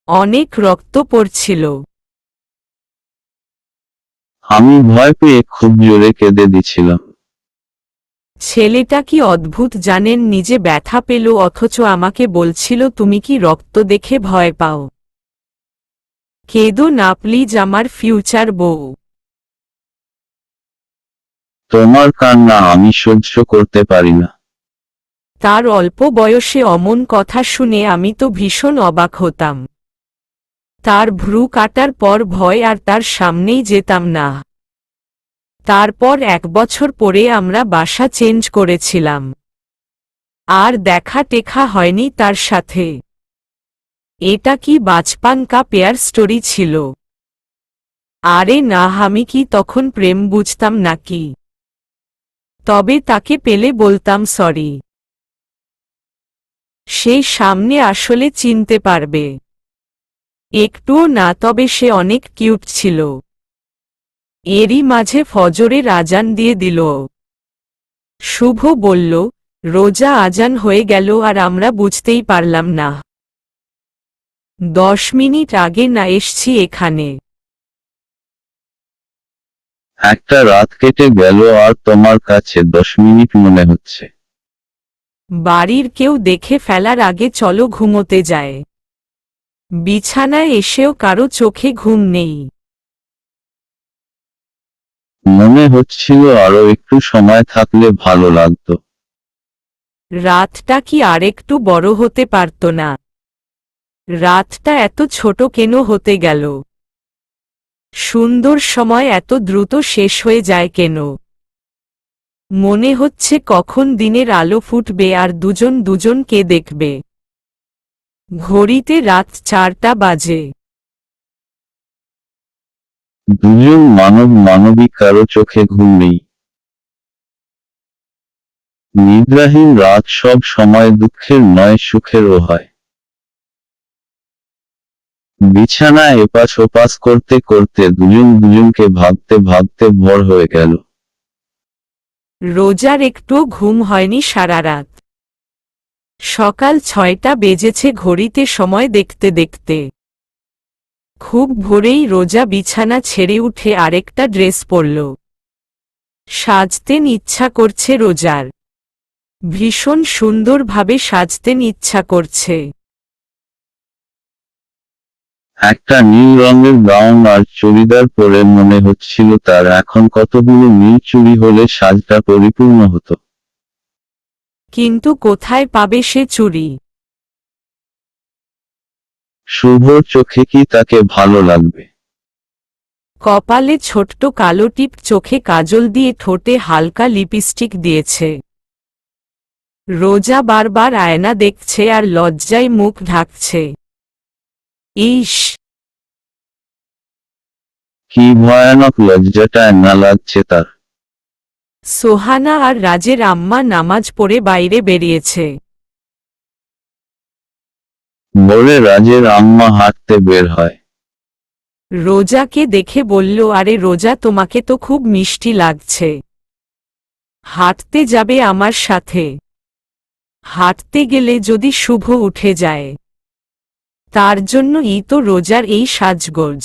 S1: অনেক রক্ত পড়ছিল।
S2: আমি ভয় পেয়ে খুব জোরে কেঁদে দিছিলাম।
S1: ছেলেটা কি অদ্ভুত জানেন, নিজে ব্যথা পেল অথচ আমাকে বলছিল, তুমি কি রক্ত দেখে ভয় পাও? কেঁদো না প্লিজ, আমার ফিউচার বউ।
S2: তোমার কান্না আমি সহ্য করতে পারি না।
S1: তার অল্প বয়সে অমন কথা শুনে আমি তো ভীষণ অবাক হতাম। তার ভ্রু কাটার পর ভয় আর তার সামনেই যেতাম না। তারপর 1 বছর পরে আমরা বাসা চেঞ্জ করেছিলাম। আর দেখা টেখা হয়নি তার সাথে। এটা কি বাচপান কা পেয়ার স্টোরি ছিল? আরে না, আমি কি তখন প্রেম বুঝতাম নাকি? তবে তাকে পেলে বলতাম সরি। সেই সামনে আসলে চিনতে পারবে? একটুও না, তবে সে অনেক কিউট ছিল। এরই মাঝে ফজরের আজান দিয়ে দিল। শুভ বলল, রোজা, আজান হয়ে গেল আর আমরা বুঝতেই পারলাম না। 10 মিনিট আগে না এসছি এখানে।
S2: একটা রাত কেটে গেল আর তোমার কাছে 10 মিনিট মনে হচ্ছে।
S1: বাড়ির কেউ দেখে ফেলার আগে চলো ঘুমোতে যায়। বিছানায় এসেও কারো চোখে ঘুম নেই।
S2: মনে হচ্ছিল আরো একটু সময় থাকলে ভালো লাগতো।
S1: রাতটা কি আরেকটু বড় হতে পারত না? রাতটা এত ছোট কেন হতে গেল? সুন্দর সময় এত দ্রুত শেষ হয়ে যায় কেন? মনে হচ্ছে কখন দিনের আলো ফুটবে আর দুজন দুজনকে দেখবে। ঘড়িতে রাত 4টা বাজে।
S2: দুজন মানবী কারো চোখে ঘুম নেই। নিদ্রাহীন রাত সব সময় দুঃখের নয়, সুখেরও হয়। বিছানায় এপাশ ওপাশ করতে করতে দুজন দুজনকে ভাবতে ভাবতে ভোর হয়ে গেল।
S1: রোজার একটুও ঘুম হয়নি সারা রাত। সকাল 6টা বেজেছে ঘড়িতে সময় দেখতে দেখতে। খুব ভোরেই রোজা বিছানা ছেড়ে উঠে আরেকটা ড্রেস পরল। সাজতেন ইচ্ছা করছে রোজার। ভীষণ সুন্দরভাবে সাজতেন ইচ্ছা করছে।
S2: একটা নীল রঙের গাউন আর চুড়িদার পরে মনে হচ্ছিল তার এখন কতগুলো নীল চুড়ি হলে সাজটা পরিপূর্ণ হতো।
S1: কিন্তু কোথায় পাবে সে চুড়ি?
S2: শুভর চোখে কি তাকে ভালো লাগবে?
S1: কপালে ছোট্ট কালো টিপ, চোখে কাজল দিয়ে, ঠোঁটে হালকা লিপস্টিক দিয়েছে। রোজা বারবার আয়না দেখছে আর লজ্জায় মুখ ঢাকছে। ইস,
S2: কি ভয়ানক লজ্জাটা না লাগছে তার।
S1: সোহানা আর রাজের আম্মা নামাজ পড়ে বাইরে বেরিয়েছে।
S2: বলে রাজের আম্মা হাঁটতে বের হয়।
S1: রোজাকে দেখে বলল, আরে রোজা, তোমাকে তো খুব মিষ্টি লাগছে। হাঁটতে যাবে আমার সাথে। হাঁটতে গেলে যদি শুভ উঠে যায়, তার জন্যই তো রোজার এই সাজগোজ।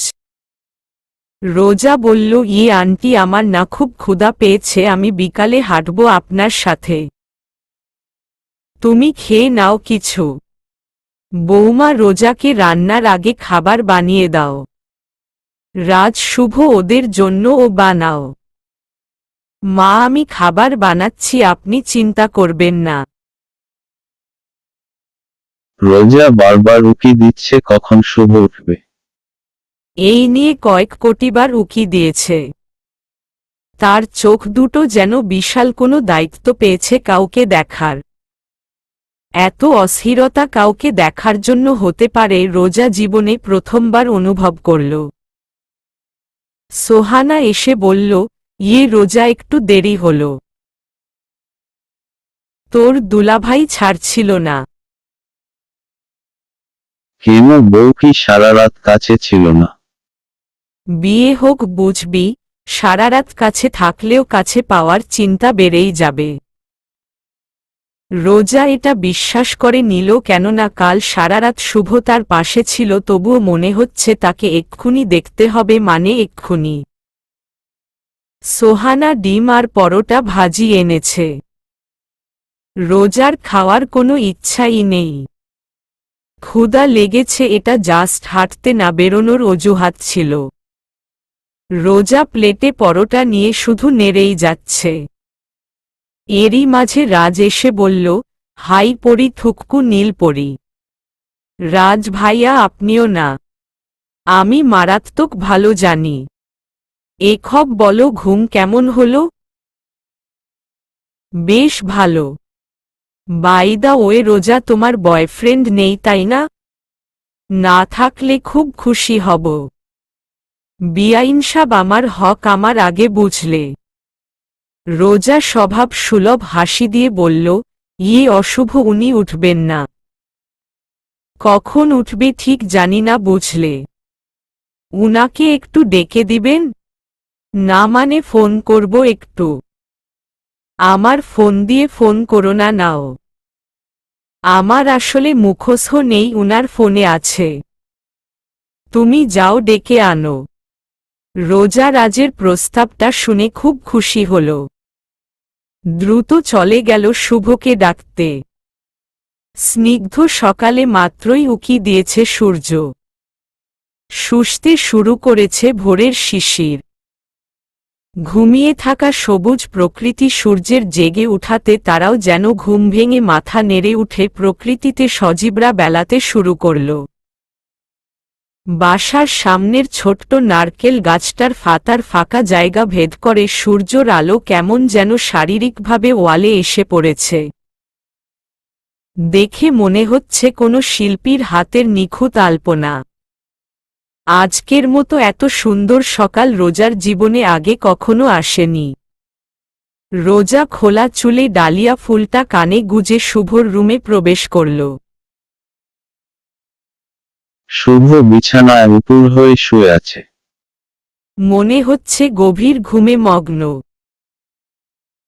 S1: রোজা বলল, আন্টি, আমার না খুব ক্ষুধা পেয়েছে, আমি বিকালে হাঁটব আপনার সাথে। তুমি খেয়ে নাও কিছু। বৌমা, রোজাকে রান্নার আগে খাবার বানিয়ে দাও। রাজ, শুভ, ওদের জন্য ও বানাও। মা, আমি খাবার বানাচ্ছি, আপনি চিন্তা করবেন না।
S2: রোজা বারবার উকি দিচ্ছে কখন শুভ উঠবে।
S1: এই নিয়ে কয়েক কোটিবার উকি দিয়েছে। তার চোখ দুটো যেন বিশাল কোনো দায়িত্ব পেয়েছে কাউকে দেখার। এত অস্থিরতা কাউকে দেখার জন্য হতে পারে রোজা জীবনে প্রথমবার অনুভব করল। সোহানা এসে বলল, রোজা, একটু দেরি হল। তোর দুলাভাই ছাড়ছিল না।
S2: কেন, বউ কি সারা রাত কাছে ছিল না?
S1: বিয়ে হোক বুঝবি, সারারাত কাছে থাকলেও কাছে পাওয়ার চিন্তা বেড়েই যাবে। রোজা এটা বিশ্বাস করে নিল, কেননা কাল সারারাত শুভ তার পাশে ছিল, তবুও মনে হচ্ছে তাকে এক্ষুনি দেখতে হবে, মানে এক্ষুনি। সোহানা ডিম আর পরোটা ভাজি এনেছে। রোজার খাওয়ার কোনো ইচ্ছাই নেই। ক্ষুধা লেগেছে, এটা জাস্ট হাঁটতে না বেরোনোর অজুহাত ছিল। রোজা প্লেটে পরোটা নিয়ে শুধু নেড়েই যাচ্ছে। এরই মাঝে রাজ এসে বলল, হাই পরি, থুককু নীল পরি। রাজ ভাইয়া, আপনিও না। আমি মারাত্মক ভালো জানি। এখব বলো, ঘুম কেমন হলো? বেশ ভালো। বাই দা ওয়ে, রোজা, তোমার বয়ফ্রেন্ড নেই তাই না? না থাকলে খুব খুশি হব। বিআইনসাব, আমার হক আমার আগে বুঝলে। রোজা স্বভাব সুলভ হাসি দিয়ে বলল, অশুভ, উনি উঠবেন না। কখন উঠবে ঠিক জানি না বুঝলে। উনাকে একটু ডেকে দিবেন না? মানে ফোন করব একটু। আমার ফোন দিয়ে ফোন করো না। নাও। আমার আসলে মুখস্থ নেই, উনার ফোনে আছে। তুমি যাও ডেকে আনো। রোজা রাজের প্রস্তাবটা শুনে খুব খুশি হল। দ্রুত চলে গেল শুভকে ডাকতে। স্নিগ্ধ সকালে মাত্রই উকি দিয়েছে সূর্য। শুষতে শুরু করেছে ভোরের শিশির। ঘুমিয়ে থাকা সবুজ প্রকৃতি সূর্যের জেগে উঠাতে তারাও যেন ঘুম ভেঙে মাথা নেড়ে উঠে প্রকৃতিতে সজীবরা বেলাতে শুরু করল। বাসার সামনের ছোট্ট নারকেল গাছটার ফাতার ফাঁকা জায়গা ভেদ করে সূর্যর আলো কেমন যেন শারীরিকভাবে ওয়ালে এসে পড়েছে। দেখে মনে হচ্ছে কোনো শিল্পীর হাতের নিখুঁত আলপনা। আজকের মতো এত সুন্দর সকাল রোজার জীবনে আগে কখনো আসেনি। রোজা খোলা চুলে ডালিয়া ফুলটা কানে গুজে শুভর রুমে প্রবেশ করল।
S2: শুভ বিছানায় উপুর হয়ে শুয়ে আছে।
S1: মনে হচ্ছে গভীর ঘুমে মগ্ন।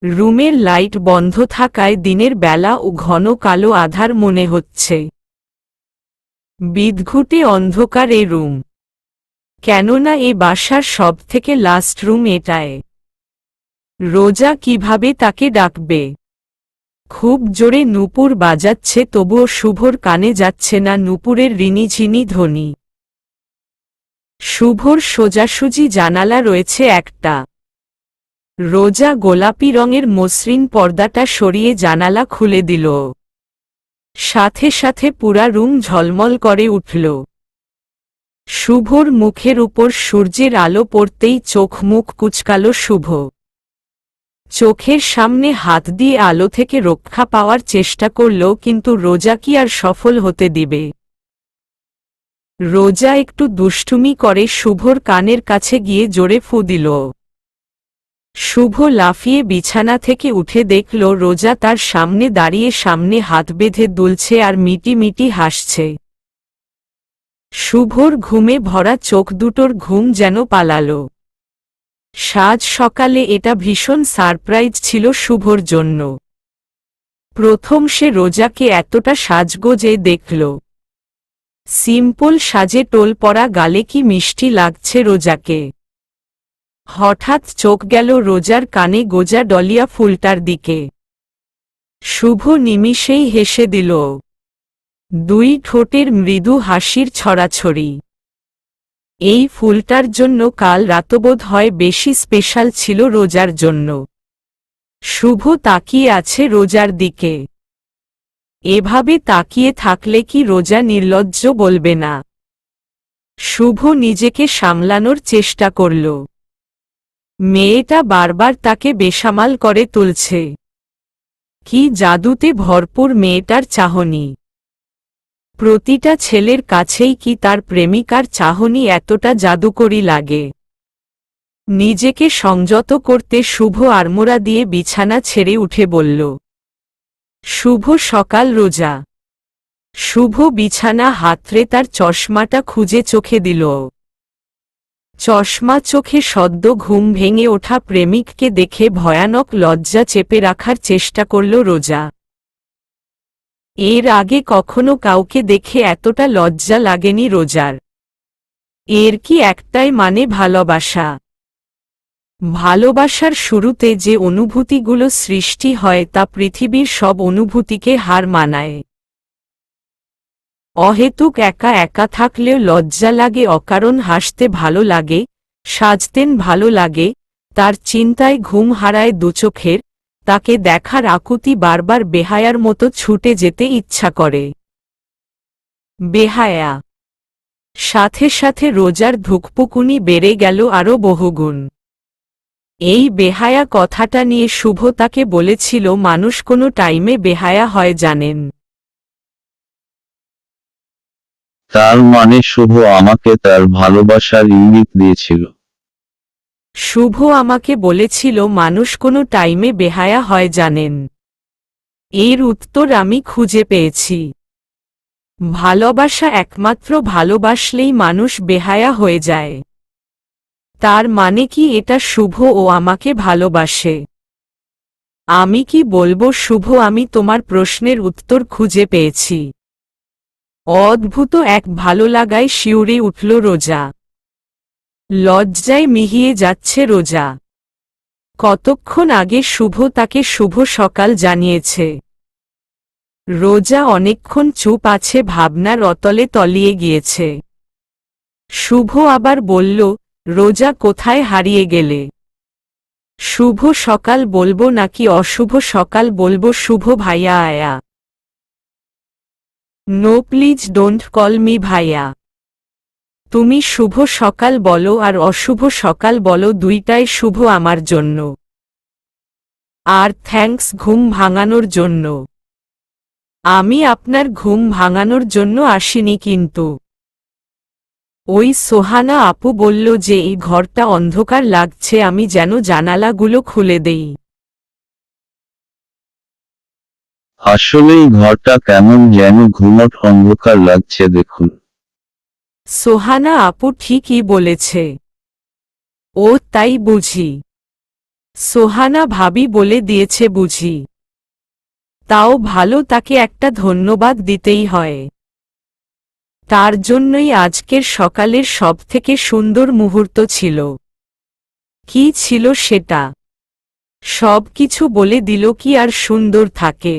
S1: রুমের লাইট বন্ধ থাকায় দিনের বেলা ও ঘন কালো আধার মনে হচ্ছে। বিদঘুটে অন্ধকার এ রুম। কেননা এ বাসার সবথেকে লাস্ট রুম এটায়। রোজা কিভাবে তাকে ডাকবে? খুব জোরে নূপুর বাজাচ্ছে, তবুও শুভর কানে যাচ্ছে না নূপুরের রিনিঝিনি ধ্বনি। শুভর সোজাসুজি জানালা রয়েছে একটা। রোজা গোলাপি রঙের মসৃণ পর্দাটা সরিয়ে জানালা খুলে দিল। সাথে সাথে পুরা রুম ঝলমল করে উঠল। শুভর মুখের উপর সূর্যের আলো পড়তেই চোখ মুখ কুচকালো শুভ। চোখের সামনে হাত দিয়ে আলো থেকে রক্ষা পাওয়ার চেষ্টা করল, কিন্তু রোজা কি আর সফল হতে দিবে? রোজা একটু দুষ্টুমি করে শুভর কানের কাছে গিয়ে জোরে ফু দিল। শুভ লাফিয়ে বিছানা থেকে উঠে দেখল রোজা তার সামনে দাঁড়িয়ে, সামনে হাত বেঁধে দুলছে আর মিটি মিটি হাসছে। শুভর ঘুমে ভরা চোখ দুটোর ঘুম যেন পালাল। সাজ সকালে এটা ভীষণ সারপ্রাইজ ছিল শুভর জন্য। প্রথম সে রোজাকে এতটা সাজগোজে দেখল। সিম্পল সাজে টোল পরা গালে কি মিষ্টি লাগছে রোজাকে। হঠাৎ চোখ গেল রোজার কানে গোজা ডলিয়া ফুলটার দিকে। শুভ নিমিষেই হেসে দিল। দুই ঠোঁটের মৃদু হাসির ছড়াছড়ি। এই ফুলটার জন্য কাল রাতবোধ হয় বেশি স্পেশাল ছিল রোজার জন্য। শুভ তাকিয়ে আছে রোজার দিকে। এভাবে তাকিয়ে থাকলে কি রোজা নির্লজ্জ বলবে না? শুভ নিজেকে সামলানোর চেষ্টা করল। মেয়েটা বারবার তাকে বেসামাল করে তুলছে। কি জাদুতে ভরপুর মেয়েটার চাহনি। প্রতিটা ছেলের কাছেই কি তার প্রেমিকার চাহনি এতটা জাদুকরী লাগে? নিজেকে সংযত করতে শুভ আড়মোড়া দিয়ে বিছানা ছেড়ে উঠে বলল, শুভ সকাল রোজা। শুভ বিছানা হাতড়ে তার চশমাটা খুঁজে চোখে দিল। চশমা চোখে সদ্য ঘুম ভেঙে ওঠা প্রেমিককে দেখে ভয়ানক লজ্জা চেপে রাখার চেষ্টা করল রোজা। এর আগে কখনো কাউকে দেখে এতটা লজ্জা লাগেনি রোজার। এর কি একটাই মানে ভালোবাসা। ভালোবাসার শুরুতে যে অনুভূতিগুলো সৃষ্টি হয় তা পৃথিবীর সব অনুভূতিকে হার মানায়। অহেতুক একা একা থাকলেও লজ্জা লাগে, অকারণ হাসতে ভালো লাগে, সাজতেন ভালো লাগে, তার চিন্তায় ঘুম হারায় দুচোখের, তাকে দেখার আকুতি বারবার বেহায়ার মতো ছুটে যেতে ইচ্ছা করে। বেহায়া। সাথে সাথে রোজার ধুকপুকুনি বেড়ে গেল আরও বহুগুণ। এই বেহায়া কথাটা নিয়ে শুভ তাকে বলেছিল মানুষ কোনো টাইমে বেহায়া হয় জানেন।
S2: তার মানে শুভ আমাকে তার ভালোবাসার ইঙ্গিত দিয়েছিল।
S1: শুভ আমাকে বলেছিল মানুষ কোনো টাইমে বেহায়া হয় জানেন। এর উত্তর আমি খুঁজে পেয়েছি। ভালোবাসা একমাত্র ভালোবাসলেই মানুষ বেহায়া হয়ে যায়। তার মানে কি এটা শুভ ও আমাকে ভালোবাসে? আমি কি বলবো শুভ আমি তোমার প্রশ্নের উত্তর খুঁজে পেয়েছি। অদ্ভুত এক ভালো লাগায় শিউরে উঠল রোজা। লজ্জায় মিহিয়ে যাচ্ছে রোজা। কতক্ষণ আগে শুভ তাকে শুভ সকাল জানিয়েছে। রোজা অনেকক্ষণ চুপ আছে, ভাবনার অতলে তলিয়ে গিয়েছে। শুভ আবার বলল, রোজা কোথায় হারিয়ে গেলে? শুভ সকাল বলবো নাকি অশুভ সকাল বলবো? শুভ ভাইয়া আয়া। No please don't call me ভাইয়া। তুমি শুভ সকাল বলো আর অশুভ সকাল বলো, দুইটাই শুভ আমার জন্য। আর থ্যাঙ্কস ঘুম ভাঙানোর জন্য। আমি আপনার ঘুম ভাঙানোর জন্য আসিনি কিন্তু। ওই সোহানা আপু বলল যে এই ঘরটা অন্ধকার লাগছে, আমি যেন জানালাগুলো খুলে দেই।
S2: আসলেই ঘরটা কেমন যেন ঘুমট অন্ধকার লাগছে দেখুন।
S1: সোহানা আপু ঠিকই বলেছে। ও তাই বুঝি? সোহানা ভাবি বলে দিয়েছে বুঝি? তাও ভালো, তাকে একটা ধন্যবাদ দিতেই হয়। তার জন্যই আজকের সকালের সবথেকে সুন্দর মুহূর্ত ছিল। কি ছিল সেটা? সব কিছু বলে দিল কি আর সুন্দর থাকে?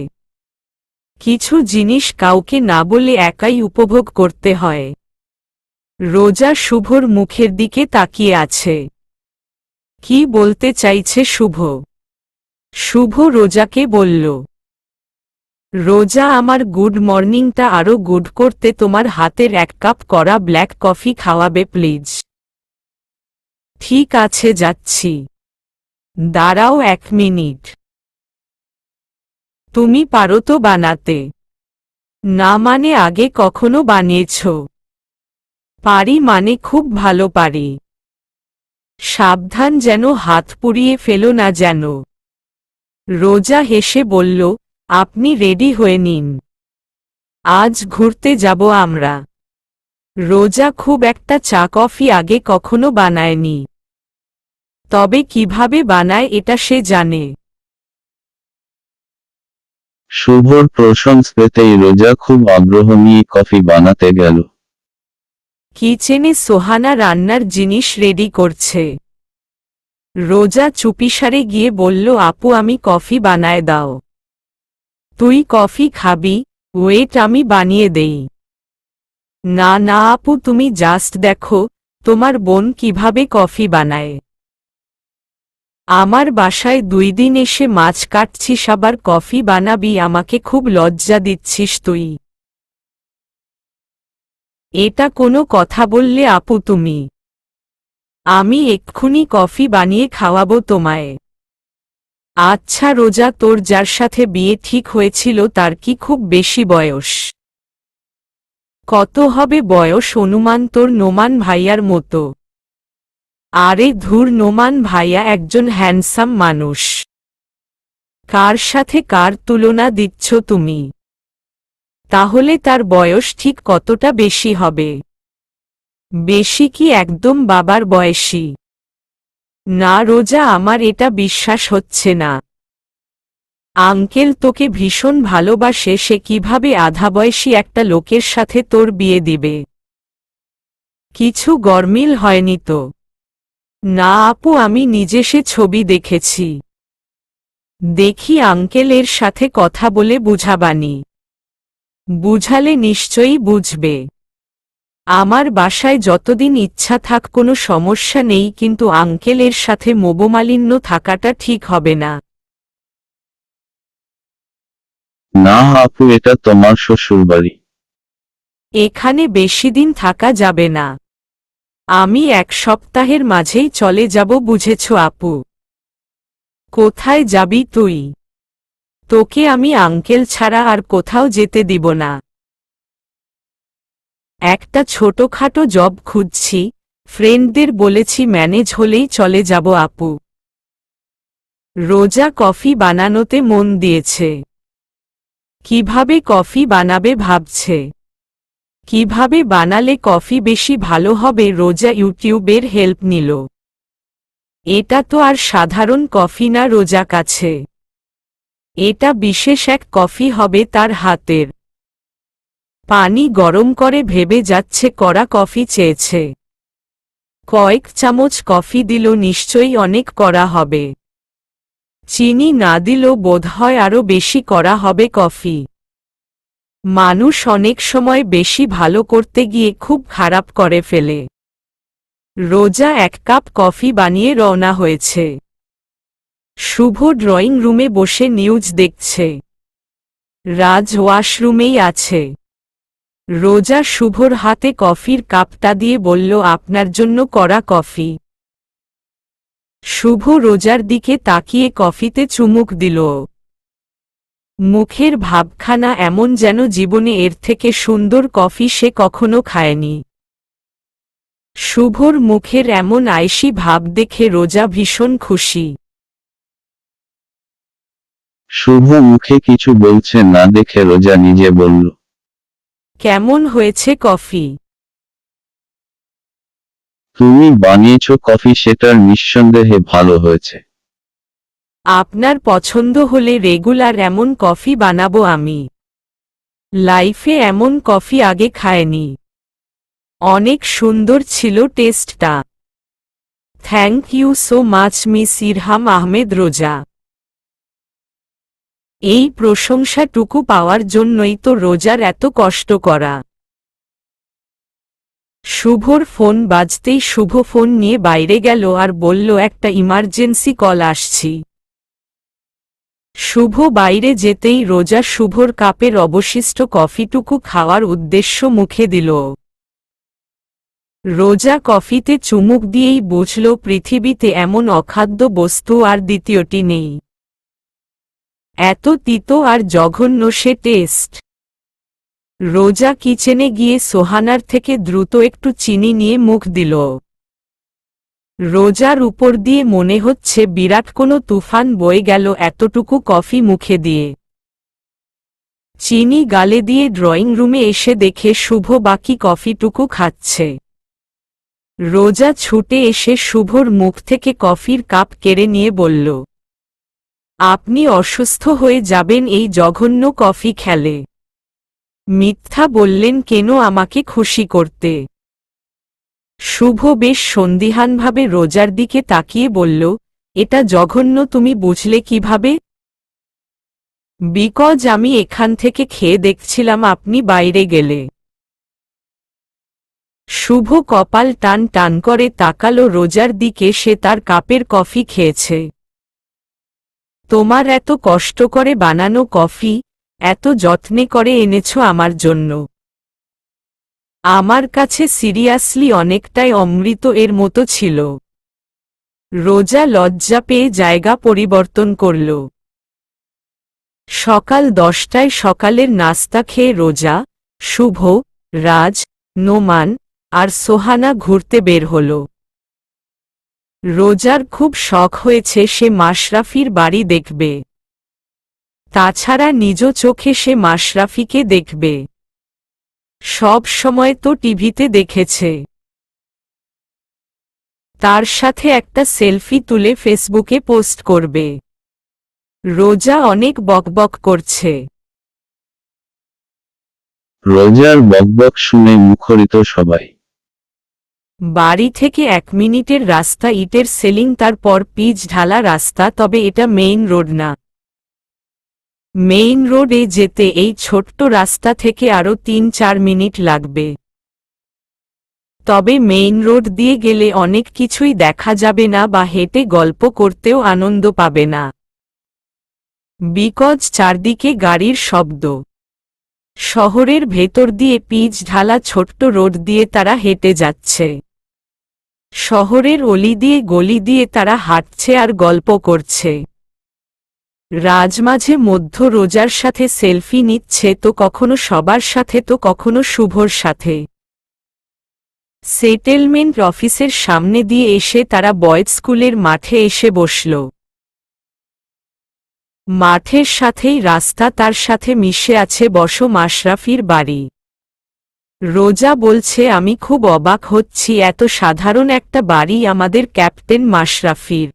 S1: কিছু জিনিস কাউকে না বলে একাই উপভোগ করতে হয়। রোজা শুভর মুখের দিকে তাকিয়ে আছে। কি বলতে চাইছে শুভ? শুভ রোজাকে বলল, রোজা আমার গুড মর্নিংটা আরো গুড করতে তোমার হাতের এক কাপ করা ব্ল্যাক কফি খাওয়াবে প্লিজ। ঠিক আছে যাচ্ছি। দাঁড়াও 1 মিনিট। তুমি পারো তো বানাতে? না মানে আগে কখনো বানিয়েছ? পারি মানে খুব ভালো পারি। সাবধান যেন হাত পুড়িয়ে ফেলো না যেন। রোজা হেসে বলল, আপনি রেডি হয়ে নিন, আজ ঘুরতে যাব আমরা। রোজা খুব একটা চা কফি আগে কখনো বানায়নি। তবে কিভাবে বানায় এটা সে জানে।
S2: শুভর প্রশংসা পেতেই রোজা খুব আগ্রহ নিয়ে কফি বানাতে গেল।
S1: কিচেনে সোহানা রান্নার জিনিস রেডি করছে। রোজা চুপিসারে গিয়ে বলল, আপু আমি কফি বানায় দাও। তুই কফি খাবি? ওয়েট আমি বানিয়ে দেই। না না আপু, তুমি জাস্ট দেখো তোমার বোন কিভাবে কফি বানায়। আমার বাসায় 2 দিন এসে মাছ কাটছিস, আবার কফি বানাবি? আমাকে খুব লজ্জা দিচ্ছিস তুই। এটা কোনো কথা বললে আপু তুমি? আমি এক্ষুনি কফি বানিয়ে খাওয়াবো তোমায়। আচ্ছা রোজা, তোর যার সাথে বিয়ে ঠিক হয়েছিল তার কি খুব বেশি বয়স? কত হবে বয়স অনুমান তোর নোমান ভাইয়ার মতো? আরে ধুর, নোমান ভাইয়া একজন হ্যান্ডসাম মানুষ। কার সাথে কার তুলনা দিচ্ছ তুমি? তাহলে তার বয়স ঠিক কতটা বেশি হবে? বেশি কি একদম বাবার বয়সী? না রোজা, আমার এটা বিশ্বাস হচ্ছে না। আঙ্কেল তোকে ভীষণ ভালোবাসে, সে কিভাবে আধাবয়সী একটা লোকের সাথে তোর বিয়ে দিবে? কিছু গরমিল হয়নি তো? না আপু, আমি নিজে সে ছবি দেখেছি। দেখি আঙ্কেল এর সাথে কথা বলে বুঝাবানি। বুঝালে নিশ্চয়ই বুঝবে। আমার বাসায় যতদিন ইচ্ছা থাক কোনো সমস্যা নেই, কিন্তু আঙ্কেল এর সাথে মোবমালিন্য থাকাটা ঠিক হবে না।
S2: না আপু, এটা তোমার শ্বশুরবাড়ি।
S1: এখানে বেশি দিন থাকা যাবে না। আমি 1 সপ্তাহের মাঝেই চলে যাব, বুঝেছ আপু? কোথায় যাবি তুই? তোকে আমি আঙ্কেল ছাড়া আর কোথাও যেতে দিব না। একটা ছোটখাটো জব খুঁজছি, ফ্রেন্ডদের বলেছি ম্যানেজ হলেই চলে যাব আপু। রোজা কফি বানানোতে মন দিয়েছে। কিভাবে কফি বানাবে ভাবছে। কিভাবে বানালে কফি বেশি ভালো হবে? রোজা ইউটিউবের হেল্প নিল। এটা তো আর সাধারণ কফি না রোজা কাছে। এটা বিশেষ এক কফি হবে তার হাতের। পানি গরম করে ভেবে যাচ্ছে কড়া কফি চেয়েছে। কয়েক চামচ কফি দিল, নিশ্চয়ই অনেক কড়া হবে। চিনি না দিলেও বোধহয় আরও বেশি কড়া হবে কফি। মানুষ অনেক সময় বেশি ভালো করতে গিয়ে খুব খারাপ করে ফেলে। রোজা 1 কাপ কফি বানিয়ে রওনা হয়েছে। শুভ ড্রয়িং রুমে বসে নিউজ দেখছে। রাজ ওয়াশরুমেই আছে। রোজা শুভর হাতে কফির কাপটা দিয়ে বলল, আপনার জন্য কড়া কফি। শুভ রোজার দিকে তাকিয়ে কফিতে চুমুক দিল। মুখের ভাবখানা এমন যেন জীবনে এর থেকে সুন্দর কফি সে কখনো খায়নি। শুভর মুখের এমন আয়েশি ভাব দেখে রোজা ভীষণ খুশি।
S2: শুভ মুখে কিছু বলছে না দেখে রোজা নিজে বলল,
S1: কেমন হয়েছে কফি?
S2: তুমি বানিয়েছো কফি, সেটার নিঃসন্দেহে ভালো হয়েছে।
S1: আপনার পছন্দ হলে রেগুলার এমন কফি বানাবো আমি। লাইফে এমন কফি আগে খায়নি। অনেক সুন্দর ছিল টেস্টটা। Thank you so much miss Irham Ahmed Roza. এই প্রশংসাটুকু পাওয়ার জন্যই তো রোজার এত কষ্ট করা। শুভর ফোন বাজতেই শুভ ফোন নিয়ে বাইরে গেল আর বলল, একটা ইমার্জেন্সি কল আসছি। শুভ বাইরে যেতেই রোজা শুভর কাপের অবশিষ্ট কফিটুকু খাওয়ার উদ্দেশ্য মুখে দিল। রোজা কফিতে চুমুক দিয়েই বুঝল পৃথিবীতে এমন অখাদ্য বস্তু আর দ্বিতীয়টি নেই। এত তিতো আর জঘন্য সে টেস্ট। রোজা কিচেনে গিয়ে সোহানার থেকে দ্রুত একটু চিনি নিয়ে মুখ দিল। রোজার উপর দিয়ে মনে হচ্ছে বিরাট কোনো তুফান বয়ে গেল এতটুকু কফি মুখে দিয়ে। চিনি গালে দিয়ে ড্রয়িং রুমে এসে দেখে শুভ বাকি কফিটুকু খাচ্ছে। রোজা ছুটে এসে শুভর মুখ থেকে কফির কাপ কেড়ে নিয়ে বলল, আপনি অসুস্থ হয়ে যাবেন এই জঘন্য কফি খেলে। মিথ্যা বললেন কেন আমাকে খুশি করতে? শুভ বেশ সন্দিহানভাবে রোজার দিকে তাকিয়ে বলল, এটা জঘন্য তুমি বুঝলে কিভাবে? বিকজ আমি এখান থেকে খেয়ে দেখছিলাম আপনি বাইরে গেলে। শুভ কপাল টান টান করে তাকালো রোজার দিকে। সে তার কাপের কফি খেয়েছে। তোমার এত কষ্ট করে বানানো কফি, এত যত্নে করে এনেছ আমার জন্য। আমার কাছে সিরিয়াসলি অনেকটাই অমৃত এর মতো ছিল। রোজা লজ্জা পেয়ে জায়গা পরিবর্তন করল। সকাল 10টায় সকালের নাস্তা খেয়ে রোজা, শুভ, রাজ, নোমান আর সোহানা ঘুরতে বের হল। রোজার খুব শখ হয়েছে সে মাশরাফির বাড়ি দেখবে। তাছাড়া নিজ চোখে সে মাশরাফিকে দেখবে। সব সময় তো টিভিতে দেখেছে। তার সাথে একটা সেলফি তুলে ফেসবুকে পোস্ট করবে। রোজা অনেক বকবক করছে।
S2: রোজার বকবক শুনে মুখরিত সবাই।
S1: বাড়ি থেকে 1 মিনিটের রাস্তা, ইটের সেলিং, তারপর পিচ ঢালা রাস্তা। তবে এটা মেইন রোড না। মেইন রোডে যেতে এই ছোট্ট রাস্তা থেকে আরও 3-4 মিনিট লাগবে। তবে মেইন রোড দিয়ে গেলে অনেক কিছুই দেখা যাবে না বা হেঁটে গল্প করতেও আনন্দ পাবে না। বিকজ চারদিকে গাড়ির শব্দ। শহরের ভেতর দিয়ে পিচ ঢালা ছোট্ট রোড দিয়ে তারা হেঁটে যাচ্ছে। শহরের অলি দিয়ে গলি দিয়ে তারা হাঁটছে আর গল্প করছে। রাজ মাঝে মধ্য রোজার সাথে সেলফি নিচ্ছে, তো কখনো সবার সাথে, তো কখনো শুভর সাথে। সেটেলমেন্ট অফিসের সামনে দিয়ে এসে তারা বয়েজ স্কুলের মাঠে এসে বসল। মাঠের সাথেই রাস্তা, তার সাথে মিশে আছে বসো মাশরাফির বাড়ি। রোজা বলছে, আমি খুব অবাক হচ্ছি, এত সাধারণ একটা বাড়ি আমাদের ক্যাপ্টেন মাশরাফির।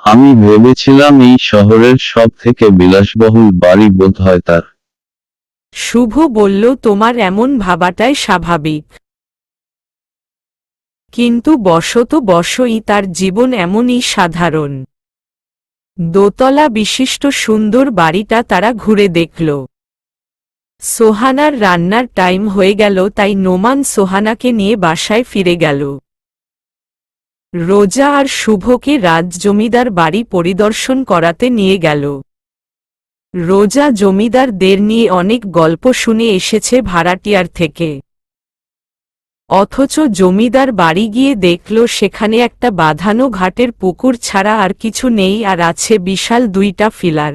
S2: আমি ভেবেছিলাম এই শহরের সব থেকে বিলাসবহুল বাড়ি বোধহয় তার।
S1: শুভ বলল, তোমার এমন ভাবাটাই স্বাভাবিক। কিন্তু বশই তার জীবন এমনই সাধারণ। দোতলা বিশিষ্ট সুন্দর বাড়িটা তারা ঘুরে দেখল। সোহানার রান্নার টাইম হয়ে গেল, তাই নোমান সোহানাকে নিয়ে বাসায় ফিরে গেল। রোজা আর শুভকে রাজ জমিদার বাড়ি পরিদর্শন করাতে নিয়ে গেল। রোজা জমিদারদের নিয়ে অনেক গল্প শুনে এসেছে ভাড়াটিয়ার থেকে। অথচ জমিদার বাড়ি গিয়ে দেখল সেখানে একটা বাঁধানো ঘাটের পুকুর ছাড়া আর কিছু নেই, আর আছে বিশাল 2টা ফিলার।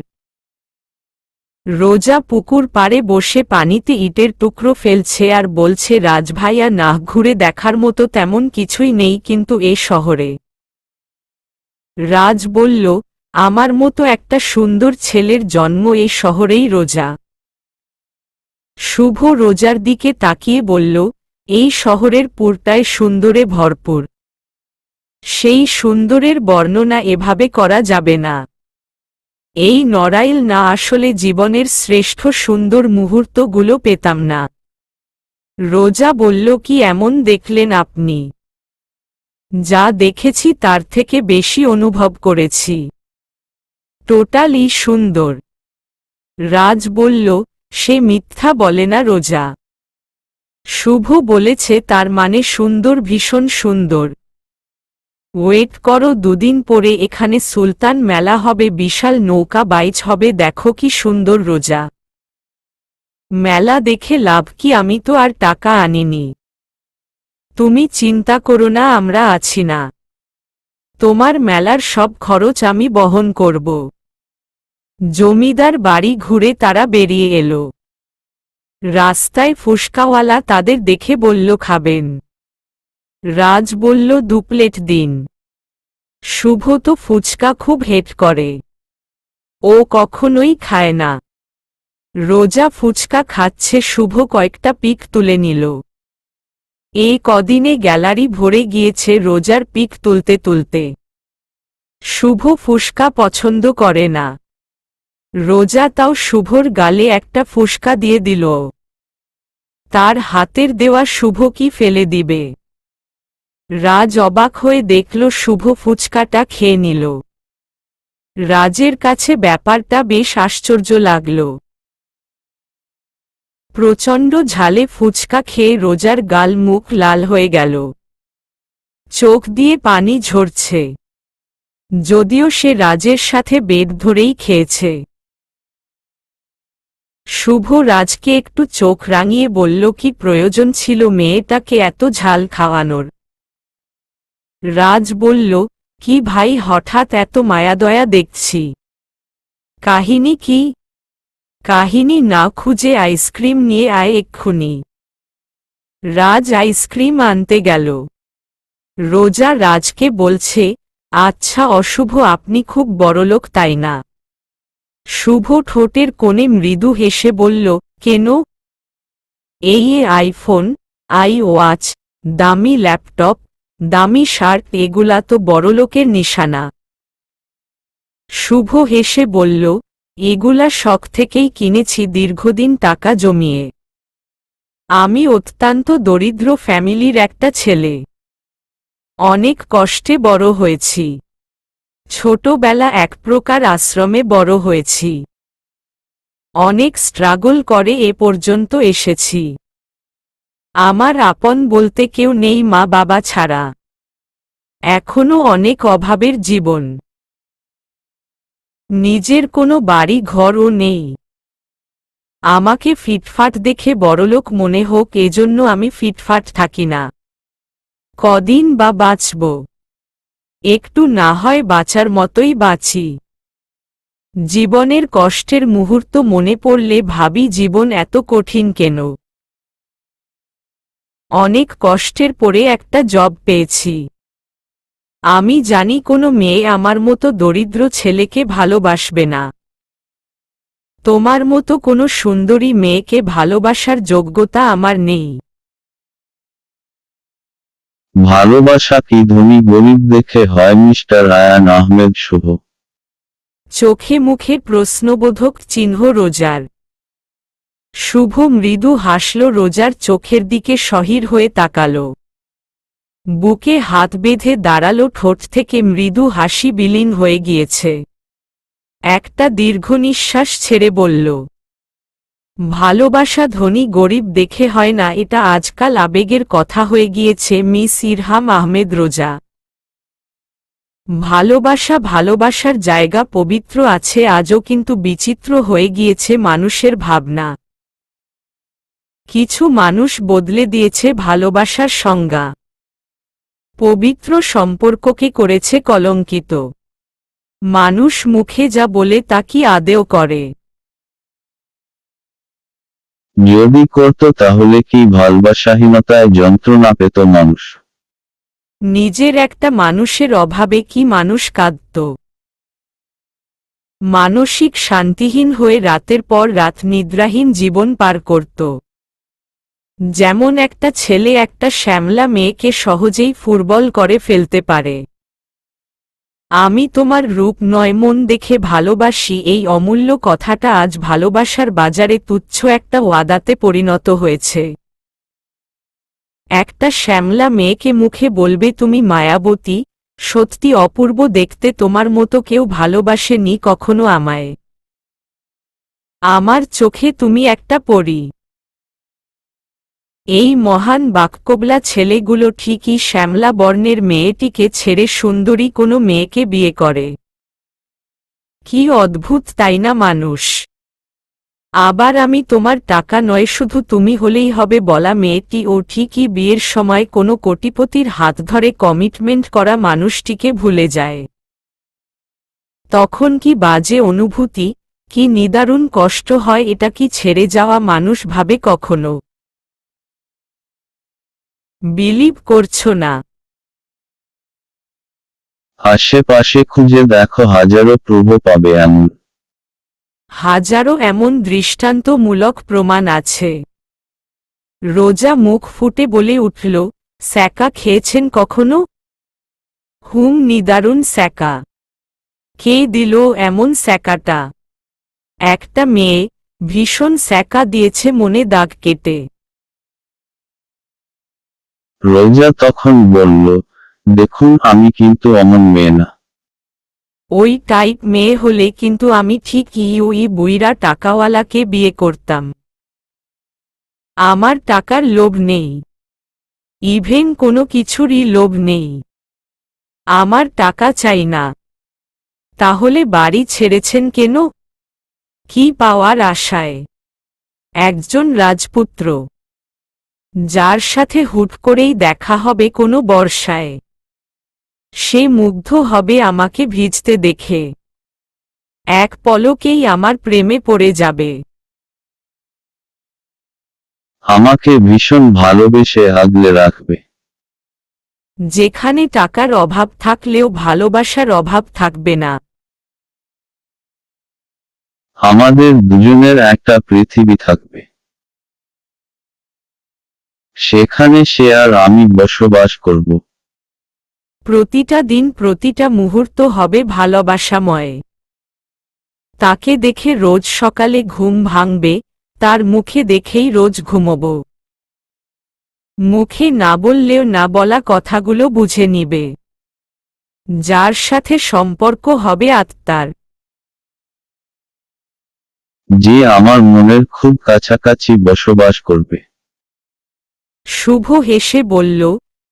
S1: রোজা পুকুর পাড়ে বসে পানিতে ইটের টুকরো ফেলছে আর বলছে, রাজভাইয়া, না ঘুরে দেখার মতো তেমন কিছুই নেই কিন্তু এ শহরে। রাজ বলল, আমার মতো একটা সুন্দর ছেলের জন্ম এ শহরেই। রোজা শুভ রোজার দিকে তাকিয়ে বলল, এই শহরের পুরটায় সুন্দরে ভরপুর। সেই সুন্দরের বর্ণনা এভাবে করা যাবে না। এই নড়াইল না আসলে জীবনের শ্রেষ্ঠ সুন্দর মুহূর্তগুলো পেতাম না। রোজা বলল, কি এমন দেখলেন আপনি? যা দেখেছি তার থেকে বেশি অনুভব করেছি। টোটালি সুন্দর। রাজ বলল, সে মিথ্যা বলে না রোজা। শুভ বলেছে, তার মানে সুন্দর, ভীষণ সুন্দর। ওয়েট করো, 2 দিন পরে এখানে সুলতান মেলা হবে, বিশাল নৌকা বাইচ হবে, দেখো কি সুন্দর। রোজা, মেলা দেখে লাভ কি? আমি তো আর টাকা আনিনি। তুমি চিন্তা করো না, আমরা আছি না। তোমার মেলার সব খরচ আমি বহন করব। জমিদার বাড়ি ঘুরে তারা বেরিয়ে এলো। রাস্তায় ফুসকাওয়ালা তাদের দেখে বলল, খাবেন? রাজ বলল, 2 প্লেট দিন। শুভ তো ফুচকা খুব হেট করে, ও কখনোই খায় না। রোজা ফুচকা খাচ্ছে, শুভ কয়েকটা পিক তুলে নিল। এই কদিনে গ্যালারি ভরে গিয়েছে রোজার পিক তুলতে তুলতে। শুভ ফুসকা পছন্দ করে না। রোজা তাও শুভর গালে একটা ফুসকা দিয়ে দিল। তার হাতের দেওয়া শুভ কি ফেলে দিবে? রাজ অবাক হয়ে দেখল শুভ ফুচকাটা খেয়ে নিল। রাজের কাছে ব্যাপারটা বেশ আশ্চর্য লাগল। প্রচণ্ড ঝালে ফুচকা খেয়ে রোজার গাল মুখ লাল হয়ে গেল। চোখ দিয়ে পানি ঝরছে। যদিও সে রাজের সাথে বেদ ধরেই খেয়েছে। শুভ রাজকে একটু চোখ রাঙিয়ে বলল, কি প্রয়োজন ছিল মেয়েটাকে এত ঝাল খাওয়ানোর? রাজ বলল, কি ভাই, হঠাৎ এত মায়াদয়া দেখছি। কাহিনী কি? কাহিনী না খুঁজে আইসক্রিম নিয়ে আয় এক্ষুনি। রাজ আইসক্রিম আনতে গেল। রোজা রাজকে বলছে, আচ্ছা অশুভ, আপনি খুব বড়লোক তাই না? শুভ ঠোঁটের কোণে মৃদু হেসে বলল, কেন? এই আইফোন, ওয়াচ, দামি ল্যাপটপ, দামি শার্ট, এগুলা তো বড়লোকের নিশানা। শুভ হেসে বলল, এগুলা শখ থেকেই কিনেছি, দীর্ঘদিন টাকা জমিয়ে। আমি অত্যন্ত দরিদ্র ফ্যামিলির একটা ছেলে। অনেক কষ্টে বড় হয়েছি। ছোটবেলা এক প্রকার আশ্রমে বড় হয়েছি। অনেক স্ট্রাগল করে এ পর্যন্ত এসেছি। আমার আপন বলতে কেউ নেই মা বাবা ছাড়া। এখনো অনেক অভাবের জীবন। নিজের কোনো বাড়ি ঘরও নেই। আমাকে ফিটফাট দেখে বড়লোক মনে হোক, এজন্য আমি ফিটফাট থাকি না। কদিন বা বাঁচব? একটু না হয় বাঁচার মতোই বাঁচি। জীবনের কষ্টের মুহূর্ত মনে পড়লে ভাবি, জীবন এত কঠিন কেন? অনেক কষ্টের পরে একটা জব পেয়েছি। আমি জানি কোনো মেয়ে আমার মতো দরিদ্র ছেলেকে ভালোবাসবে না। তোমার মতো কোনো সুন্দরী মেয়েকে ভালোবাসার যোগ্যতা আমার নেই।
S2: ভালোবাসা কি ধনী গরিব দেখে হয় মিস্টার আয়ান আহমেদ শুভ?
S1: চোখে মুখে প্রশ্নবোধক চিহ্ন রোজার। শুভ মৃদু হাসল, রোজার চোখের দিকে শহির হয়ে তাকাল। বুকে হাত বেঁধে দাঁড়ালো, ঠোঁট থেকে মৃদু হাসি বিলীন হয়ে গিয়েছে। একটা দীর্ঘ নিঃশ্বাস ছেড়ে বলল, ভালোবাসা ধনী গরিব দেখে হয় না, এটা আজকাল আবেগের কথা হয়ে গিয়েছে মিস ইরহাম আহমেদ রোজা। ভালোবাসা, ভালোবাসার জায়গা পবিত্র আছে আজও, কিন্তু বিচিত্র হয়ে গিয়েছে মানুষের ভাবনা। কিছু মানুষ বদলে দিয়েছে ভালোবাসার সংজ্ঞা। পবিত্র সম্পর্ককে করেছে কলঙ্কিত। মানুষ মুখে যা বলে তা কি আদেও করে?
S2: যদি করত তাহলে কি ভালোবাসাহীনতায় যন্ত্রণা পেত মানুষ?
S1: নিজের একটা মানুষের অভাবে কি মানুষ কাঁদত? মানসিক শান্তিহীন হয়ে রাতের পর রাত নিদ্রাহীন জীবন পার করত। যেমন একটা ছেলে একটা শ্যামলা মেয়েকে সহজেই ফুটবল করে ফেলতে পারে। আমি তোমার রূপ নয় মন দেখে ভালোবাসি, এই অমূল্য কথাটা আজ ভালোবাসার বাজারে তুচ্ছ একটা ওয়াদাতে পরিণত হয়েছে। একটা শ্যামলা মেয়েকে মুখে বলবে তুমি মায়াবতী, সত্যি অপূর্ব দেখতে, তোমার মতো কেউ ভালোবাসেনি কখনো আমায়। আমার চোখে তুমি একটা পরী। এই মহান বাক্যবলা ছেলেগুলো ঠিকই শ্যামলা বর্ণের মেয়েটিকে ছেড়ে সুন্দরী কোনো মেয়েকে বিয়ে করে। কি অদ্ভুত তাই না মানুষ? আবার আমি তোমার টাকা নয় শুধু তুমি হলেই হবে বলা মেয়েটি ও ঠিকই বিয়ের সময় কোনো কোটিপতির হাত ধরে কমিটমেন্ট করা মানুষটিকে ভুলে যায়। তখন কি বাজে অনুভূতি, কি নিদারুণ কষ্ট হয়, এটা কি ছেড়ে যাওয়া মানুষ ভাবে কখনো? বিলিভ করছো না?
S2: আশেপাশে খুঁজে দেখো, হাজারো প্রভু পাবে এমন।
S1: হাজারো এমন দৃষ্টান্তমূলক প্রমাণ আছে। রোজা মুখ ফুটে বলে উঠল, স্যাকা খেয়েছেন কখনো? নিদারুণ স্যাকা। কে দিল এমন স্যাকাটা? একটা মেয়ে, ভীষণ স্যাকা দিয়েছে মনে দাগ কেটে।
S2: রোজা তখন বলল, দেখুন আমি কিন্তু অমন মেয়ে না।
S1: ওই টাইপ মেয়ে হলে কিন্তু আমি ঠিক ওই বুইরা টাকাওয়ালাকে বিয়ে করতাম। আমার টাকার লোভ নেই, ইভেন কোনো কিছুরই লোভ নেই। আমার টাকা চাই না। তাহলে বাড়ি ছেড়েছেন কেন? কি পাওয়ার আশায়? একজন রাজপুত্র, যার সাথে হুট করেই দেখা হবে কোনো বর্ষায়। সে মুগ্ধ হবে আমাকে ভিজতে দেখে, এক পলকেই আমার প্রেমে পড়ে যাবে।
S2: আমাকে ভীষণ ভালোবেসে আগলে রাখবে।
S1: যেখানে টাকার অভাব থাকলেও ভালোবাসার অভাব থাকবে না।
S2: আমাদের দুজনের একটা পৃথিবী থাকবে, সেখানে সে আর আমি বসবাস করব।
S1: প্রতিটা দিন প্রতিটা মুহূর্ত হবে ভালোবাসাময়। তাকে দেখে রোজ সকালে ঘুম ভাঙবে, তার মুখে দেখেই রোজ ঘুমোব। মুখে না বললেও না বলা কথাগুলো বুঝে নিবে। যার সাথে সম্পর্ক হবে আত্মার,
S2: যে আমার মনের খুব কাছাকাছি বসবাস করবে।
S1: শুভ হেসে বলল,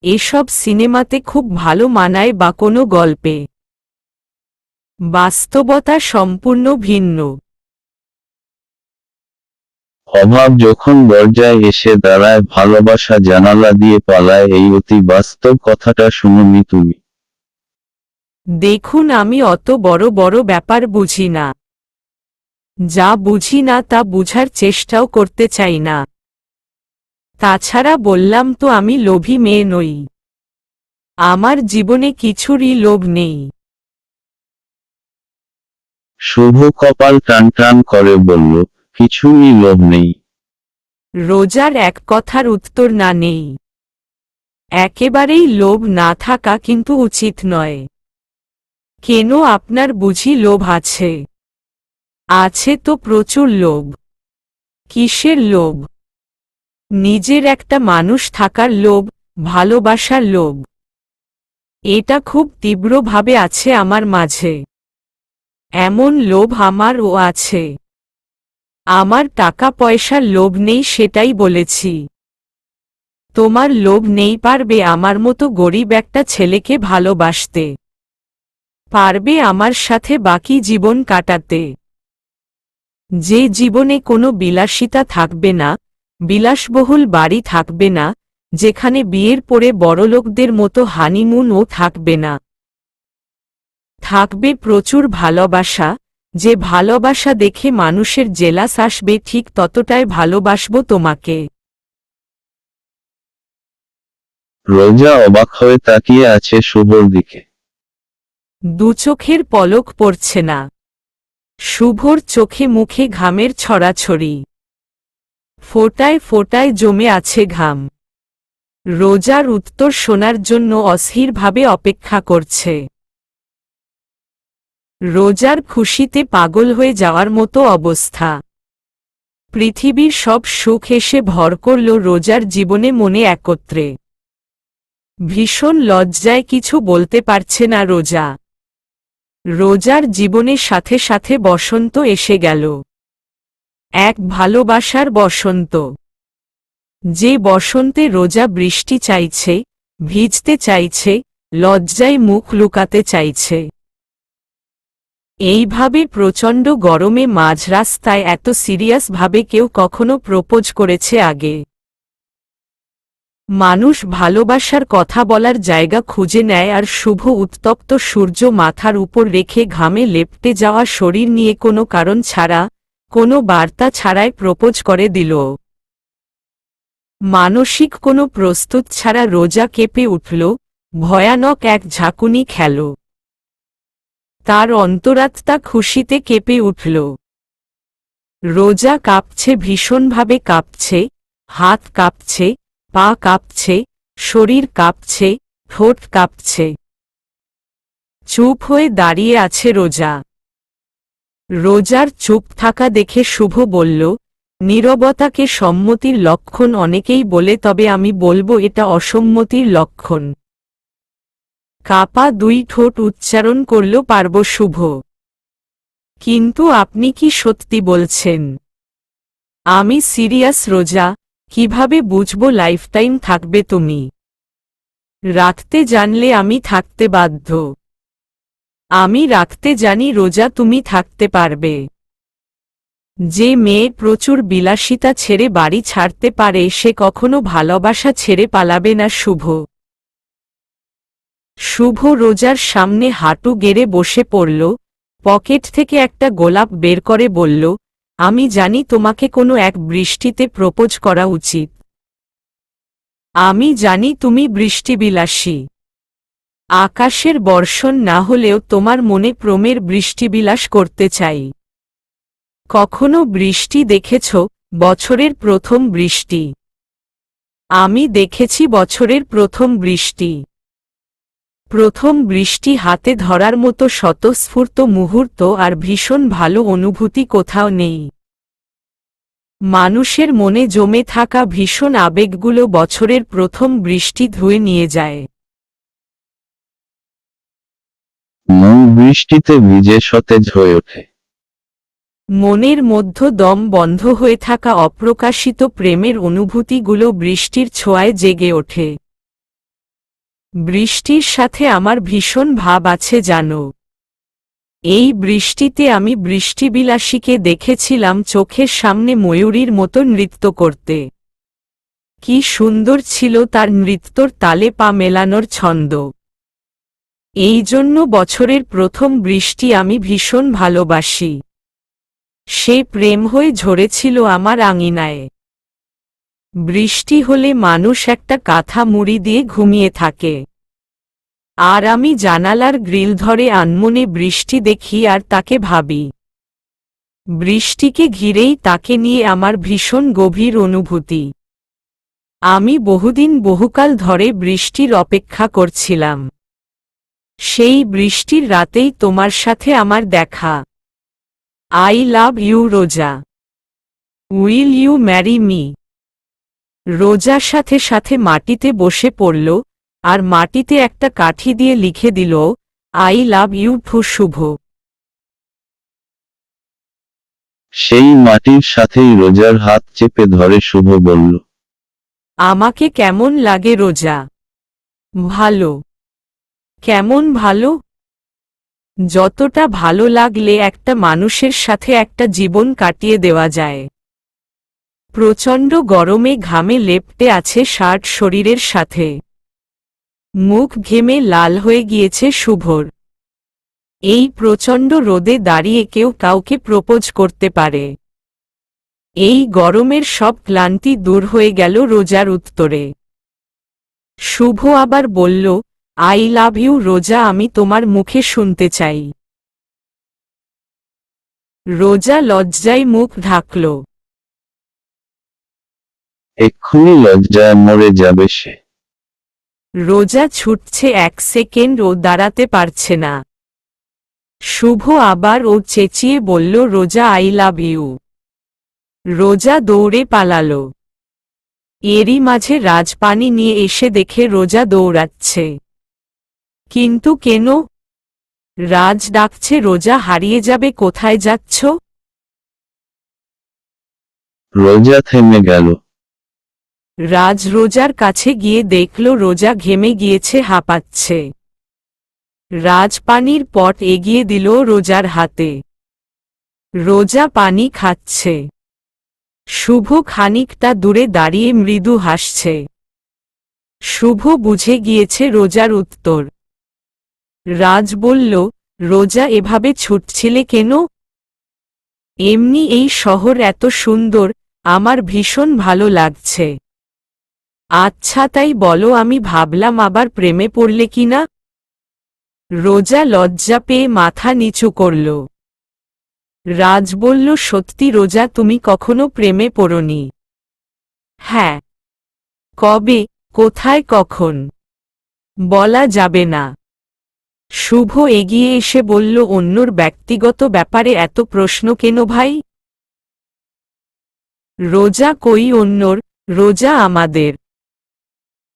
S1: এসব সিনেমাতে খুব ভালো মানায় বা কোনো গল্পে। বাস্তবতা সম্পূর্ণ ভিন্ন।
S2: অভাব যখন দরজায় এসে দাঁড়ায়, ভালোবাসা জানালা দিয়ে পালায়, এই অতি বাস্তব কথাটা শুনোনি তুমি?
S1: দেখুন, আমি অত বড় বড় ব্যাপার বুঝি না। যা বুঝি না তা বুঝার চেষ্টাও করতে চাই না। তাছাড়া বললাম তো আমি লোভী মেয়ে নই। আমার জীবনে কিছুরই লোভ নেই।
S2: শুভ কপাল টান টান করে বলল, কিছুই লোভ নেই।
S1: রোজার এক কথার উত্তর না নেই। একেবারেই লোভ না থাকা কিন্তু উচিত নয়। কেন, আপনার বুঝি লোভ আছে? আছে তো প্রচুর লোভ। কিসের লোভ? নিজের একটা মানুষ থাকার লোভ, ভালোবাসার লোভ। এটা খুব তীব্রভাবে আছে আমার মাঝে। এমন লোভ আমারও আছে। আমার টাকা পয়সার লোভ নেই, সেটাই বলেছি। তোমার লোভ নেই পারবে আমার মতো গরিব একটা ছেলেকে ভালোবাসতে, পারবে আমার সাথে বাকি জীবন কাটাতে। যে জীবনে কোনো বিলাসিতা থাকবে না, বিলাসবহুল বাড়ি থাকবে না, যেখানে বিয়ের পরে বড়লোকদের মতো হানিমুনও থাকবে না। থাকবে প্রচুর ভালোবাসা, যে ভালোবাসা দেখে মানুষের জেলাস আসবে, ঠিক ততটাই ভালোবাসবো তোমাকে।
S2: রোজা অবাক হয়ে তাকিয়ে আছে শুভর দিকে।
S1: দুচোখের পলক পড়ছে না। শুভর চোখে মুখে ঘামের ছড়াছড়ি। ফোঁটায় ফোঁটায় জমে আছে ঘাম। রোজার উত্তর শোনার জন্য অস্থিরভাবে অপেক্ষা করছে। রোজার খুশিতে পাগল হয়ে যাওয়ার মতো অবস্থা। পৃথিবীর সব সুখ এসে ভর করল রোজার জীবনে মনে একত্রে। ভীষণ লজ্জায় কিছু বলতে পারছে না রোজা। রোজার জীবনের সাথে সাথে বসন্ত এসে গেল। এক ভালোবাসার বসন্ত। যে বসন্তে রোজা বৃষ্টি চাইছে, ভিজতে চাইছে, লজ্জায় মুখ লুকাতে চাইছে। এইভাবে প্রচণ্ড গরমে মাঝ রাস্তায় এত সিরিয়াসভাবে কেউ কখনো প্রপোজ করেছে আগে? মানুষ ভালোবাসার কথা বলার জায়গা খুঁজে নেয়, আর শুভ উত্তপ্ত সূর্য মাথার উপর রেখে ঘামে লেপ্টে যাওয়া শরীর নিয়ে কোনো কারণ ছাড়া, কোনো বার্তা ছাড়াই প্রপোজ করে দিল। মানসিক কোনো প্রস্তুত ছাড়া রোজা কেঁপে উঠল, ভয়ানক এক ঝাঁকুনি খেল। তার অন্তরাত্মা খুশিতে কেঁপে উঠল। রোজা কাঁপছে, ভীষণভাবে কাঁপছে, হাত কাঁপছে, পা কাঁপছে, শরীর কাঁপছে, ঠোঁট কাঁপছে। চুপ হয়ে দাঁড়িয়ে আছে রোজা। রোজার চুপ থাকা দেখে শুভ বলল, নীরবতাকে সম্মতির লক্ষণ অনেকেই বলে, তবে আমি বলবো এটা অসম্মতির লক্ষণ। কাপা দুই ঠোঁট উচ্চারণ করল পারব শুভ। কিন্তু আপনি কি সত্যি বলছেন? আমি সিরিয়াস রোজা। কিভাবে বুঝবো লাইফটাইম থাকবে তুমি? রাখতে জানলে আমি থাকতে বাধ্য। আমি রাখতে জানি রোজা, তুমি থাকতে পারবে। যে মেয়ে প্রচুর বিলাসিতা ছেড়ে বাড়ি ছাড়তে পারে সে কখনো ভালোবাসা ছেড়ে পালাবে না শুভ। শুভ রোজার সামনে হাঁটু গেড়ে বসে পড়ল, পকেট থেকে একটা গোলাপ বের করে বলল, আমি জানি তোমাকে কোনো এক বৃষ্টিতে প্রপোজ করা উচিত। আমি জানি তুমি বৃষ্টিবিলাসী। আকাশের বর্ষণ না হলেও তোমার মনে প্রেমের বৃষ্টিবিলাস করতে চাই। কখনো বৃষ্টি দেখেছ? বছরের প্রথম বৃষ্টি। আমি দেখেছি বছরের প্রথম বৃষ্টি। প্রথম বৃষ্টি হাতে ধরার মতো স্বতঃস্ফূর্ত মুহূর্ত আর ভীষণ ভালো অনুভূতি কোথাও নেই। মানুষের মনে জমে থাকা ভীষণ আবেগগুলো বছরের প্রথম বৃষ্টি ধুয়ে নিয়ে যায়।
S2: মন বৃষ্টিতে ভিজে সতেজ হয়ে ওঠে।
S1: মনের মধ্য দম বন্ধ হয়ে থাকা অপ্রকাশিত প্রেমের অনুভূতিগুলো বৃষ্টির ছোঁয়ায় জেগে ওঠে। বৃষ্টির সাথে আমার ভীষণ ভাব আছে জানো। এই বৃষ্টিতে আমি বৃষ্টিবিলাসীকে দেখেছিলাম চোখের সামনে ময়ূরীর মতো নৃত্য করতে। কি সুন্দর ছিল তার নৃত্যর তালে পা মেলানোর ছন্দ। এই জন্য বছরের প্রথম বৃষ্টি আমি ভীষণ ভালোবাসি। সে প্রেম হয়ে ঝরেছিল আমার আঙিনায়। বৃষ্টি হলে মানুষ একটা কাঁথা মুড়ি দিয়ে ঘুমিয়ে থাকে। আর আমি জানালার গ্রিল ধরে আনমনে বৃষ্টি দেখি আর তাকে ভাবি। বৃষ্টিকে ঘিরেই তাকে নিয়ে আমার ভীষণ গভীর অনুভূতি। আমি বহুকাল ধরে বৃষ্টির অপেক্ষা করছিলাম। সেই বৃষ্টির রাতেই তোমার সাথে আমার দেখা। I love you Roza. Will you marry me? রোজার সাথে সাথে মাটিতে বসে পড়ল, আর মাটিতে একটা কাঠি দিয়ে লিখে দিল, আই লাভ ইউ টু শুভ।
S2: সেই মাটির সাথেই রোজার হাত চেপে ধরে শুভ বলল,
S1: আমাকে কেমন লাগে রোজা? ভালো। কেমন ভালো? যতটা ভালো লাগলে একটা মানুষের সাথে একটা জীবন কাটিয়ে দেওয়া যায়। প্রচণ্ড গরমে ঘামে লেপ্টে আছে শার্ট শরীরের সাথে। মুখ ঘেমে লাল হয়ে গিয়েছে শুভর। এই প্রচণ্ড রোদে দাঁড়িয়ে কেউ কাউকে প্রপোজ করতে পারে। এই গরমের সব ক্লান্তি দূর হয়ে গেল রোজার উত্তরে। শুভ আবার বলল, আই লাভ ইউ রোজা, আমি তোমার মুখে শুনতে চাই। রোজা লজ্জায় মুখ ঢাকল।
S2: এক্ষুনি লজ্জায় মরে যাবে সে।
S1: রোজা ছুটছে, এক সেকেন্ডও দাঁড়াতে পারছে না। শুভ আবার ও চেঁচিয়ে বলল, রোজা আই লাভ ইউ। রোজা দৌড়ে পালাল। এরই মাঝে রাজ পানি নিয়ে এসে দেখে রোজা দৌড়াচ্ছে। কিন্তু কেন? রাজ ডাকছে, রোজা হারিয়ে যাবে, কোথায় যাচ্ছ?
S2: রোজা থেমে গেল।
S1: রাজ রোজার কাছে গিয়ে দেখল রোজা ঘেমে গিয়েছে, হাঁপাচ্ছে। রাজ পানির পট এগিয়ে দিল রোজার হাতে। রোজা পানি খাচ্ছে। শুভ খানিকটা দূরে দাঁড়িয়ে মৃদু হাসছে। শুভ বুঝে গিয়েছে রোজার উত্তর। রাজ বলল, রোজা এভাবে ছুটছিলে কেন? এমনি, এই শহর এত সুন্দর, আমার ভীষণ ভালো লাগছে। আচ্ছা তাই বলো, আমি ভাবলাম আবার প্রেমে পড়লে কিনা। রোজা লজ্জা পেয়ে মাথা নিচু করল। রাজ বলল, সত্যি রোজা, তুমি কখনো প্রেমে পড়োনি? হ্যাঁ। কবে, কোথায়, কখন বলা যাবে না। শুভ এগিয়ে এসে বলল, অন্যর ব্যক্তিগত ব্যাপারে এত প্রশ্ন কেন ভাই? রোজা কই অন্যর, রোজা আমাদের।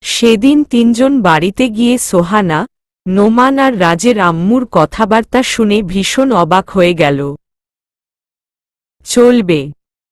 S1: সেদিন তিনজন বাড়িতে গিয়ে সোহানা, নোমান আর রাজের আম্মুর কথাবার্তা শুনে ভীষণ অবাক হয়ে গেল। চলবে।